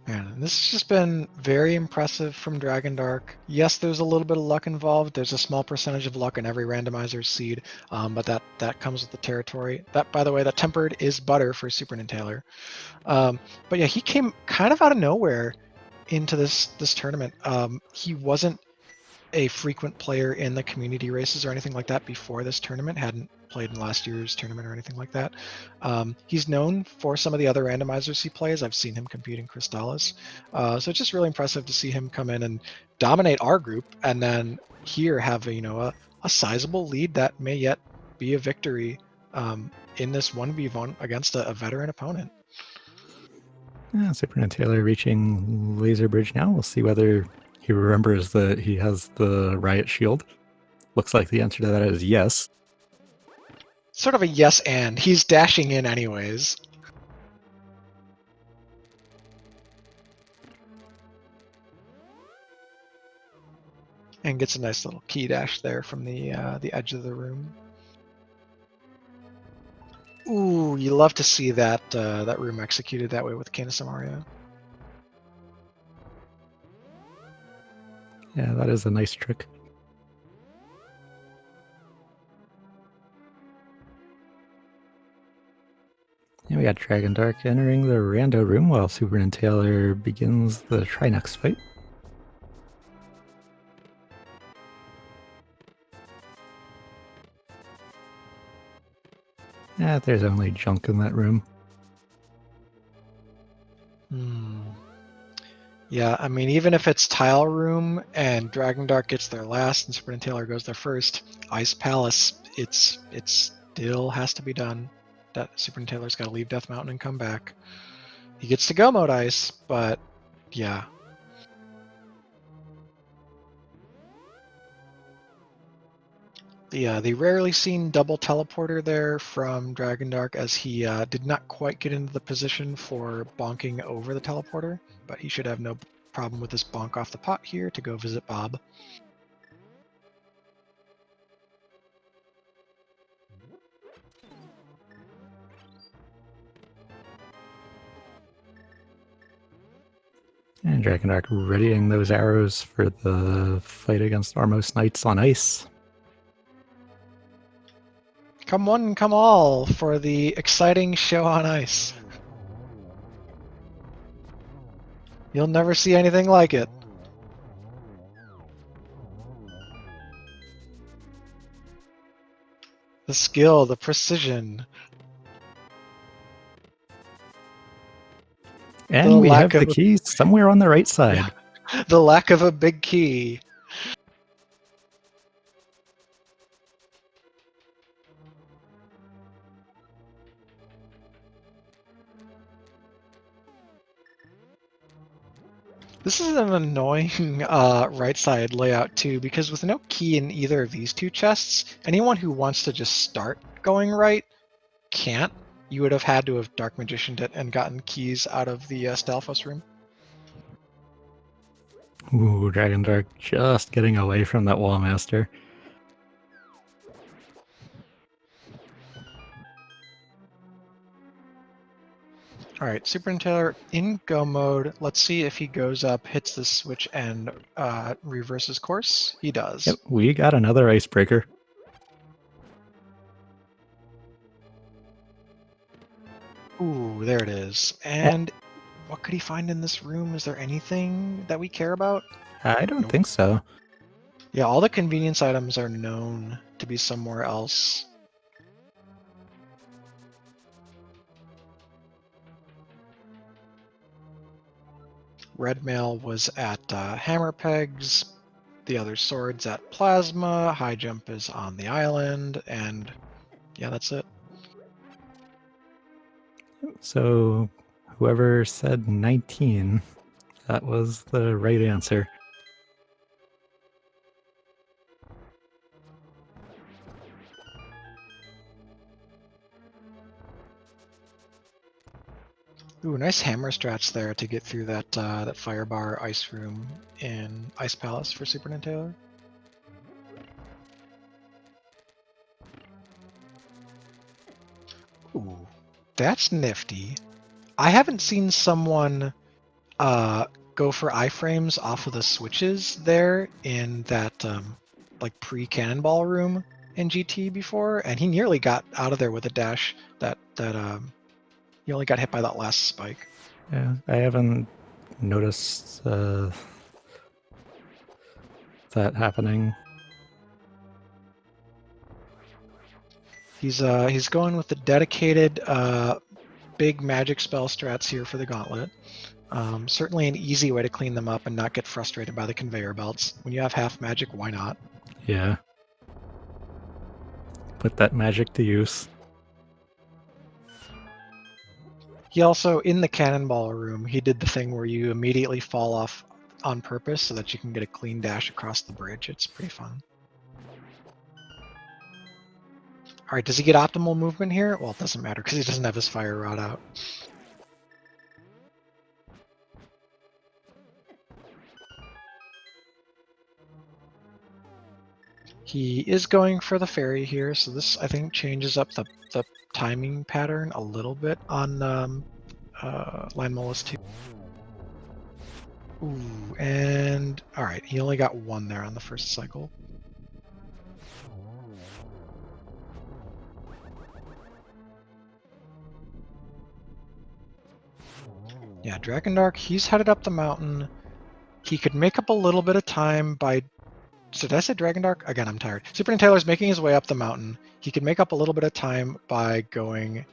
Man, this has just been very impressive from Dragondarch. Yes, there's a little bit of luck involved. There's a small percentage of luck in every randomizer seed, but that comes with the territory. That, by the way, that tempered is butter for SuperNinTaylor. But yeah, he came kind of out of nowhere into this tournament. He wasn't a frequent player in the community races or anything like that before this tournament, hadn't played in last year's tournament or anything like that. He's known for some of the other randomizers he plays. I've seen him compete in Crystallis. So it's just really impressive to see him come in and dominate our group, and then here have a sizable lead that may yet be a victory in this 1v1 against a veteran opponent. Yeah, SuperNinTaylor reaching Laser Bridge now. We'll see whether he remembers that he has the Riot Shield. Looks like the answer to that is yes. Sort of a yes and. He's dashing in anyways. And gets a nice little key dash there from the edge of the room. Ooh, you love to see that that room executed that way with Canis Mario. Yeah, that is a nice trick. And we got Dragondarch entering the rando room while SuperNinTaylor begins the Trinux fight. Yeah, there's only junk in that room. Yeah, I mean, even if it's Tile Room and Dragondarch gets there last and SuperNinTaylor goes there first, Ice Palace, it still has to be done. That SuperNinTaylor's got to leave Death Mountain and come back. He gets to go mode Ice, but yeah. The rarely seen double teleporter there from Dragondarch, as he did not quite get into the position for bonking over the teleporter, but he should have no problem with this bonk off the pot here to go visit Bob. And Dragondarch readying those arrows for the fight against Armos Knights on ice. Come one, come all for the exciting show on ice. You'll never see anything like it. The skill, the precision. And we have the key somewhere on the right side. Yeah, the lack of a big key. This is an annoying right side layout too, because with no key in either of these two chests, anyone who wants to just start going right can't. You would have had to have Dark Magicianed it and gotten keys out of the Stalfos room. Ooh, Dragondarch just getting away from that Wallmaster. Alright, SuperNinTaylor in go mode. Let's see if he goes up, hits the switch, and reverses course. He does. Yep, we got another icebreaker. Ooh, there it is. And what could he find in this room? Is there anything that we care about? I don't think so. Yeah, all the convenience items are known to be somewhere else. Red Mail was at Hammer Pegs, the other sword's at Plasma, High Jump is on the island, and yeah, that's it. So whoever said 19, that was the right answer. Ooh, nice hammer strats there to get through that that firebar ice room in Ice Palace for SuperNinTaylor. Ooh, that's nifty. I haven't seen someone go for iframes off of the switches there in that like pre-cannonball room in GT before, and he nearly got out of there with a dash that he only got hit by that last spike. Yeah, I haven't noticed that happening. He's going with the dedicated big magic spell strats here for the gauntlet. Certainly an easy way to clean them up and not get frustrated by the conveyor belts. When you have half magic, why not? Yeah. Put that magic to use. He also, in the cannonball room, he did the thing where you immediately fall off on purpose so that you can get a clean dash across the bridge. It's pretty fun. All right, does he get optimal movement here? Well, it doesn't matter because he doesn't have his fire rod out. He is going for the fairy here, so this, I think, changes up the timing pattern a little bit on Line Molus 2. Ooh, and all right, he only got one there on the first cycle. Yeah, Dragondarch, he's headed up the mountain. He could make up a little bit of time by... So did I say Dragondarch? Again, I'm tired. SuperNinTaylor's making his way up the mountain. He could make up a little bit of time by going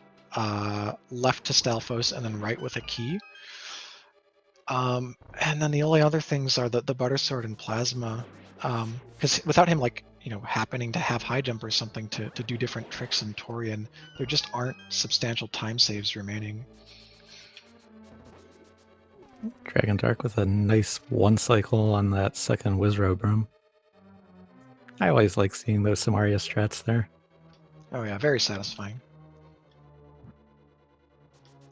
left to Stalfos and then right with a key. And then the only other things are the Butter Sword and Plasma. Because without him, like, you know, happening to have high jump or something to do different tricks in Torian, there just aren't substantial time saves remaining. Dragondarch with a nice one cycle on that second Wizrobe room. I always like seeing those Samaria strats there. Oh yeah, very satisfying.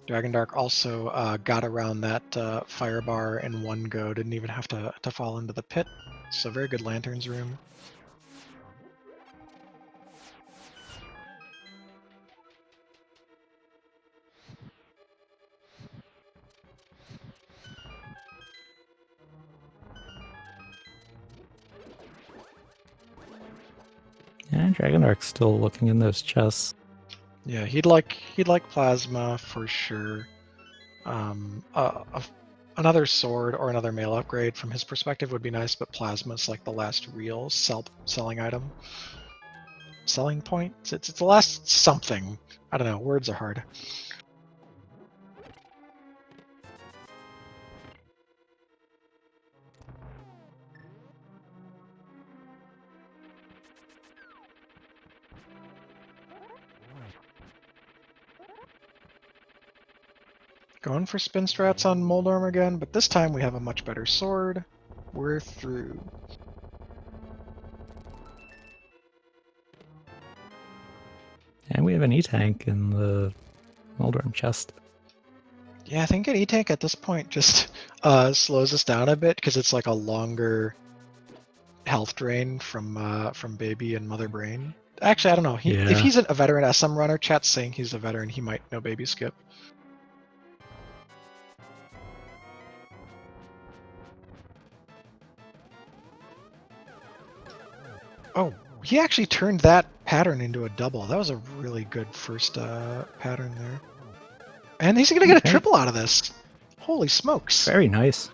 Dragondarch also got around that fire bar in one go, didn't even have to fall into the pit. So very good Lanterns room. Yeah, Dragondarch's still looking in those chests. Yeah, he'd like Plasma for sure. Another sword or another mail upgrade from his perspective would be nice, but Plasma's like the last real selling item. Selling point? It's the last something. I don't know, words are hard. Going for spin strats on Moldorm again, but this time we have a much better sword. We're through. And we have an E-Tank in the Moldorm chest. Yeah, I think an E-Tank at this point just slows us down a bit because it's like a longer health drain from Baby and Mother Brain. Actually, I don't know. If he's a veteran SM runner, chat's saying he's a veteran, he might know Baby Skip. Oh, he actually turned that pattern into a double. That was a really good first pattern there. And he's going to get a triple out of this. Holy smokes. Very nice.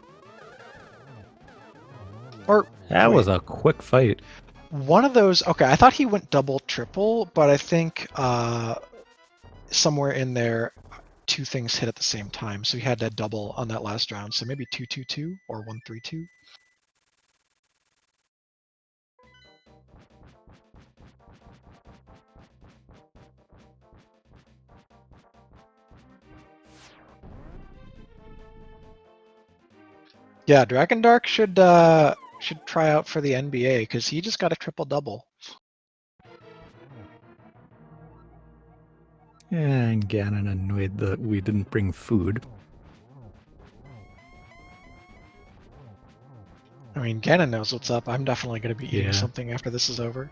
Or that was a quick fight. One of those, okay, I thought he went double triple, but I think somewhere in there two things hit at the same time. So he had that double on that last round. So maybe 2-2-2 or 1-3-2. Yeah, Dragondarch should try out for the NBA because he just got a triple double. And Ganon annoyed that we didn't bring food. I mean, Ganon knows what's up. I'm definitely going to be eating something after this is over.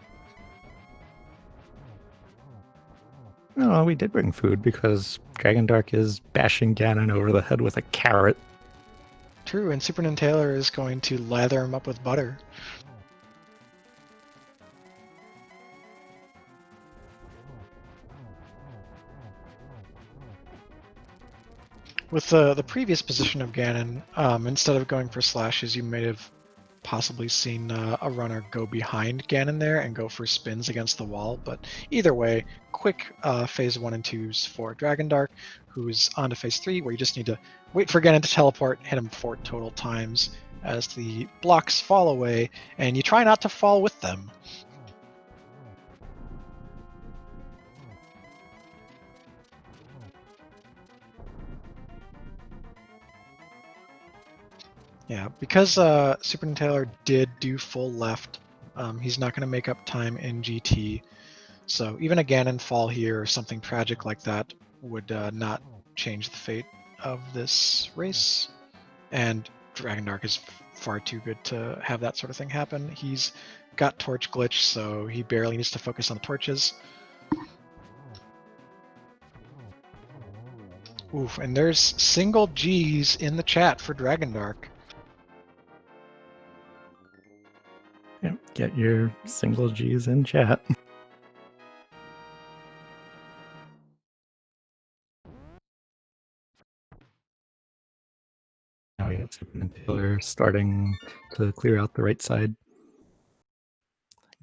No, we did bring food because Dragondarch is bashing Ganon over the head with a carrot. True, and SuperNinTaylor is going to lather him up with butter. With the previous position of Ganon, instead of going for slashes, you may have possibly seen a runner go behind Ganon there and go for spins against the wall. But either way, quick phase 1 and 2s for Dragondarch, who's on to phase 3, where you just need to wait for Ganon to teleport, hit him 4 total times as the blocks fall away, and you try not to fall with them. Yeah, because SuperNinTaylor did do full left, he's not going to make up time in GT. So even a Ganon fall here or something tragic like that would not change the fate of this race. And Dragondarch is far too good to have that sort of thing happen. He's got torch glitch, so he barely needs to focus on the torches. Oof, and there's single G's in the chat for Dragondarch. Yeah, get your single G's in chat. Now we got SuperNinTaylor starting to clear out the right side.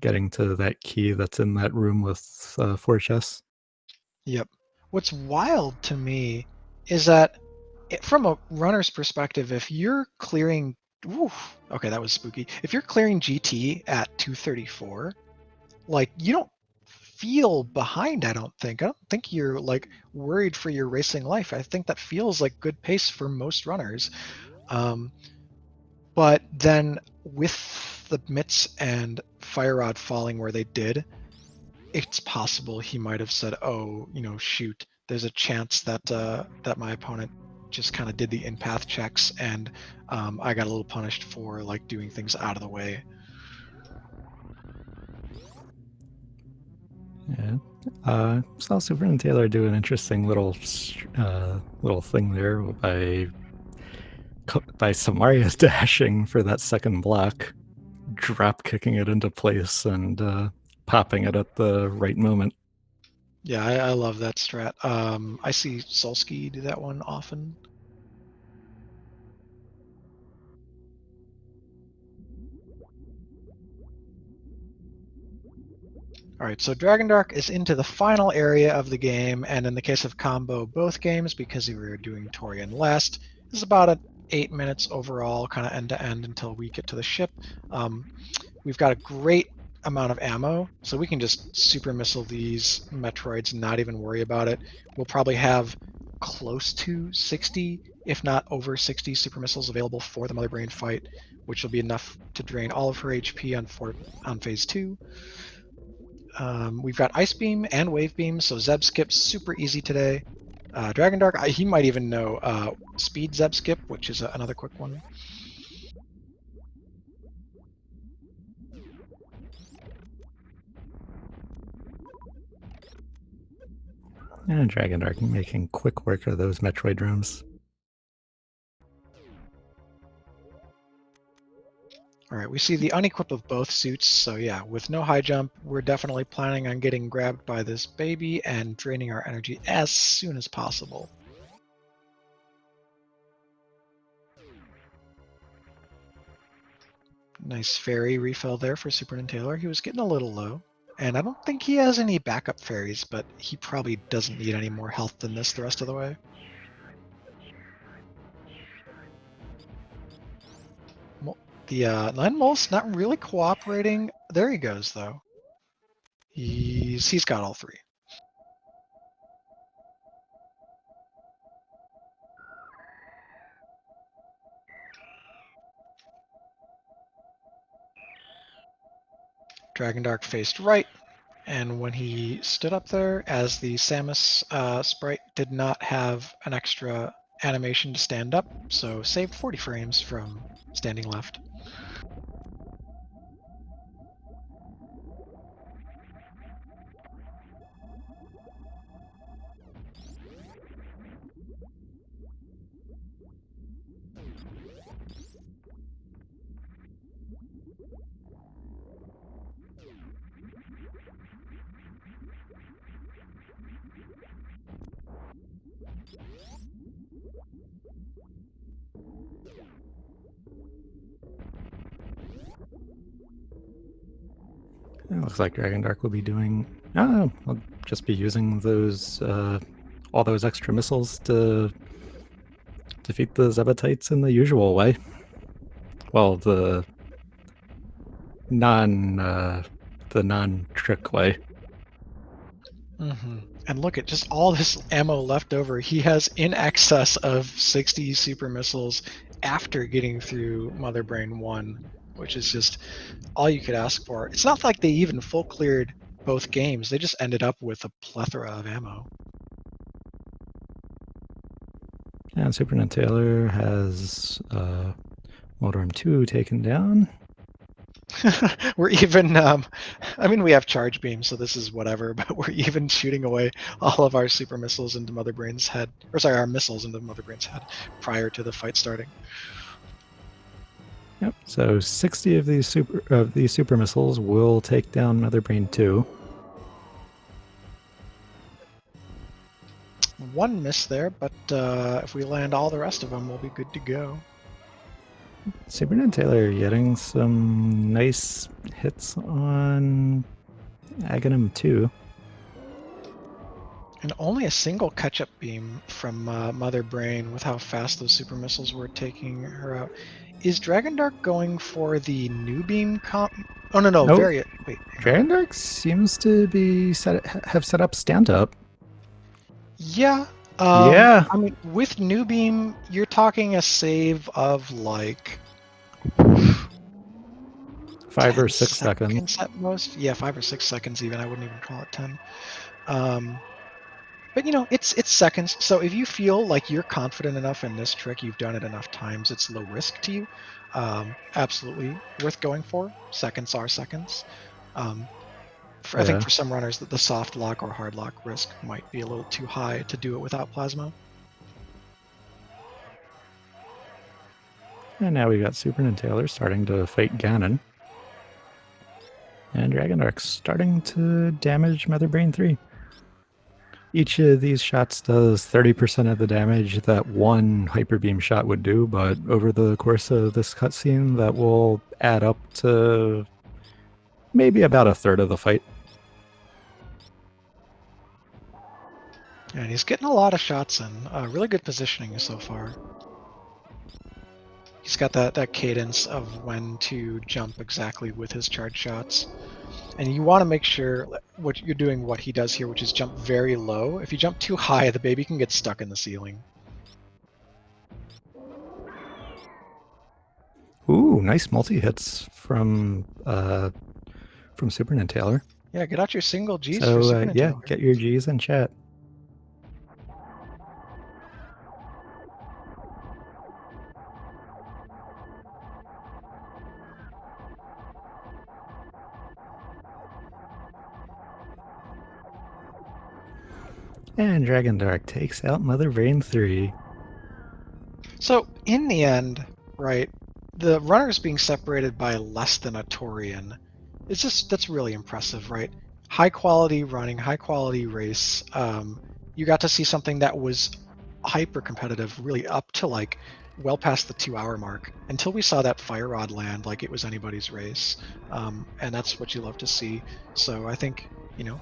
Getting to that key that's in that room with 4 chests. Yep. What's wild to me is that from a runner's perspective, if you're clearing, oof, okay, that was spooky. If you're clearing GT at 234, like you don't feel behind. I don't think you're like worried for your racing life. I think that feels like good pace for most runners. But then with the mitts and fire rod falling where they did, it's possible he might have said, "Oh, shoot, there's a chance that that my opponent just kind of did the in-path checks, and I got a little punished for like doing things out of the way." Yeah. Saw SuperNinTaylor do an interesting little thing there by Samaria dashing for that second block, drop kicking it into place and popping it at the right moment. Yeah, I love that strat. I see Solski do that one often. All right, so Dragondarch is into the final area of the game, and in the case of combo both games, because we were doing Torian last, is about 8 minutes overall, kind of end to end until we get to the ship. We've got a great amount of ammo, so we can just super missile these Metroids and not even worry about it. We'll probably have close to 60, if not over 60 super missiles available for the Mother Brain fight, which will be enough to drain all of her HP on phase 2. We've got Ice Beam and Wave Beam, so Zeb Skip's super easy today. Dragondarch, he might even know Speed Zeb Skip, which is another quick one. And Dragondarch making quick work of those Metroid rooms. All right, we see the unequip of both suits, so yeah, with no high jump, we're definitely planning on getting grabbed by this baby and draining our energy as soon as possible. Nice fairy refill there for SuperNinTaylor. He was getting a little low, and I don't think he has any backup fairies, but he probably doesn't need any more health than this the rest of the way. The Nine Mole's not really cooperating. There he goes, though. He's got all 3. Dragondarch faced right, and when he stood up there, as the Samus sprite did not have an extra animation to stand up, so saved 40 frames from standing left. It looks like Dragondarch will be doing. I'll just be using those all those extra missiles to defeat the Zebatites in the usual way. Well, non the non-trick way. And look at just all this ammo left over. He has in excess of 60 super missiles after getting through Mother Brain 1, which is just all you could ask for. It's not like they even full cleared both games. They just ended up with a plethora of ammo. And SuperNinTaylor has Motorarm 2 taken down. We're even, I mean, we have charge beams, so this is whatever, but we're even shooting away all of our super missiles into Mother Brain's head, or sorry, our missiles into Mother Brain's head prior to the fight starting. Yep. So 60 of these super missiles will take down Mother Brain 2. One miss there, but if we land all the rest of them, we'll be good to go. SuperNinTaylor getting some nice hits on Aghanim 2. And only a single catch-up beam from Mother Brain with how fast those super missiles were taking her out. Is Dragondarch going for the new beam comp? Oh, no, Nope. wait. Dragondarch seems to be have set up stand-up. Yeah. Yeah. I mean, with new beam, you're talking a save of like 5 or 6 seconds. at most. Yeah, 5 or 6 seconds even. I wouldn't even call it 10. But you know, it's seconds. So if you feel like you're confident enough in this trick, you've done it enough times, it's low risk to you. Absolutely worth going for. Seconds are seconds. I think for some runners, that the soft lock or hard lock risk might be a little too high to do it without plasma. And now we got SuperNinTaylor starting to fight Ganon. And Dragondarch starting to damage Mother Brain 3. Each of these shots does 30% of the damage that one Hyper Beam shot would do, but over the course of this cutscene, that will add up to maybe about a third of the fight. And he's getting a lot of shots in. Really good positioning so far. He's got that cadence of when to jump exactly with his charge shots. And you want to make sure what you're doing, what he does here, which is jump very low. If you jump too high, the baby can get stuck in the ceiling. Ooh, nice multi-hits from SuperNinTaylor. Yeah, get out your single Gs for So yeah, SuperNinTaylor. get your Gs in chat. And Dragondarch takes out Mother Brain 3. So in the end, right, the runners being separated by less than a Torian, that's really impressive, right? High quality running, high quality race. You got to see something that was hyper competitive, really up to like well past the 2 hour mark until we saw that fire rod land like it was anybody's race, and that's what you love to see. So I think, you know,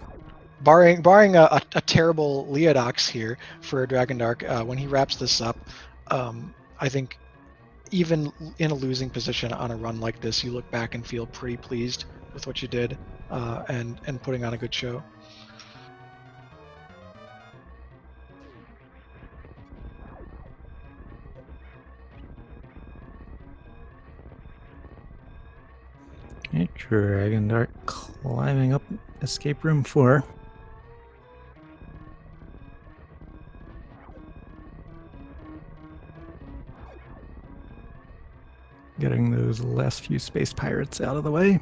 barring a terrible Leodox here for Dragondarch, when he wraps this up, I think even in a losing position on a run like this, you look back and feel pretty pleased with what you did, and putting on a good show. Okay, Dragondarch climbing up escape room 4. Getting those last few space pirates out of the way.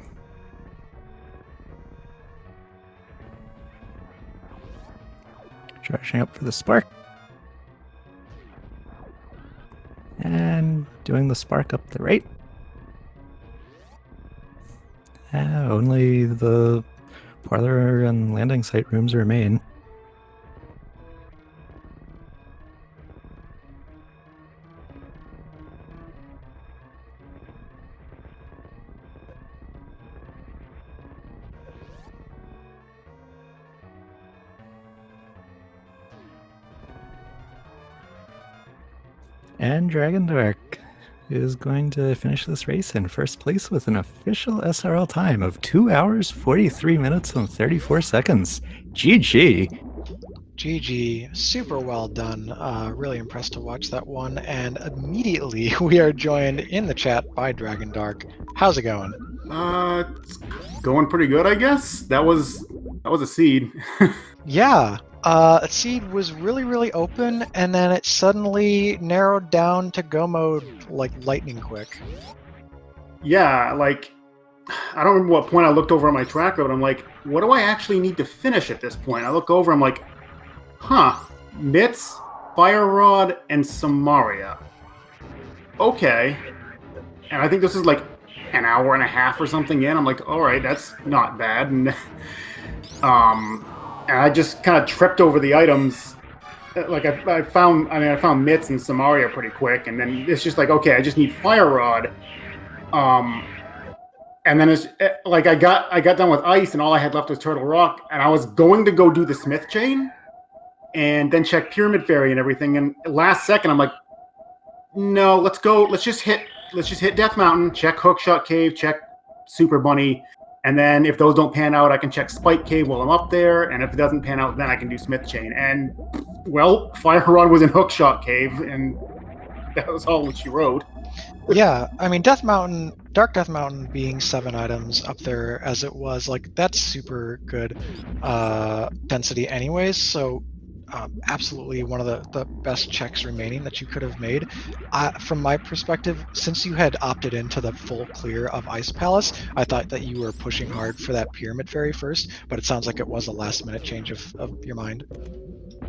Charging up for the spark. And doing the spark up the right. Only the parlor and landing site rooms remain. And Dragondarch is going to finish this race in first place with an official SRL time of 2 hours, 43 minutes, and 34 seconds. GG! GG, super well done. Really impressed to watch that one. And immediately we are joined in the chat by Dragondarch. How's it going? It's going pretty good, I guess. That was a seed. Yeah, Seed was really open, and then it suddenly narrowed down to go mode like lightning quick. Yeah, like I don't remember what point I looked over at my tracker, but I'm like, what do I actually need to finish at this point? I look over, I'm like, Mitz, Fire Rod, and Samaria. Okay. And I think this is like an hour and a half or something in. I'm like, all right, that's not bad. And and I just kind of tripped over the items. Like I found Mitz and Samaria pretty quick, and then it's just like, okay, I just need Fire Rod. And then it's like I got done with Ice, and all I had left was Turtle Rock, and I was going to go do the Smith Chain, and then check Pyramid Fairy and everything. And last second, I'm like, no, let's go. Let's just hit Death Mountain, check Hookshot Cave, check Super Bunny. And then if those don't pan out, I can check Spike Cave while I'm up there. And if it doesn't pan out, then I can do Smith Chain. And, well, Fire Rod was in Hookshot Cave, and that was all that she wrote. Yeah, I mean, Dark Death Mountain being 7 items up there as it was, like, that's super good density anyways, so absolutely one of the best checks remaining that you could have made. From my perspective, since you had opted into the full clear of Ice Palace, I thought that you were pushing hard for that Pyramid Fairy first, but it sounds like it was a last-minute change of your mind.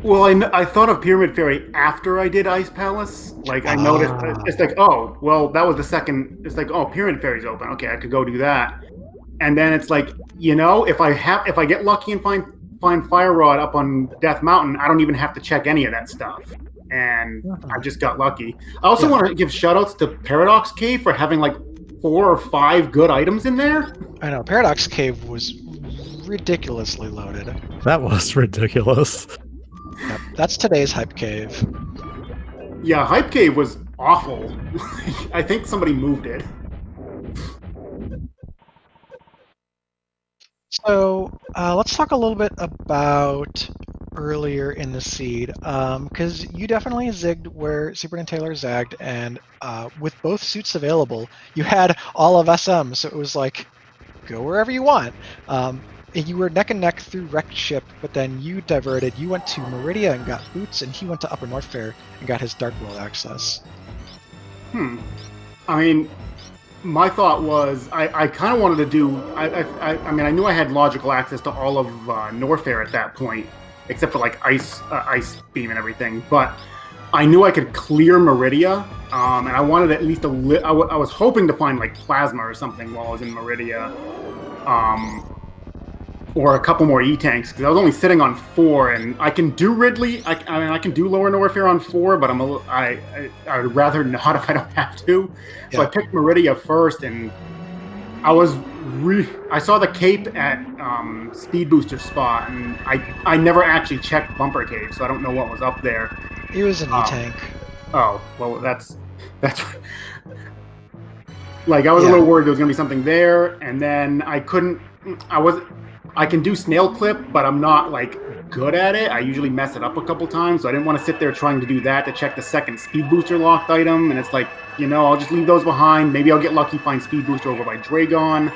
Well, I thought of Pyramid Fairy after I did Ice Palace. Like, I noticed, it's like, oh, well, that was the second. It's like, oh, Pyramid Fairy's open. Okay, I could go do that. And then it's like, if I get lucky and find Fire Rod up on Death Mountain, I don't even have to check any of that stuff. And I just got lucky. I also want to give shoutouts to Paradox Cave for having like 4 or 5 good items in there. I know, Paradox Cave was ridiculously loaded. That was ridiculous. Yep, that's today's Hype Cave. Yeah, Hype Cave was awful. I think somebody moved it. So let's talk a little bit about earlier in the seed, because you definitely zigged where SuperNinTaylor zagged, and with both suits available, you had all of SM, so it was like, go wherever you want. You were neck and neck through Wrecked Ship, but then you diverted. You went to Meridia and got Boots, and he went to Upper North Fair and got his Dark World access. I mean, my thought was I kind of wanted to do. I mean, I knew I had logical access to all of Norfair at that point, except for like Ice Beam and everything. But I knew I could clear Meridia, and I wanted at least I was hoping to find like Plasma or something while I was in Meridia, or a couple more E-tanks, because I was only sitting on 4, and I can do Ridley. I mean, I can do Lower Norfair on 4, but I would rather not if I don't have to. So I picked Meridia first, and I saw the cape at Speed Booster spot, and I never actually checked Bumper Cave, so I don't know what was up there. He was an E-tank. Oh, well, that's like, I was a little worried there was going to be something there, and then I can do Snail Clip, but I'm not like good at it. I usually mess it up a couple times, so I didn't want to sit there trying to do that to check the second Speed Booster locked item, and it's like, I'll just leave those behind. Maybe I'll get lucky, find Speed Booster over by Dragon.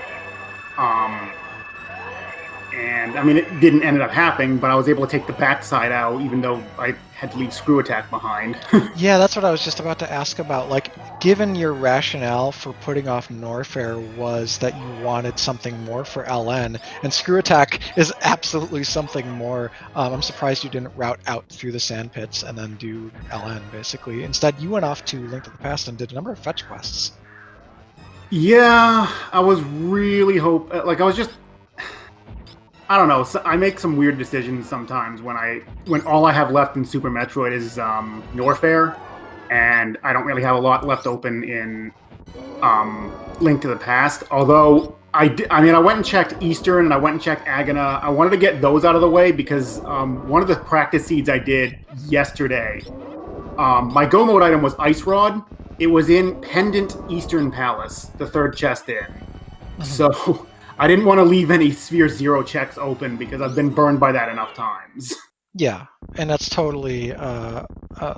And I mean, it didn't end up happening, but I was able to take the backside out, even though I had to leave Screw Attack behind. Yeah, that's what I was just about to ask about. Like, given your rationale for putting off Norfair was that you wanted something more for LN, and Screw Attack is absolutely something more. I'm surprised you didn't route out through the sand pits and then do LN, basically. Instead, you went off to Link to the Past and did a number of fetch quests. Yeah, I was really I don't know. So I make some weird decisions sometimes when all I have left in Super Metroid is Norfair, and I don't really have a lot left open in Link to the Past. Although I went and checked Eastern and I went and checked Agana. I wanted to get those out of the way because one of the practice seeds I did yesterday, My go mode item was Ice Rod. It was in Pendant Eastern Palace, the third chest in. So I didn't want to leave any Sphere 0 checks open because I've been burned by that enough times. Yeah, and that's totally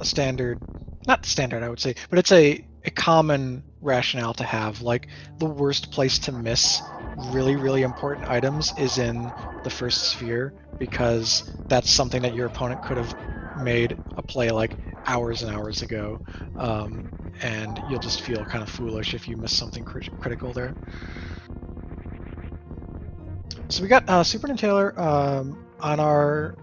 standard, not standard I would say, but it's a common rationale to have. Like, the worst place to miss really, really important items is in the first sphere, because that's something that your opponent could have made a play like hours and hours ago, and you'll just feel kind of foolish if you miss something critical there. So we got SuperNinTaylor on our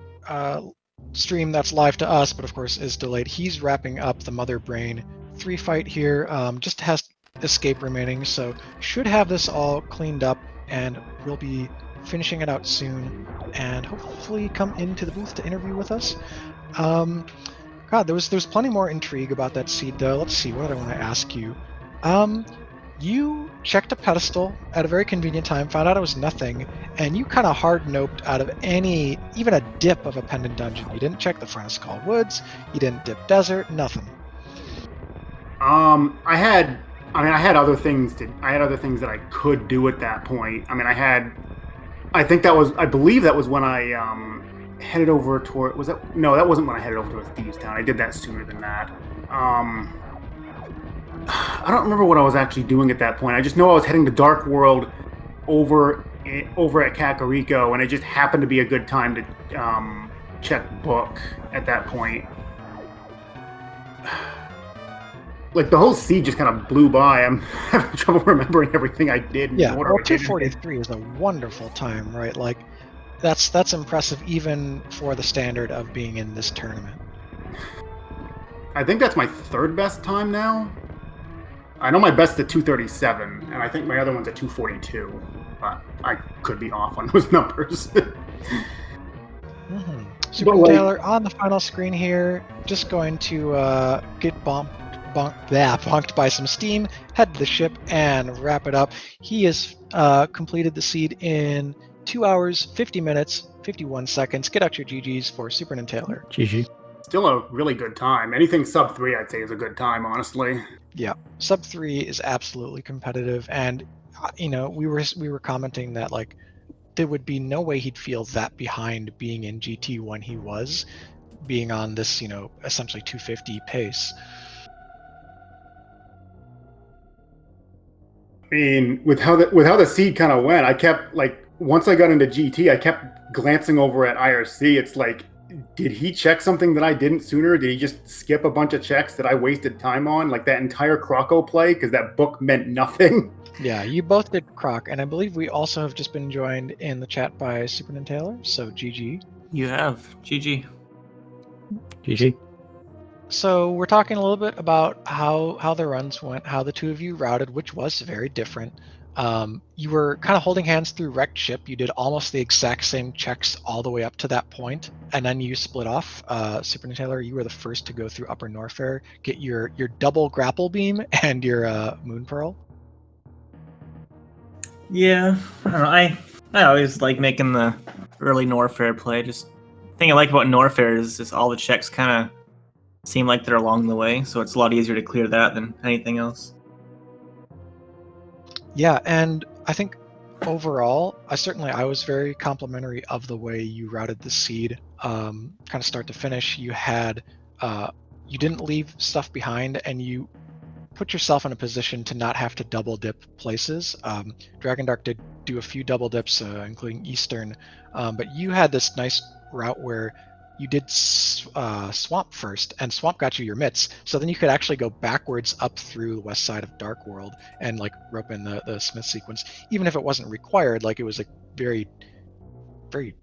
stream that's live to us, but of course is delayed. He's wrapping up the Mother Brain 3 fight here. Just has escape remaining, so should have this all cleaned up, and we'll be finishing it out soon, and hopefully come into the booth to interview with us. God, there's plenty more intrigue about that seed, though. Let's see, what did I want to ask you? You checked a pedestal at a very convenient time, found out it was nothing, and you kind of hard-noped out of even a dip of a Pendant dungeon. You didn't check the front of Skull Woods, you didn't dip Desert, nothing. I had other things that I could do at that point. I believe that was when I headed over toward, no, that wasn't when I headed over to Thieves Town. I did that sooner than that. I don't remember what I was actually doing at that point. I just know I was heading to Dark World over at Kakariko, and it just happened to be a good time to check book at that point. Like, the whole seed just kind of blew by. I'm having trouble remembering everything I did. Yeah, well, 243 is a wonderful time, right? Like, that's impressive even for the standard of being in this tournament. I think that's my third best time now. I know my best is at 237, and I think my other one's at 242. But I could be off on those numbers. SuperNinTaylor on the final screen here, just going to get bonked by some steam, head to the ship, and wrap it up. He has completed the seed in 2 hours, 50 minutes, 51 seconds. Get out your GGs for SuperNinTaylor. GG. Still a really good time. Anything sub 3, I'd say, is a good time, honestly. Yeah, sub 3 is absolutely competitive, and we were commenting that, like, there would be no way he'd feel that behind being in GT when he was being on this, essentially 250 pace. I mean, with how the seed kind of went, I kept, like, once I got into GT, I kept glancing over at IRC. It's like, did he check something that I didn't sooner? Did he just skip a bunch of checks that I wasted time on? Like that entire Croco play, because that book meant nothing. Yeah, you both did Croc, and I believe we also have just been joined in the chat by SuperNinTaylor, so GG. You have. GG. GG. So we're talking a little bit about how the runs went, how the two of you routed, which was very different. You were kind of holding hands through Wrecked Ship. You did almost the exact same checks all the way up to that point, and then you split off. SuperNinTaylor, you were the first to go through Upper Norfair, get your double grapple beam and your Moon Pearl. Yeah, I don't know. I always like making the early Norfair play. Just the thing I like about Norfair is just all the checks kind of seem like they're along the way, so it's a lot easier to clear that than anything else. Yeah, and I think overall, I was very complimentary of the way you routed the seed, kind of start to finish. You had, you didn't leave stuff behind, and you put yourself in a position to not have to double dip places. Dragondarch did do a few double dips, including Eastern, but you had this nice route where you did Swamp first, and Swamp got you your mitts, so then you could actually go backwards up through the west side of Dark World and like rope in the Smith sequence, even if it wasn't required. Like, it was a very, very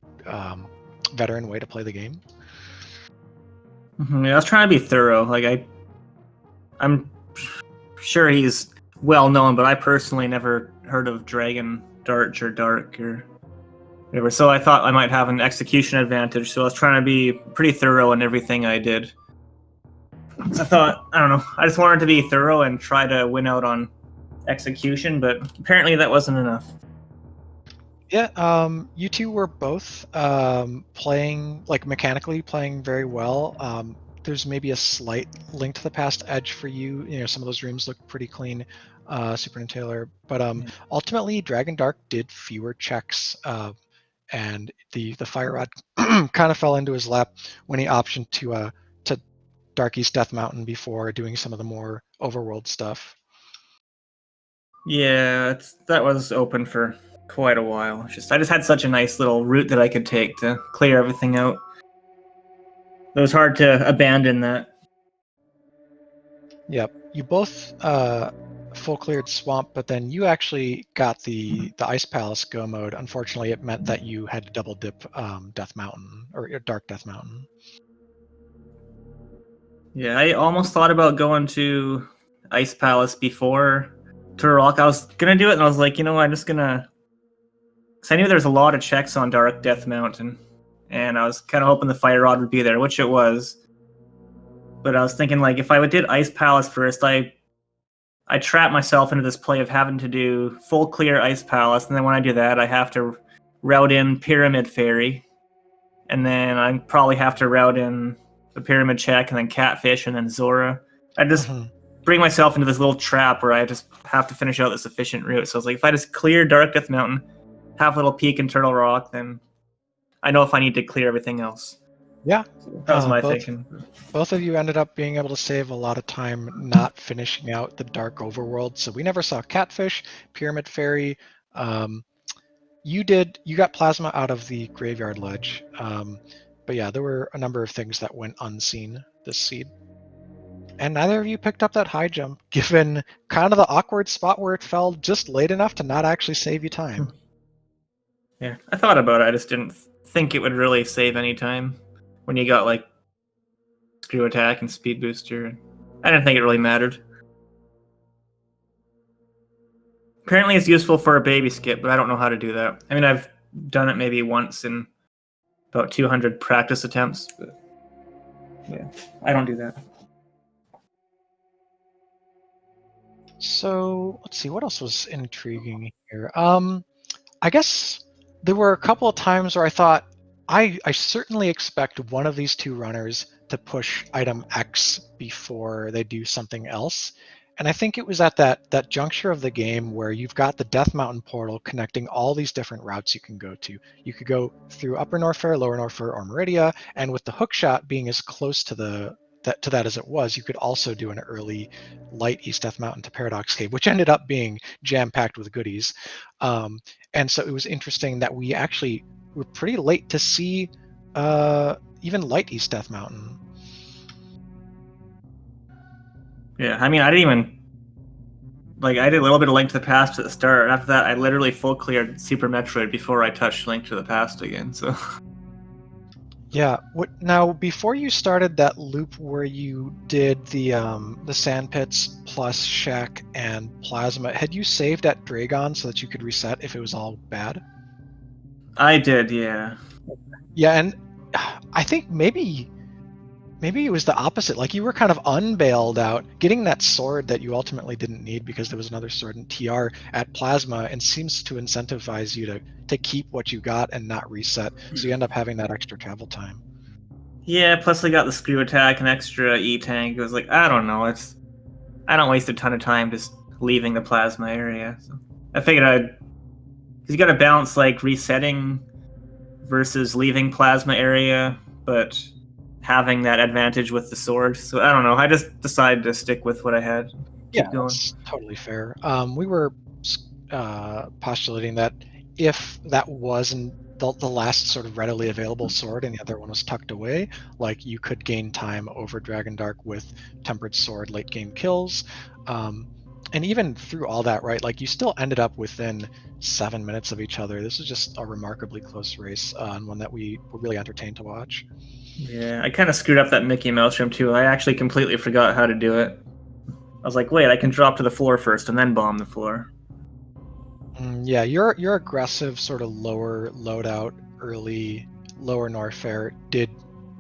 veteran way to play the game. Yeah, I was trying to be thorough. Like I'm sure he's well known, but I personally never heard of Dragondarch or Dark or whatever, so I thought I might have an execution advantage, so I was trying to be pretty thorough in everything I did. I thought, I don't know, I just wanted to be thorough and try to win out on execution, but apparently that wasn't enough. Yeah, you two were both playing, like, mechanically playing very well. there's maybe a slight Link to the Past edge for you. You know, some of those rooms look pretty clean, SuperNinTaylor. But ultimately, Dragondarch did fewer checks, and the Fire Rod kind of fell into his lap when he optioned to Dark East Death Mountain before doing some of the more overworld stuff. Yeah, that was open for quite a while. I just had such a nice little route that I could take to clear everything out. It was hard to abandon that. Yep. You both full cleared Swamp, but then you actually got the Ice Palace go mode. Unfortunately, it meant that you had to double dip Death Mountain or Dark Death Mountain. Yeah, I almost thought about going to Ice Palace before Turok. I was gonna do it, and I was like, I'm just gonna. Because I knew there's a lot of checks on Dark Death Mountain, and I was kind of hoping the Fire Rod would be there, which it was. But I was thinking, like, if I did Ice Palace first, I trapped myself into this play of having to do full clear Ice Palace, and then when I do that, I have to route in Pyramid Fairy, and then I probably have to route in the Pyramid Check, and then Catfish, and then Zora. I just bring myself into this little trap where I just have to finish out this efficient route. So I was like, if I just clear Dark Death Mountain, have a little peek in Turtle Rock, then I know if I need to clear everything else. Yeah. That was my thinking. Both of you ended up being able to save a lot of time not finishing out the Dark Overworld. So we never saw Catfish, Pyramid Fairy. You got Plasma out of the Graveyard Ledge. But yeah, there were a number of things that went unseen this seed. And neither of you picked up that high jump, given kind of the awkward spot where it fell just late enough to not actually save you time. Yeah, I thought about it. I just didn't think it would really save any time when you got like Screw Attack and Speed Booster. I didn't think it really mattered. Apparently it's useful for a baby skip, but I don't know how to do that. I mean, I've done it maybe once in about 200 practice attempts, but yeah, I don't do that. So let's see, what else was intriguing here? I guess there were a couple of times where I thought, I certainly expect one of these two runners to push item X before they do something else. And I think it was at that juncture of the game where you've got the Death Mountain portal connecting all these different routes you can go to. You could go through Upper Norfair, Lower Norfair, or Meridia, and with the hookshot being as close to that as it was, you could also do an early light East Death Mountain to Paradox Cave, which ended up being jam-packed with goodies. And so it was interesting that we actually were pretty late to see even light East Death Mountain. Yeah, I mean, I didn't even... Like, I did a little bit of Link to the Past at the start, and after that, I literally full cleared Super Metroid before I touched Link to the Past again, so... Yeah. Now, before you started that loop where you did the sand pits plus Shack and Plasma, had you saved at Dragon so that you could reset if it was all bad? I did, yeah. Yeah, and I think maybe it was the opposite. Like, you were kind of unbailed out, getting that sword that you ultimately didn't need because there was another sword in TR at Plasma, and seems to incentivize you to keep what you got and not reset. So you end up having that extra travel time. Yeah, plus I got the Screw Attack and extra E-Tank. It was like, I don't know, I don't waste a ton of time just leaving the Plasma area. So I figured because you gotta balance, like, resetting versus leaving Plasma area, but having that advantage with the sword. So I don't know. I just decided to stick with what I had. Yeah, that's totally fair. We were postulating that if that wasn't the last sort of readily available sword and the other one was tucked away, like, you could gain time over Dragondarch with Tempered Sword late game kills. And even through all that, right, like, you still ended up within 7 minutes of each other. This was just a remarkably close race, and one that we were really entertained to watch. Yeah, I kind of screwed up that Mickey Mouse room too. I actually completely forgot how to do it. I was like, wait, I can drop to the floor first and then bomb the floor. Yeah, your aggressive sort of lower loadout, early Lower Norfair did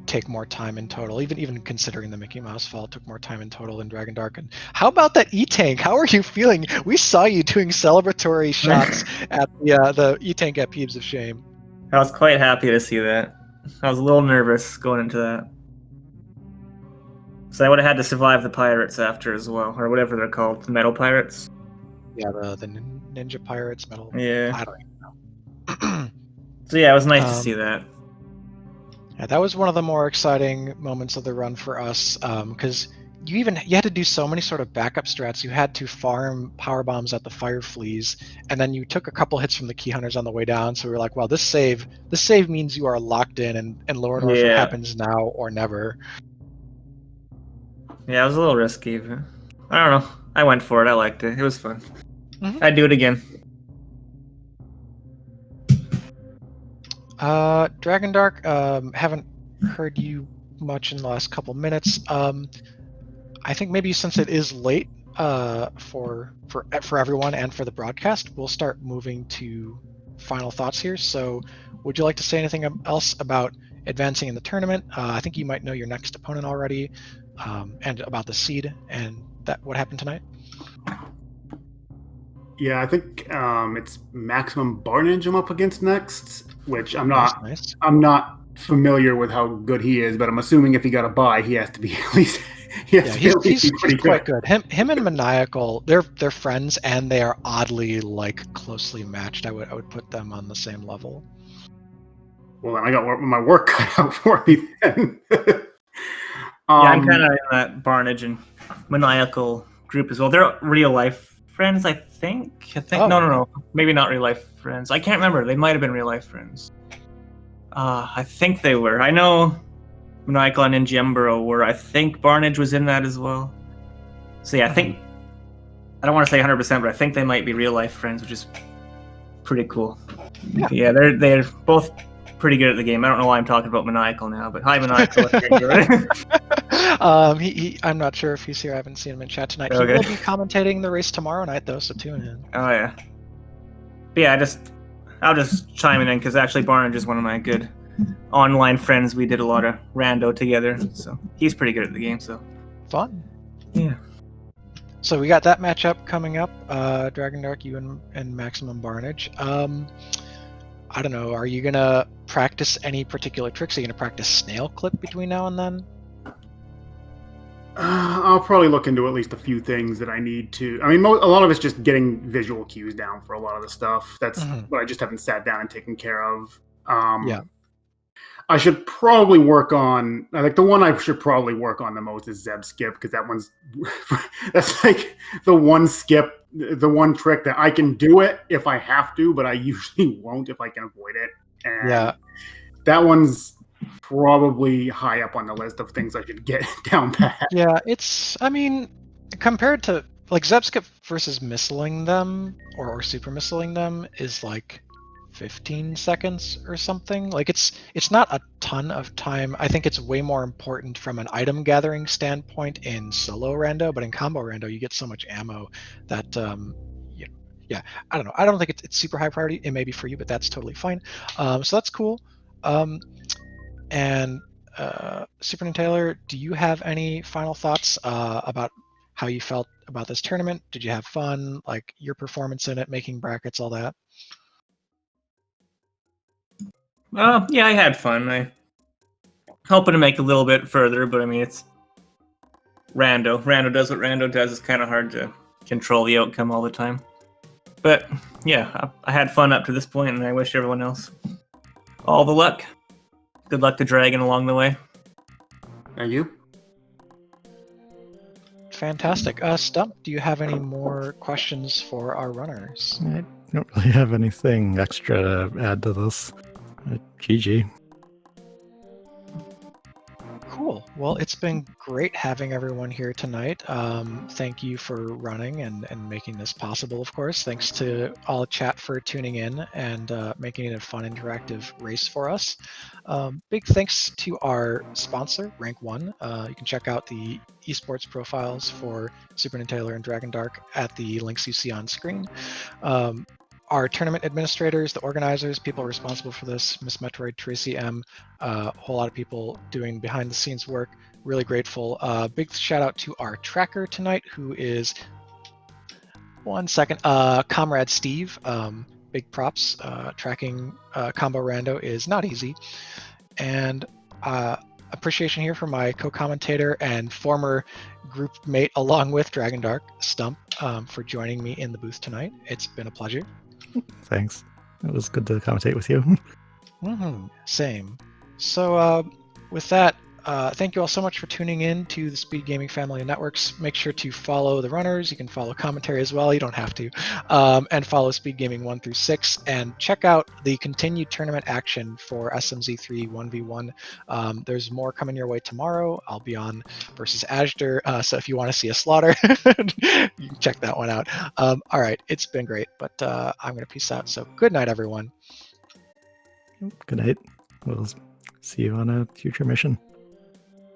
take more time in total. Even considering the Mickey Mouse fall, took more time in total than Dragondarch. And how about that E-Tank? How are you feeling? We saw you doing celebratory shots at the E-Tank at Peeves of Shame. I was quite happy to see that. I was a little nervous going into that. So I would have had to survive the pirates after as well, or whatever they're called, the metal pirates. Yeah, the ninja pirates, metal. Yeah. I don't even know. So yeah, it was nice to see that. Yeah, that was one of the more exciting moments of the run for us, because you had to do so many sort of backup strats. You had to farm power bombs at the fire fleas, and then you took a couple hits from the key hunters on the way down. So we were like, well, this save means you are locked in, and Lord Norfolk happens now or never. Yeah, it was a little risky, but I don't know. I went for it. I liked it. It was fun. Mm-hmm. I'd do it again. Dragondarch, haven't heard you much in the last couple minutes. I think maybe since it is late for everyone and for the broadcast, we'll start moving to final thoughts here. So, would you like to say anything else about advancing in the tournament? I think you might know your next opponent already, and about the seed and what happened tonight. Yeah, I think it's Maximum Barnage I'm up against next, which I'm not. Nice. I'm not familiar with how good he is, but I'm assuming if he got a bye, he has to be at least. He's quite good. Him and Maniacal, they're friends, and they are oddly closely matched. I would put them on the same level. Well, then I got my work cut out for me then. Yeah, I'm kind of in that Barnage and Maniacal group as well. They're real life friends, I think. Oh. No. Maybe not real life friends. I can't remember. They might have been real life friends. I think they were. I know Maniacal and Ingembro were. I think Barnage was in that as well. So yeah, I think I don't want to say 100%, but I think they might be real life friends, which is pretty cool. Yeah, they're both pretty good at the game. I don't know why I'm talking about Maniacal now, but hi Maniacal. I'm not sure if he's here. I haven't seen him in chat tonight. Okay. He will be commentating the race tomorrow night, though, so tune in. Oh yeah. But yeah, I'll just chime in because actually Barnage is one of my good online friends. We did a lot of rando together, so he's pretty good at the game. So fun. Yeah. So we got that matchup coming up. Dragondarch, you and Maximum Barnage. I don't know. Are you gonna practice any particular tricks? Are you gonna practice snail clip between now and then? I'll probably look into at least a few things that I need to. I mean, a lot of it's just getting visual cues down for a lot of the stuff. That's what I just haven't sat down and taken care of. Yeah. I should probably work on. I think the one I should probably work on the most is Zeb Skip, because that's like the one skip, the one trick that I can do it if I have to, but I usually won't if I can avoid it. And that one's probably high up on the list of things I should get down pat. Yeah, I mean, compared to Zeb Skip versus missiling them or super missiling them is 15 seconds or something. It's not a ton of time. I think it's way more important from an item gathering standpoint in solo rando, but in combo rando you get so much ammo that I don't know. I don't think it's super high priority. It may be for you, but that's totally fine. So that's cool. And SuperNinTaylor, do you have any final thoughts about how you felt about this tournament? Did you have fun? Your performance in it, making brackets, all that? Yeah, I had fun. I hoping to make a little bit further, but I mean it's rando. Rando does what rando does. It's kind of hard to control the outcome all the time. But yeah, I had fun up to this point, and I wish everyone else all the luck. Good luck to Dragon along the way. Thank you. Fantastic. Stump, do you have any more questions for our runners? I don't really have anything extra to add to this. GG. Cool. Well, it's been great having everyone here tonight. Thank you for running and making this possible, of course. Thanks to all chat for tuning in and making it a fun, interactive race for us. Big thanks to our sponsor, Rank 1. You can check out the esports profiles for SuperNinTaylor and Dragondarch at the links you see on screen. Our tournament administrators, the organizers, people responsible for this, Miss Metroid, Tracy M, a whole lot of people doing behind the scenes work. Really grateful. Big shout out to our tracker tonight, who is, Comrade Steve. Big props. Tracking Combo Rando is not easy. And a appreciation here for my co-commentator and former group mate along with Dragondarch, Stump, for joining me in the booth tonight. It's been a pleasure. Thanks. It was good to commentate with you. Same. So with that, thank you all so much for tuning in to the Speed Gaming family of networks. Make sure to follow the runners. You can follow commentary as well. You don't have to. And follow Speed Gaming 1 through 6. And check out the continued tournament action for SMZ3 1v1. There's more coming your way tomorrow. I'll be on versus Azure. So if you want to see a slaughter, you can check that one out. All right. It's been great. But I'm going to peace out. So good night, everyone. Good night. We'll see you on a future mission.